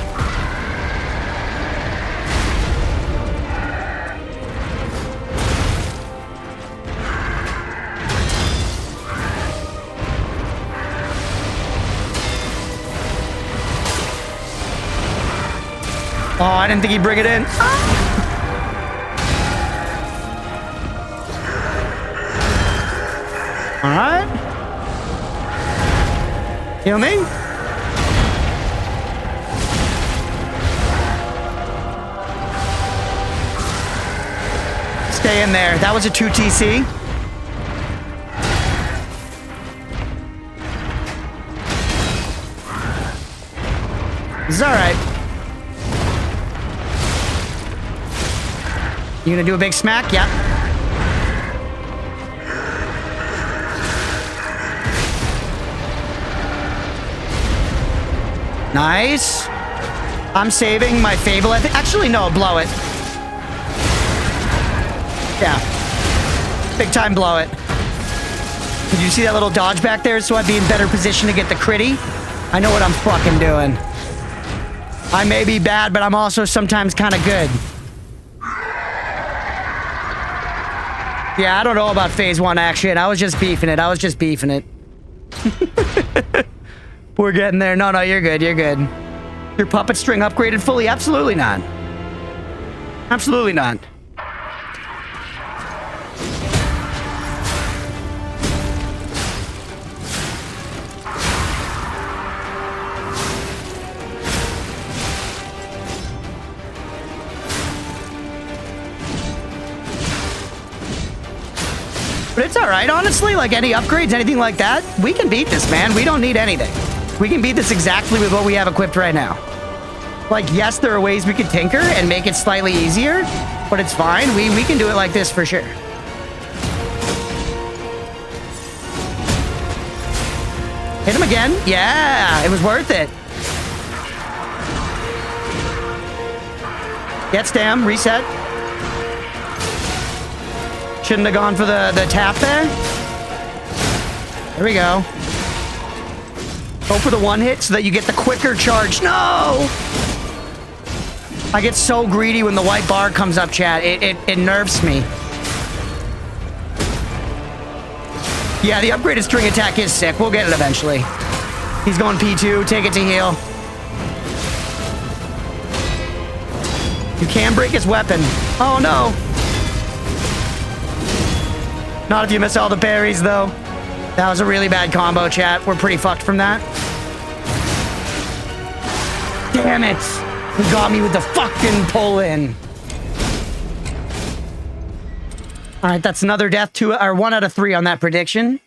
Oh, I didn't think he'd bring it in. All right. Heal me. Stay in there. That was a 2 TC. This is all right. You gonna do a big smack? Yep. Nice. I'm saving my Fable. I think. Actually, no. Blow it. Yeah. Big time blow it. Did you see that little dodge back there? So I'd be in better position to get the critty. I know what I'm fucking doing. I may be bad, but I'm also sometimes kind of good. Yeah, I don't know about phase 1 action. I was just beefing it. We're getting there. No, you're good. Your puppet string upgraded fully? Absolutely not. Absolutely not. But it's all right, honestly. Like, any upgrades, anything like that, we can beat this, man. We don't need anything. We can beat this exactly with what we have equipped right now. Like, yes, there are ways we could tinker and make it slightly easier, but it's fine. We can do it like this for sure. Hit him again. Yeah, it was worth it. Get stam, reset. Shouldn't have gone for the tap there. There we go. Go for the one hit so that you get the quicker charge. No! I get so greedy when the white bar comes up, chat. It nerves me. Yeah, the upgraded string attack is sick. We'll get it eventually. He's going P2. Take it to heal. You can break his weapon. Oh, no. Not if you miss all the parries, though. That was a really bad combo, chat. We're pretty fucked from that. Damn it. He got me with the fucking pull-in. All right, that's another death. 1 out of 3 on that prediction.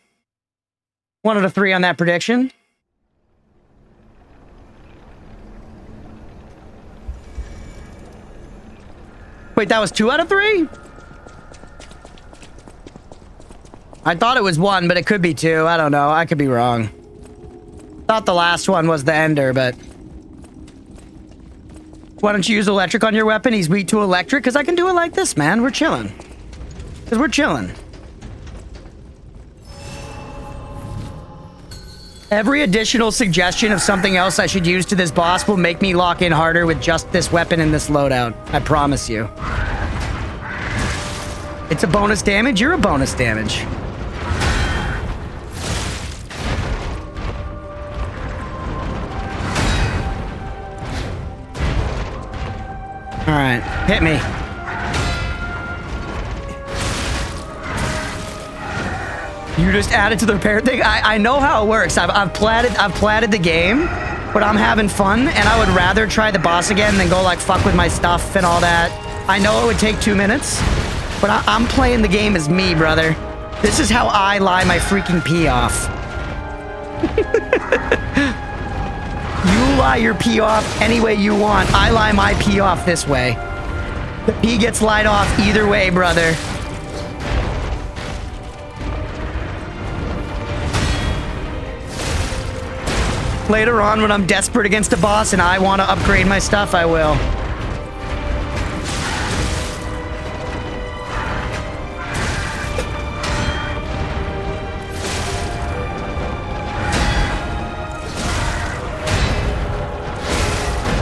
1 out of 3 on that prediction. Wait, that was 2 out of 3? I thought it was 1, but it could be 2. I don't know. I could be wrong. Thought the last one was the ender, but... Why don't you use electric on your weapon? He's weak to electric? Because I can do it like this, man. We're chilling. Because we're chilling. Every additional suggestion of something else I should use to this boss will make me lock in harder with just this weapon and this loadout. I promise you. It's a bonus damage. You're a bonus damage. All right, hit me. You just added to the repair thing? I know how it works. I've platted the game, but I'm having fun, and I would rather try the boss again than go like fuck with my stuff and all that. I know it would take 2 minutes, but I'm playing the game as me, brother. This is how I lie my freaking pee off. You lie your pee off any way you want. I lie my pee off this way. The pee gets lied off either way, brother. Later on, when I'm desperate against a boss and I want to upgrade my stuff, I will.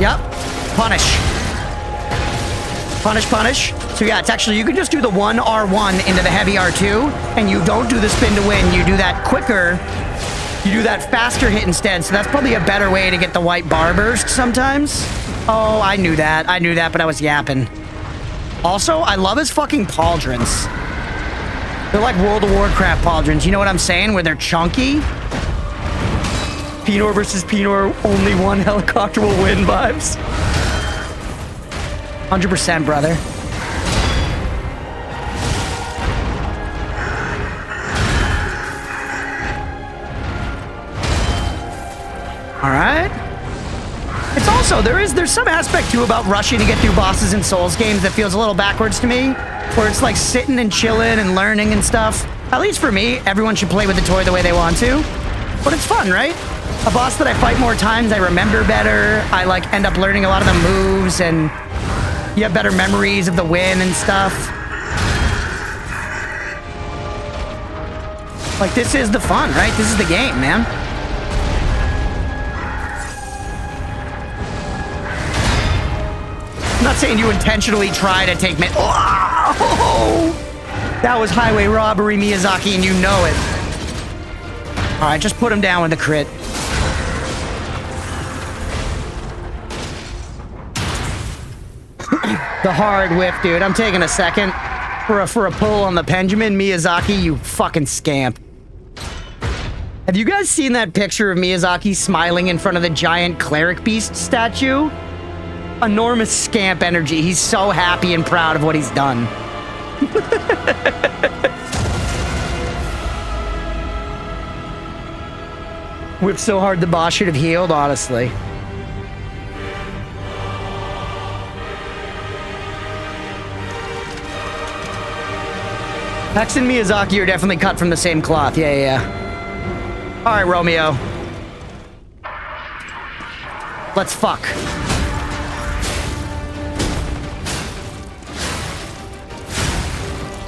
Yep. Punish. Punish, punish. So yeah, it's actually, you can just do the 1 R1 into the heavy R2, and you don't do the spin to win. You do that quicker. You do that faster hit instead, so that's probably a better way to get the white bar burst sometimes. Oh, I knew that, but I was yapping. Also, I love his fucking pauldrons. They're like World of Warcraft pauldrons, you know what I'm saying? Where they're chunky. Pinor versus Pinor, only one helicopter will win vibes. 100%, brother. All right. It's also, there's some aspect too about rushing to get through bosses in Souls games that feels a little backwards to me, where it's like sitting and chilling and learning and stuff. At least for me, everyone should play with the toy the way they want to. But it's fun, right? A boss that I fight more times, I remember better. I like end up learning a lot of the moves, and you have better memories of the win and stuff. Like, this is the fun, right? This is the game, man. I'm not saying you intentionally try to take me. Oh! That was highway robbery, Miyazaki, and you know it. All right, just put him down with the crit. The hard whip, dude. I'm taking a second for a pull on the Benjamin. Miyazaki, you fucking scamp. Have you guys seen that picture of Miyazaki smiling in front of the giant cleric beast statue? Enormous scamp energy. He's so happy and proud of what he's done. Whipped so hard the boss should have healed, honestly. Hex and Miyazaki are definitely cut from the same cloth. Yeah. All right, Romeo. Let's fuck.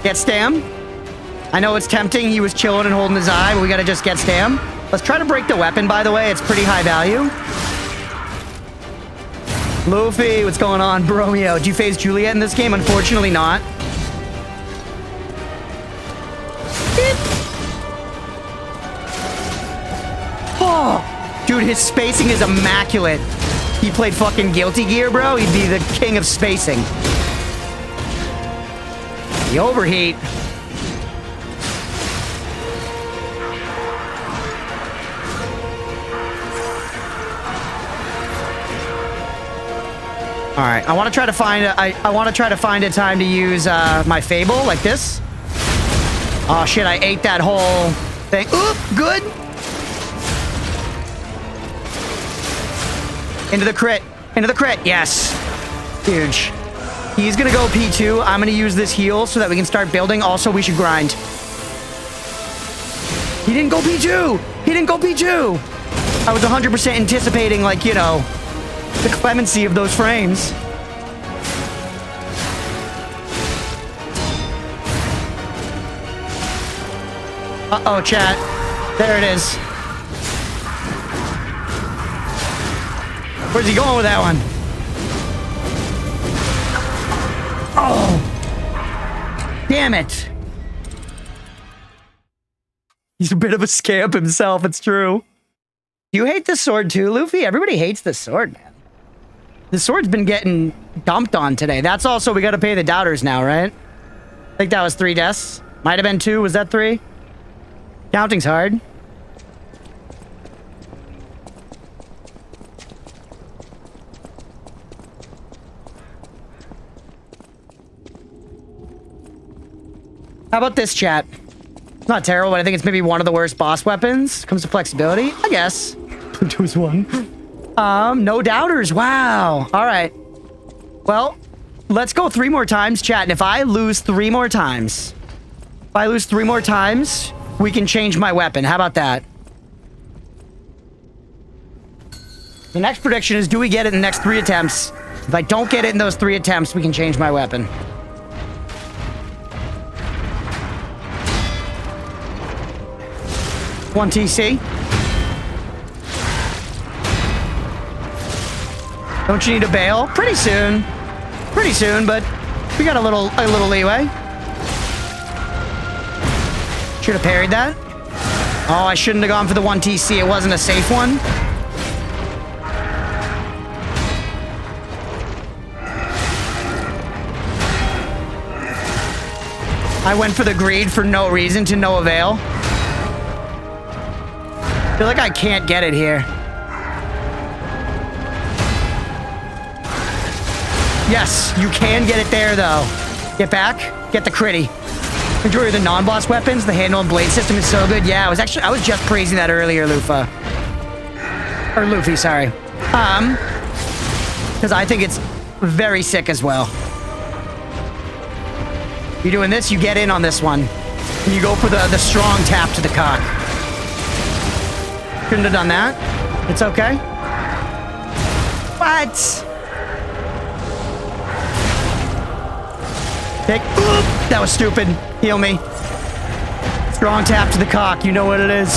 Get Stam. I know it's tempting. He was chilling and holding his eye, but we gotta just get Stam. Let's try to break the weapon, by the way. It's pretty high value. Luffy, what's going on? Romeo, did you phase Juliet in this game? Unfortunately not. Oh, Dude, his spacing is immaculate. He played fucking Guilty Gear, bro. He'd be the king of spacing. The overheat. All right, I want to try to find I want to try to find a time to use my Fable like this. Oh shit, I ate that whole thing. Oop, good. Into the crit. Into the crit. Yes. Huge. He's going to go P2. I'm going to use this heal so that we can start building. Also, we should grind. He didn't go P2. He didn't go P2. I was 100% anticipating, like, you know, the clemency of those frames. Uh-oh, chat. There it is. Where's he going with that one? Oh! Damn it! He's a bit of a scamp himself, it's true. You hate this sword too, Luffy? Everybody hates this sword, man. The sword's been getting dumped on today. That's also, we gotta pay the doubters now, right? I think that was 3 deaths. Might have been 2, was that 3? Counting's hard. How about this, chat? It's not terrible, but I think it's maybe one of the worst boss weapons. Comes to flexibility, I guess. 2 is 1. No doubters. Wow. All right. Well, let's go 3 more times, chat. And if I lose 3 more times, we can change my weapon. How about that? The next prediction is, do we get it in the next 3 attempts? If I don't get it in those 3 attempts, we can change my weapon. One TC. Don't you need a bail? Pretty soon. Pretty soon, but we got a little leeway. Should have parried that. Oh, I shouldn't have gone for the 1 TC. It wasn't a safe one. I went for the greed for no reason, to no avail. I feel like I can't get it here. Yes, you can get it there, though. Get back. Get the critty. Majority of the non-boss weapons, the handle and blade system is so good. Yeah, I was just praising that earlier, Luffy. Or Luffy, sorry. Because I think it's very sick as well. You're doing this, you get in on this one. And you go for the strong tap to the cock. Couldn't have done that. It's okay. What? Take. Oop, that was stupid. Heal me. Strong tap to the cock. You know what it is.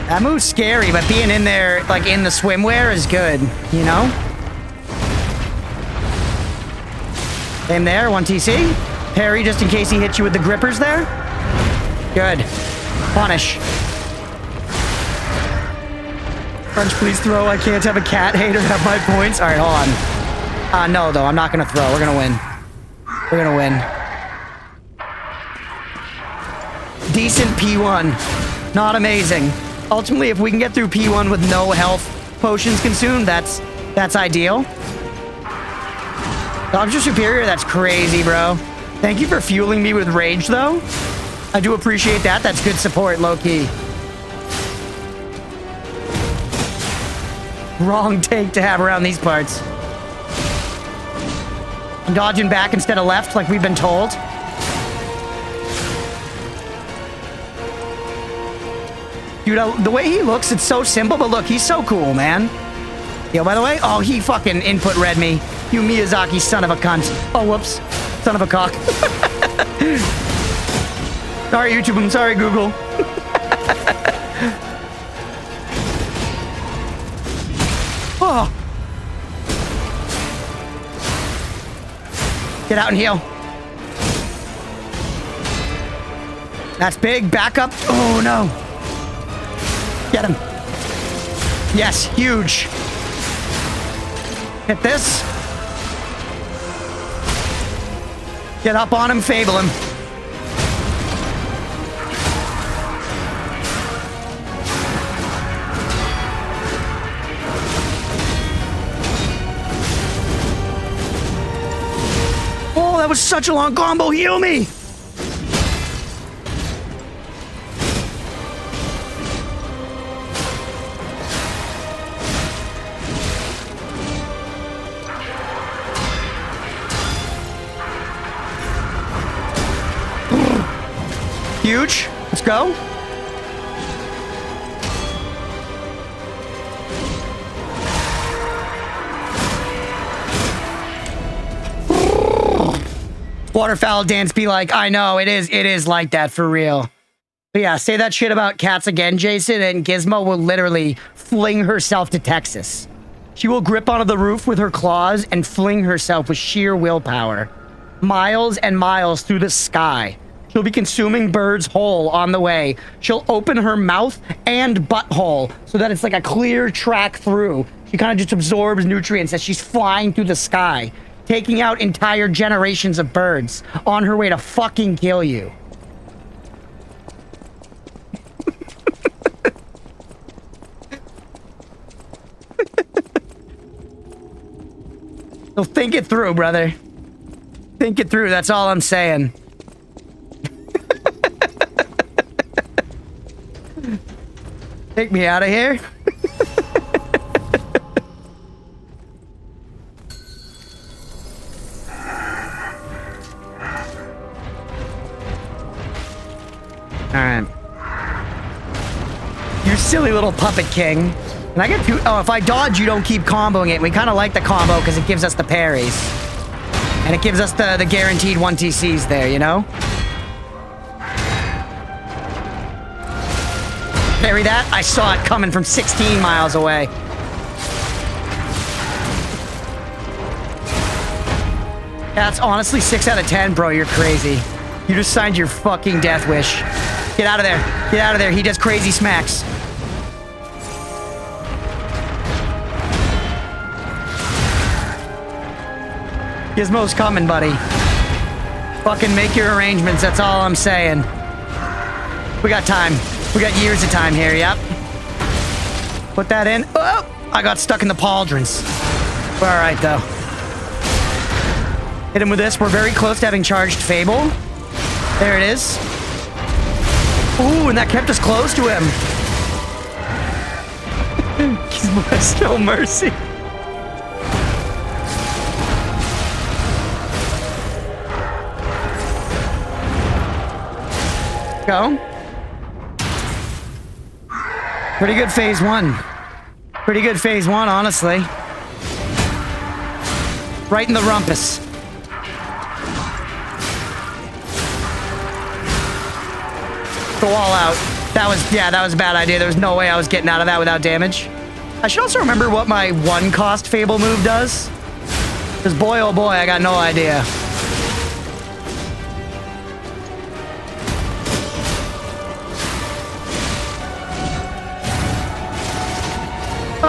That move's scary, but being in there, like in the swimwear, is good. You know? Same there, 1 TC. Parry just in case he hits you with the grippers there. Good. Punish. Crunch, please throw. I can't have a cat hater have my points. All right, hold on. No, though. I'm not going to throw. We're going to win. We're going to win. Decent P1. Not amazing. Ultimately, if we can get through P1 with no health potions consumed, that's ideal. Dodger Superior, that's crazy, bro. Thank you for fueling me with rage, though. I do appreciate that. That's good support, low-key. Wrong take to have around these parts. I'm dodging back instead of left, like we've been told. Dude, the way he looks, it's so simple, but look, he's so cool, man. Yo, by the way, oh, he fucking input read me. You Miyazaki son of a cunt. Oh, whoops. Son of a cock. Sorry, YouTube. I'm sorry, Google. Oh. Get Get out and heal. That's big. Back up. Oh, no. Get him. Yes, huge. Hit this. Get up on him, fable him. Oh, that was such a long combo. Heal me. Huge. Let's go. Waterfowl dance be like, I know, it is like that for real. But yeah, say that shit about cats again, Jason, and Gizmo will literally fling herself to Texas. She will grip onto the roof with her claws and fling herself with sheer willpower. Miles and miles through the sky. She'll be consuming birds whole on the way. She'll open her mouth and butthole so that it's like a clear track through. She kind of just absorbs nutrients as she's flying through the sky, taking out entire generations of birds on her way to fucking kill you. So think it through, brother. Think it through, that's all I'm saying. Take me out of here. Alright. You silly little puppet king. And I get to, oh, if I dodge, you don't keep comboing it. We kind of like the combo because it gives us the parries. And it gives us the guaranteed 1TCs there, you know? Parry that. I saw it coming from 16 miles away. That's honestly 6 out of 10, bro. You're crazy. You just signed your fucking death wish. Get out of there. Get out of there. He does crazy smacks. Gizmo's coming, buddy. Fucking make your arrangements. That's all I'm saying. We got time. We got years of time here, yep. Put that in. Oh, I got stuck in the pauldrons. We're all right, though. Hit him with this. We're very close to having charged Fable. There it is. Ooh, and that kept us close to him. Gizmo has no mercy. Go. Pretty good phase one. Pretty good phase one, honestly. Right in the rumpus. Go all out. That was a bad idea. There was no way I was getting out of that without damage. I should also remember what my one cost Fable move does. Because boy, oh boy, I got no idea.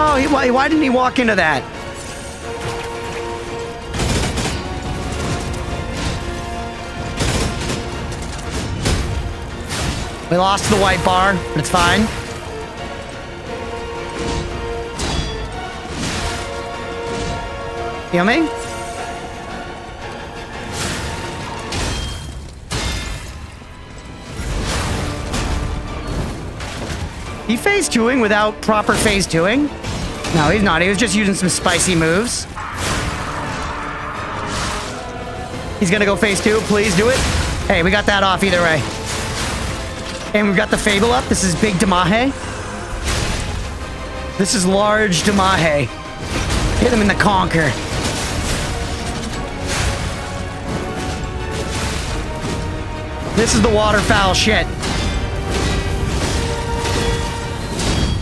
Oh, why didn't he walk into that? We lost the white bar, but it's fine. Feel me? He phase 2ing without proper phase 2ing? No, he's not. He was just using some spicy moves. He's gonna go phase 2. Please do it. Hey, we got that off either way. And we've got the Fable up. This is big Damahe. This is large Damahe. Hit him in the conker. This is the waterfowl shit.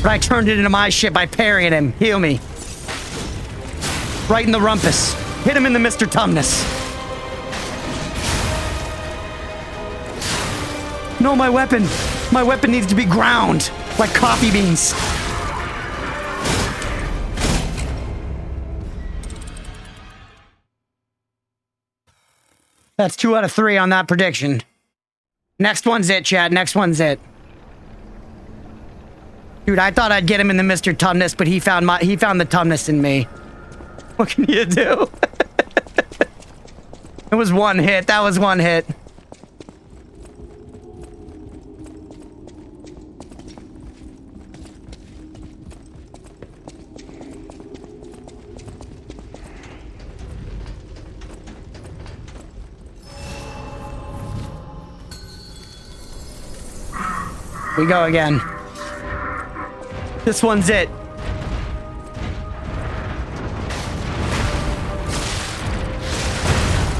But I turned it into my shit by parrying him. Heal me. Right in the rumpus. Hit him in the Mr. Tumnus. No, my weapon. My weapon needs to be ground like coffee beans. That's 2 out of 3 on that prediction. Next one's it, chat. Next one's it. Dude, I thought I'd get him in the Mr. Tumnus, but he found the Tumnus in me. What can you do? It was one hit. That was one hit. We go again. This one's it.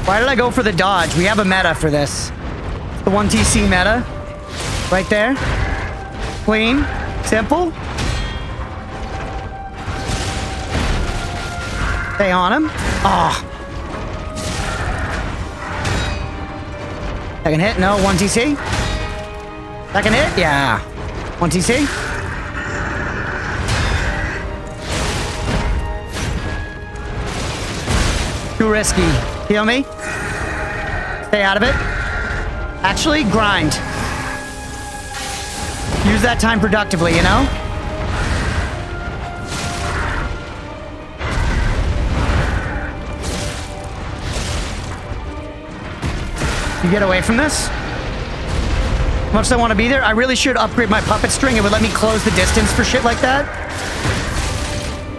Why did I go for the dodge? We have a meta for this. The 1TC meta. Right there. Clean. Simple. Stay on him. Ah. Oh. Second hit. No. 1TC. Second hit. Yeah. 1TC. Too risky. Heal me. Stay out of it. Actually, grind. Use that time productively, you know? You get away from this? How much do I want to be there? I really should upgrade my puppet string. It would let me close the distance for shit like that.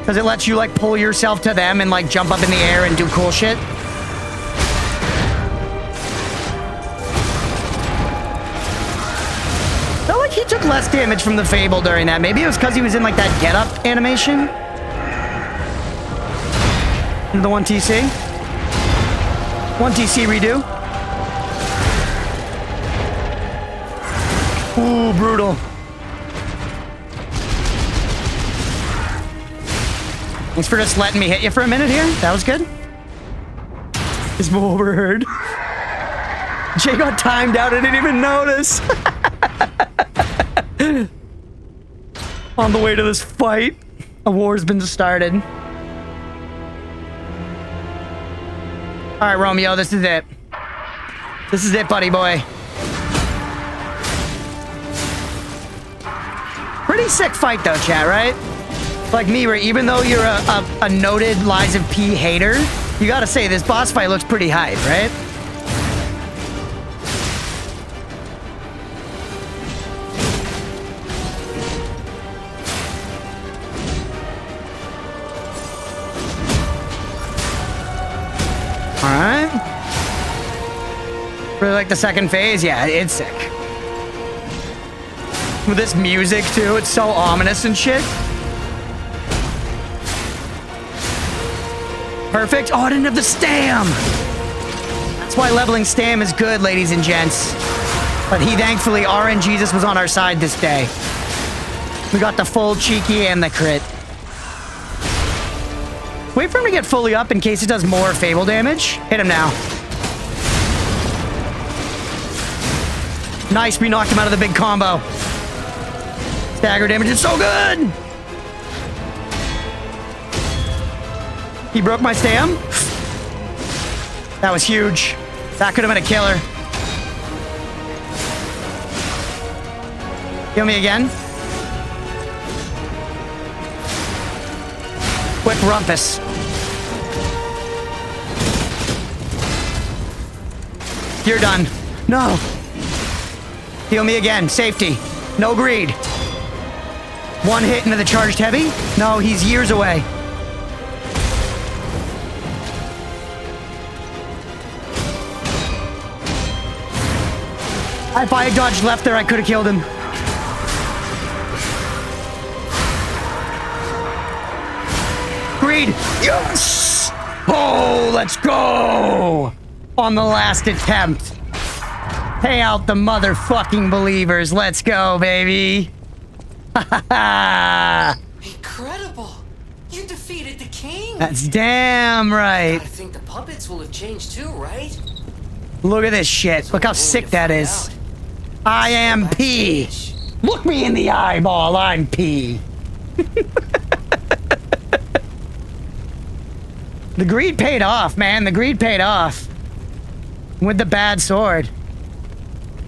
Because it lets you, like, pull yourself to them and, like, jump up in the air and do cool shit. Felt like he took less damage from the Fable during that. Maybe it was because he was in, like, that get-up animation. The 1TC. 1TC redo. Ooh, brutal. Thanks for just letting me hit you for a minute here. That was good. Is Mo overheard? Jay got timed out. I didn't even notice. On the way to this fight, a war's been started. All right, Romeo, this is it. This is it, buddy boy. Pretty sick fight though, chat, right? Like me, where even though you're a noted LiesOfP hater, you gotta say this boss fight looks pretty hype, right? Alright. Really like the second phase? Yeah, it's sick. With this music, too, it's so ominous and shit. Perfect. Oh, I didn't have the stam. That's why leveling stam is good, ladies and gents. But he thankfully, RN Jesus was on our side this day. We got the full cheeky and the crit. Wait for him to get fully up in case it does more Fable damage. Hit him now. Nice, we knocked him out of the big combo. Stagger damage is so good! He broke my stam. That was huge. That could have been a killer. Heal me again. Quick rumpus. You're done. No. Heal me again. Safety. No greed. One hit into the charged heavy? No, he's years away. If I had dodged left there, I could have killed him. Greed! Yes! Oh, let's go! On the last attempt. Pay out the motherfucking believers. Let's go, baby.
Incredible! You defeated the king!
That's damn right.
I think the puppets will have changed too, right?
Look at this shit. Look how sick that is. I am P. Look me in the eyeball. I'm P. The greed paid off, man. The greed paid off. With the bad sword.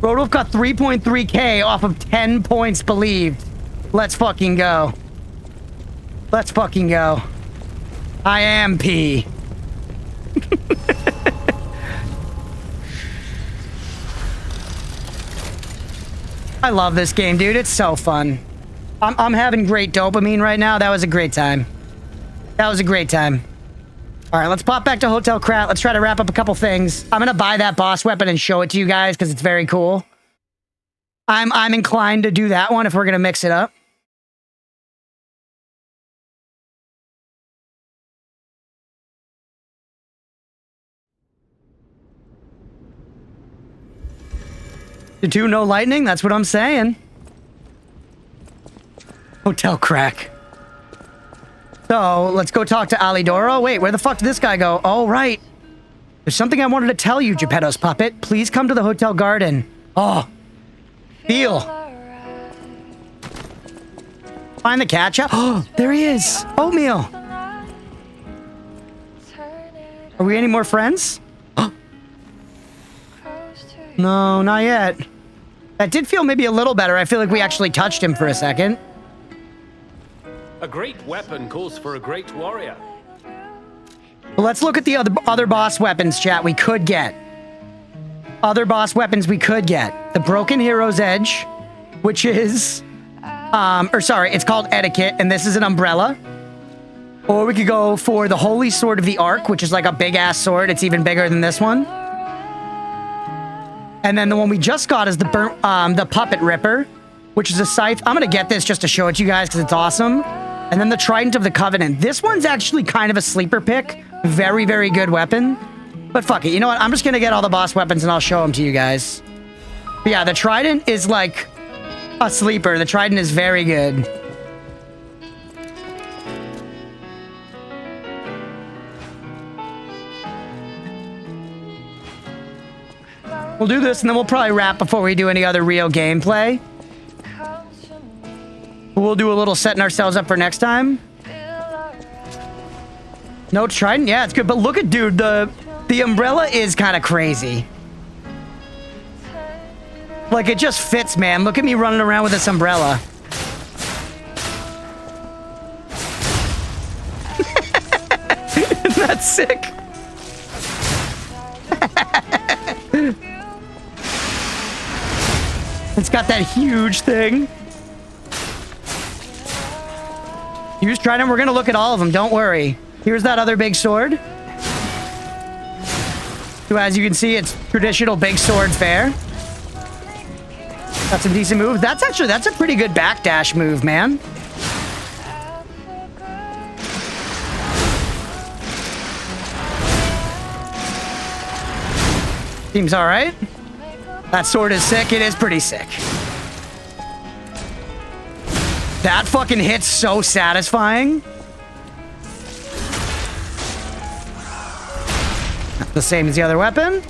Rodolph got 3.3k off of 10 points believed. Let's fucking go. Let's fucking go. I am P. I love this game, dude. It's so fun. I'm having great dopamine right now. That was a great time. That was a great time. All right, let's pop back to Hotel Krat. Let's try to wrap up a couple things. I'm gonna buy that boss weapon and show it to you guys because it's very cool. I'm inclined to do that one if we're gonna mix it up. The two, no lightning. That's what I'm saying. Hotel Crack. So, let's go talk to Alidoro. Wait, where the fuck did this guy go? Oh, right. There's something I wanted to tell you, Geppetto's puppet. Please come to the hotel garden. Oh. Feel. Find the catch up. Oh, there he is. Oatmeal. Are we any more friends? No, not yet. That did feel maybe a little better. I feel like we actually touched him for a second.
A great weapon calls for a great warrior.
Well, let's look at the other boss weapons, chat, we could get. Other boss weapons we could get. The Broken Hero's Edge, which is... it's called Etiquette, and this is an umbrella. Or we could go for the Holy Sword of the Ark, which is like a big-ass sword. It's even bigger than this one. And then the one we just got is the Puppet Ripper, which is a scythe. I'm gonna get this just to show it to you guys because it's awesome. And then the Trident of the Covenant. This one's actually kind of a sleeper pick. Very, very good weapon. But fuck it. You know what? I'm just gonna get all the boss weapons and I'll show them to you guys. But yeah, the Trident is like a sleeper. The Trident is very good. We'll do this and then we'll probably wrap before we do any other real gameplay. We'll do a little setting ourselves up for next time. No Trident? Yeah, it's good. But look at, dude, the umbrella is kind of crazy. Like, it just fits, man. Look at me running around with this umbrella. Isn't that sick? It's got that huge thing. Use Trident. We're going to look at all of them. Don't worry. Here's that other big sword. So as you can see, it's traditional big sword fare. Got some decent moves. That's a pretty good backdash move, man. Seems all right. That sword is sick. It is pretty sick. That fucking hit's so satisfying. That's the same as the other weapon.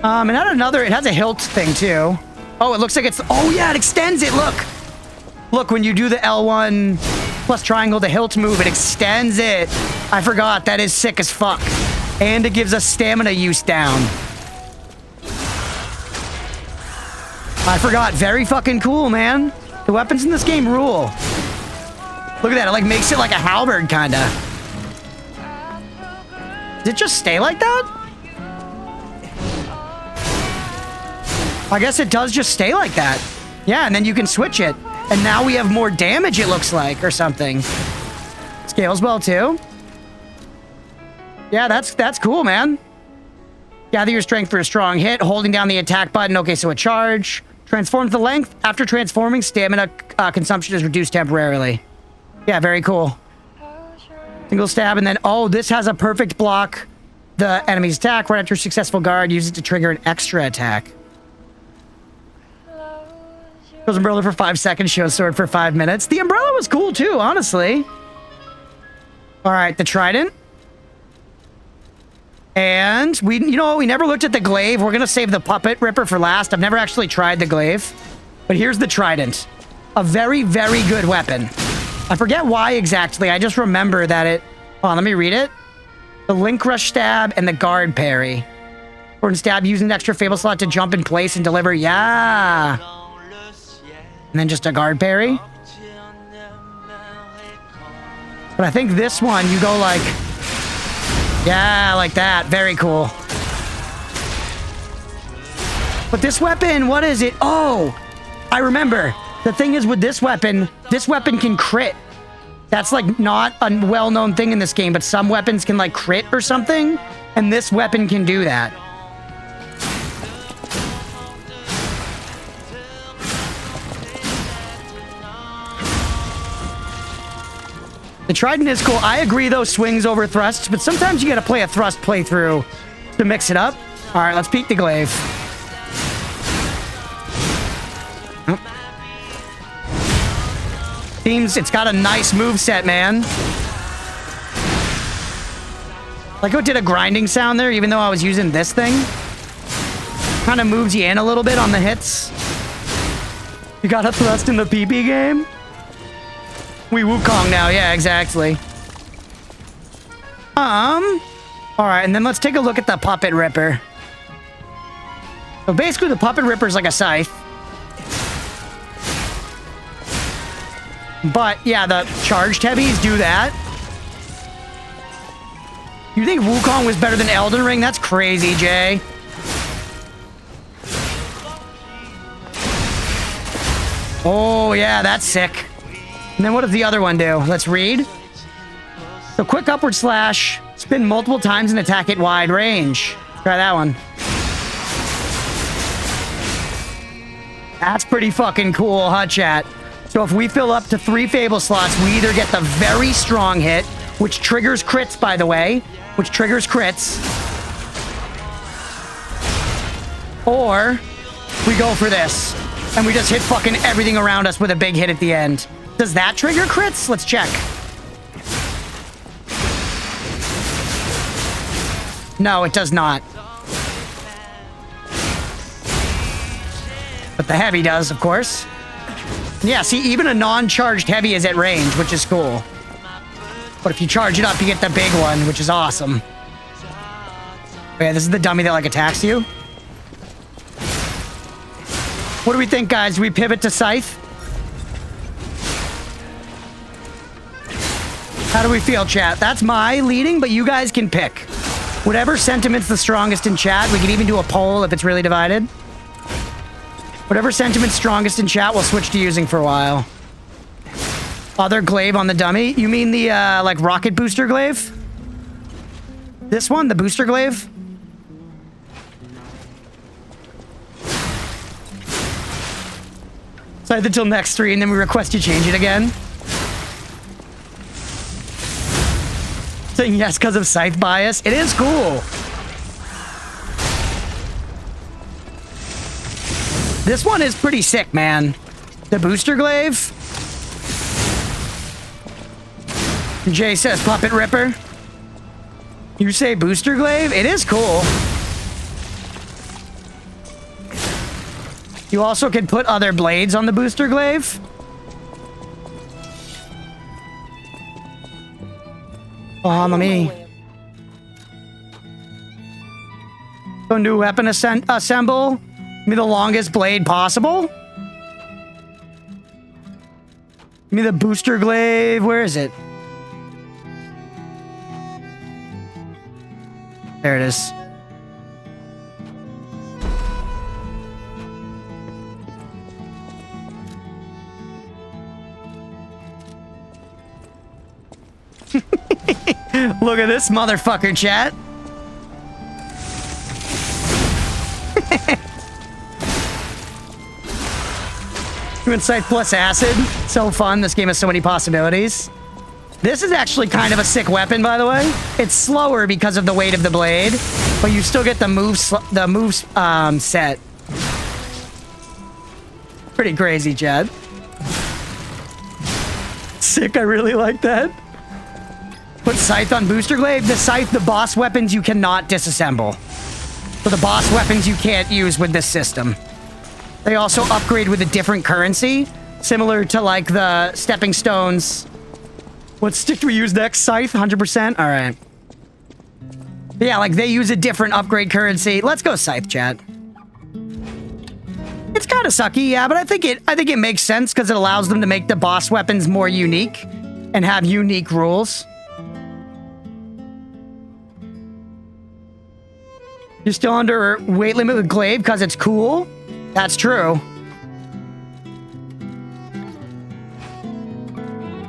It has a hilt thing too. Oh, it looks like it's, oh yeah, it extends it, look. Look, when you do the L1 plus triangle, the hilt move, it extends it. I forgot, that is sick as fuck. And it gives us stamina use down. I forgot. Very fucking cool, man. The weapons in this game rule. Look at that. It like makes it like a halberd, kinda. Does it just stay like that? I guess it does just stay like that. Yeah, and then you can switch it. And now we have more damage, it looks like, or something. Scales well, too. Yeah, that's cool, man. Gather your strength for a strong hit. Holding down the attack button. Okay, so a charge. Transforms the length. After transforming, stamina consumption is reduced temporarily. Yeah, very cool. Single stab, and then, oh, this has a perfect block. The enemy's attack. Right after a successful guard, use it to trigger an extra attack. Shows umbrella for 5 seconds, shows sword for 5 minutes. The umbrella was cool, too, honestly. All right, the trident. And we never looked at the glaive. We're going to save the puppet ripper for last. I've never actually tried the glaive. But here's the trident. A very, very good weapon. I forget why exactly. I just remember that it... Hold on, let me read it. The Link Rush stab and the guard parry. Or stab using an extra Fable slot to jump in place and deliver. Yeah. And then just a guard parry. But I think this one, you go like... Yeah, like that. Very cool. But this weapon, what is it? Oh, I remember. The thing is with this weapon can crit. That's like not a well-known thing in this game, but some weapons can like crit or something. And this weapon can do that. The trident is cool. I agree, though, swings over thrusts, but sometimes you gotta play a thrust playthrough to mix it up. All right, let's peek the glaive. Oh. Seems it's got a nice moveset, man. Like how it did a grinding sound there, even though I was using this thing. Kind of moves you in a little bit on the hits. You got a thrust in the PP game? We Wukong now, yeah, exactly. Alright, and then let's take a look at the Puppet Ripper. So basically the Puppet Ripper is like a scythe. But, yeah, the charged heavies do that. You think Wukong was better than Elden Ring? That's crazy, Jay. Oh, yeah, that's sick. And then what does the other one do? Let's read. So quick upward slash, spin multiple times and attack at wide range. Try that one. That's pretty fucking cool, huh, chat? So if we fill up to 3 Fable slots, we either get the very strong hit, which triggers crits, by the way, which triggers crits, or we go for this, and we just hit fucking everything around us with a big hit at the end. Does that trigger crits? Let's check. No, it does not. But the heavy does, of course. Yeah, see, even a non-charged heavy is at range, which is cool. But if you charge it up, you get the big one, which is awesome. Okay, this is the dummy that, like, attacks you. What do we think, guys? Do we pivot to Scythe? How do we feel, chat? That's my leading, but you guys can pick. Whatever sentiment's the strongest in chat, we can even do a poll if it's really divided. Whatever sentiment's strongest in chat, we'll switch to using for a while. Other glaive on the dummy? You mean the, like, rocket booster glaive? This one? The booster glaive? Scythe until next 3, and then we request you change it again. Saying yes because of Scythe bias. It is cool. This one is pretty sick, man. The booster glaive. Jay says Puppet Ripper. You say booster glaive? It is cool. You also can put other blades on the booster glaive. Let me... So new weapon assemble. Give me the longest blade possible. Give me the booster glaive. Where is it? There it is. Look at this motherfucker, chat. Insight plus acid. So fun. This game has so many possibilities. This is actually kind of a sick weapon, by the way. It's slower because of the weight of the blade, but you still get the moves set. Pretty crazy, chat. Sick. I really like that. Put Scythe on Booster Glaive. The Scythe, the boss weapons you cannot disassemble. So the boss weapons you can't use with this system. They also upgrade with a different currency, similar to like the stepping stones. What stick do we use next? Scythe, 100%? All right. Yeah, like they use a different upgrade currency. Let's go Scythe, chat. It's kind of sucky, yeah, but I think it makes sense because it allows them to make the boss weapons more unique and have unique rules. You're still under weight limit with Glaive because it's cool? That's true.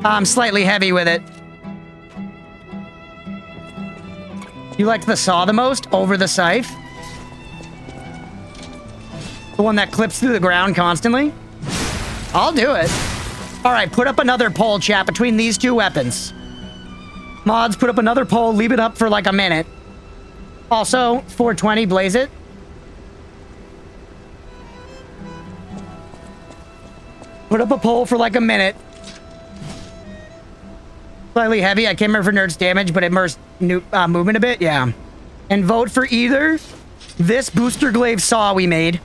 I'm slightly heavy with it. You liked the saw the most over the scythe? The one that clips through the ground constantly? I'll do it. All right, put up another poll, chat, between these two weapons. Mods, put up another poll. Leave it up for like a minute. Also, 420, blaze it. Put up a poll for like a minute. Slightly heavy. I can't remember for Nerd's damage, but it immersed movement a bit. Yeah. And vote for either this Booster Glaive saw we made.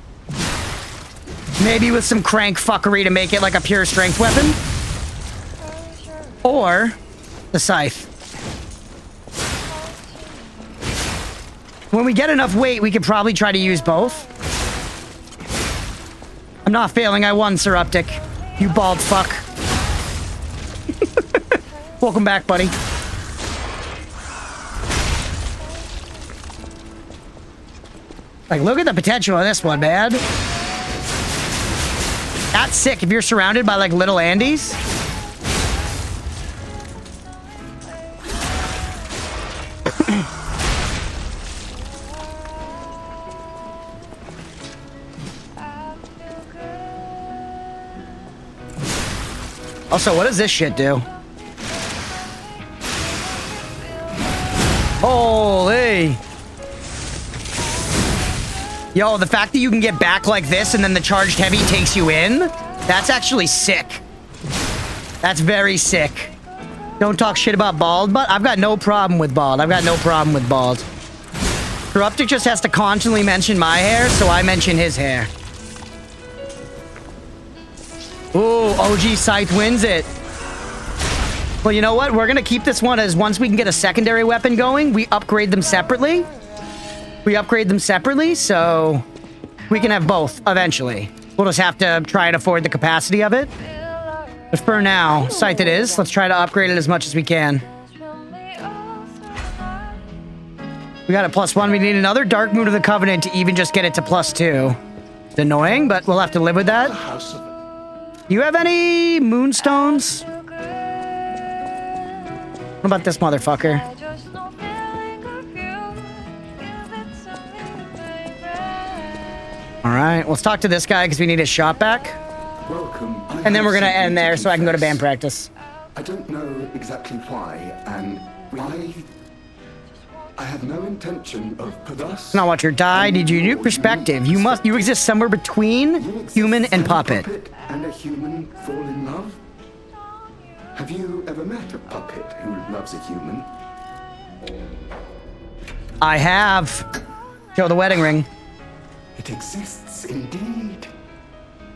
Maybe with some crank fuckery to make it like a pure strength weapon. Or the scythe. When we get enough weight, we could probably try to use both. I'm not failing. I won, Sir Uptic. You bald fuck. Welcome back, buddy. Like, look at the potential of this one, man. That's sick if you're surrounded by, like, little Andes. Also, what does this shit do? Holy. Yo, the fact that you can get back like this and then the charged heavy takes you in, that's actually sick. That's very sick. Don't talk shit about bald, but I've got no problem with bald. I've got no problem with bald. Corruptic just has to constantly mention my hair, so I mention his hair. Ooh, OG Scythe wins it. Well, you know what? We're gonna keep this one as once we can get a secondary weapon going, we upgrade them separately. So we can have both eventually. We'll just have to try and afford the capacity of it. But for now, Scythe it is. Let's try to upgrade it as much as we can. We got a +1. We need another Dark Moon of the Covenant to even just get it to +2. It's annoying, but we'll have to live with that. You have any moonstones? What about this motherfucker? Alright, let's talk to this guy because we need his shot back.
Welcome.
And then we're gonna end there so I can go to band practice.
I don't know exactly why, and I have no intention of thus.
Now watch her die. Did you new perspective? You exist somewhere between human and puppet.
And a human fall in love? Have you ever met a puppet who loves a human?
I have. Show the wedding ring.
It exists indeed.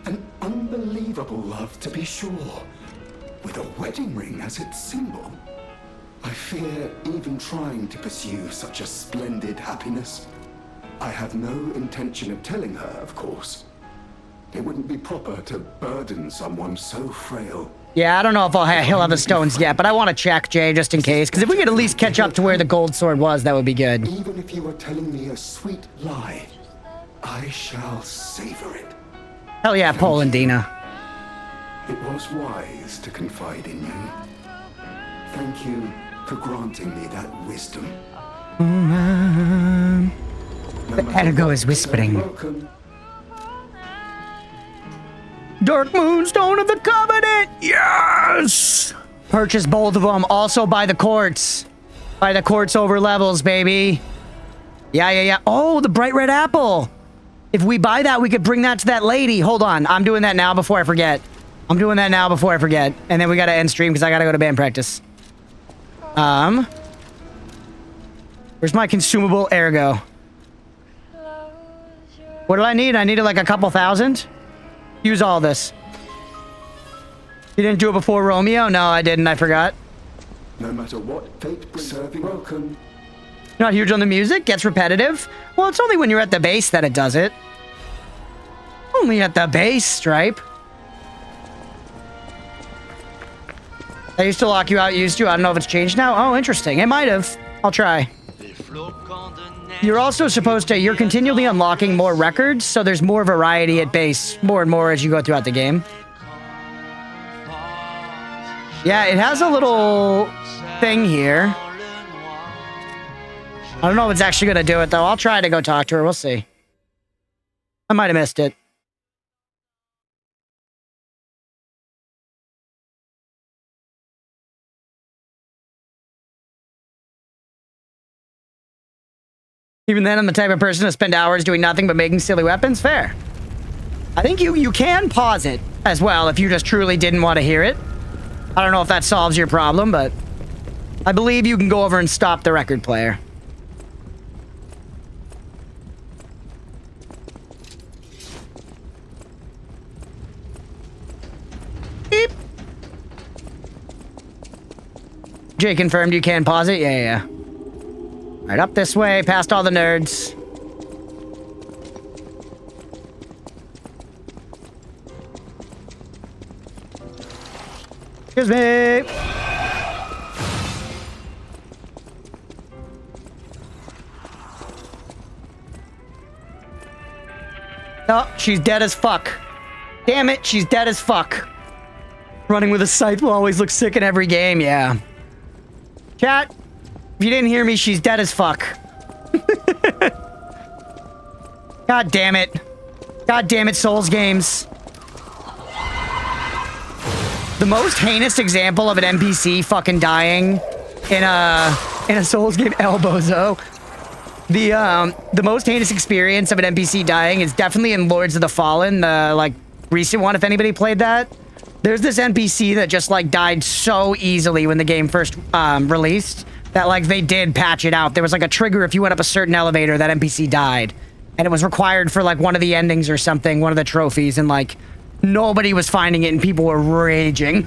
An unbelievable love, to be sure. With a wedding ring as its symbol. I fear even trying to pursue such a splendid happiness. I have no intention of telling her, of course. It wouldn't be proper to burden someone so frail.
Yeah, I don't know if he'll have the stones yet, but I want to check, Jay, just in case. Because if we could at least catch up to where the gold sword was, that would be good.
Even if you are telling me a sweet lie, I shall savor it.
Hell yeah, Polandina.
It was wise to confide in you. Thank you for granting me that wisdom.
The Ergo is whispering.
Welcome.
Dark Moonstone of the Covenant! Yes! Purchase both of them. Also by the courts. By the courts over levels, baby. Yeah. Oh, the bright red apple. If we buy that, we could bring that to that lady. Hold on. I'm doing that now before I forget. And then we gotta end stream because I gotta go to band practice. Where's my consumable ergo? What did I need? I needed like a couple thousand. Use all this. You didn't do it before Romeo? No, I didn't. I forgot.
No matter what fate brings, serving welcome.
Not huge on the music? Gets repetitive? Well, it's only when you're at the base that it does it. Only at the base, Stripe. I used to lock you out, used to. I don't know if it's changed now. Oh, interesting. It might have. I'll try. You're also supposed to... You're continually unlocking more records, so there's more variety at base, more and more as you go throughout the game. Yeah, it has a little thing here. I don't know if it's actually going to do it, though. I'll try to go talk to her. We'll see. I might have missed it. Even then, I'm the type of person to spend hours doing nothing but making silly weapons. Fair. I think you can pause it as well if you just truly didn't want to hear it. I don't know if that solves your problem, but I believe you can go over and stop the record player. Beep. Jay confirmed you can pause it? Yeah. Right up this way, past all the nerds. Excuse me. Oh, she's dead as fuck. Damn it, she's dead as fuck. Running with a scythe will always look sick in every game, yeah. Chat, if you didn't hear me, she's dead as fuck. God damn it. God damn it, Souls games. The most heinous example of an NPC fucking dying in a Souls game, Elbozo. The most heinous experience of an NPC dying is definitely in Lords of the Fallen, the like recent one, if anybody played that. There's this NPC that just like died so easily when the game first released that like they did patch it out. There was like a trigger if you went up a certain elevator, that NPC died. And it was required for like one of the endings or something, one of the trophies, and like nobody was finding it and people were raging.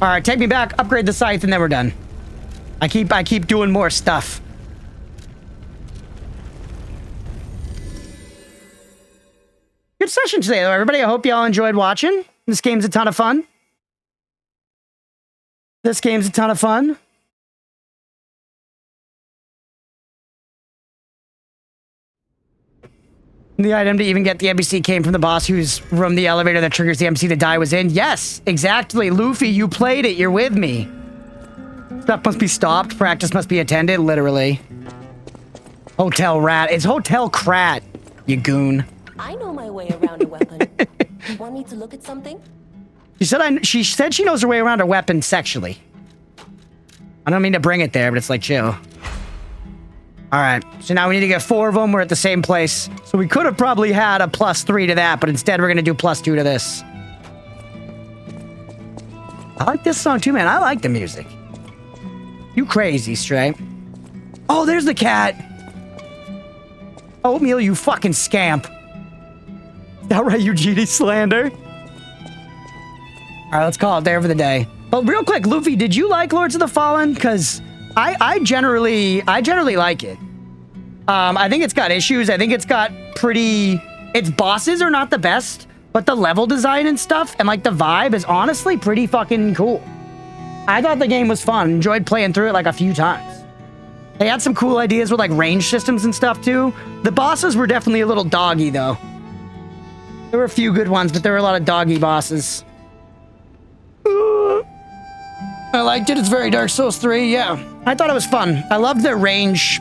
All right, take me back, upgrade the scythe, and then we're done. I keep doing more stuff. Good session today, though, everybody. I hope y'all enjoyed watching. This game's a ton of fun. This game's a ton of fun. The item to even get the NPC came from the boss who's from the elevator that triggers the NPC to die was in. Yes, exactly. Luffy, you played it. You're with me. Stuff must be stopped. Practice must be attended. Literally. Hotel rat. It's Hotel Krat, you goon.
I know my way around a weapon. Want me to look at something?
She said she knows her way around a weapon sexually. I don't mean to bring it there, but it's like chill. All right, so now we need to get 4 of them. We're at the same place. So we could have probably had a +3 to that, but instead we're going to do +2 to this. I like this song too, man. I like the music. You crazy, Stray. Oh, there's the cat. Oatmeal, you fucking scamp. Is that right, you GD slander? All right, let's call it there for the day. But real quick, Luffy, did you like Lords of the Fallen? Because I generally like it. I think it's got issues. I think it's got pretty... Its bosses are not the best, but the level design and stuff and like the vibe is honestly pretty fucking cool. I thought the game was fun. Enjoyed playing through it like a few times. They had some cool ideas with like range systems and stuff too. The bosses were definitely a little doggy though. There were a few good ones, but there were a lot of doggy bosses. I liked it. It's very Dark Souls 3. Yeah, I thought it was fun. I loved the range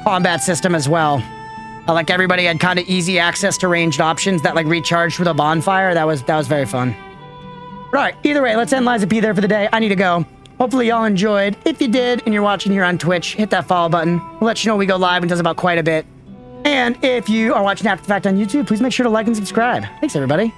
combat system as well. Like everybody had kind of easy access to ranged options that like recharged with a bonfire. That was very fun. All right, either way, let's end LiesOfP there for the day. I need to go. Hopefully y'all enjoyed. If you did and you're watching here on Twitch, hit that follow button. We'll let you know we go live and does about quite a bit. And if you are watching after the fact on YouTube, please make sure to like and subscribe. Thanks, everybody.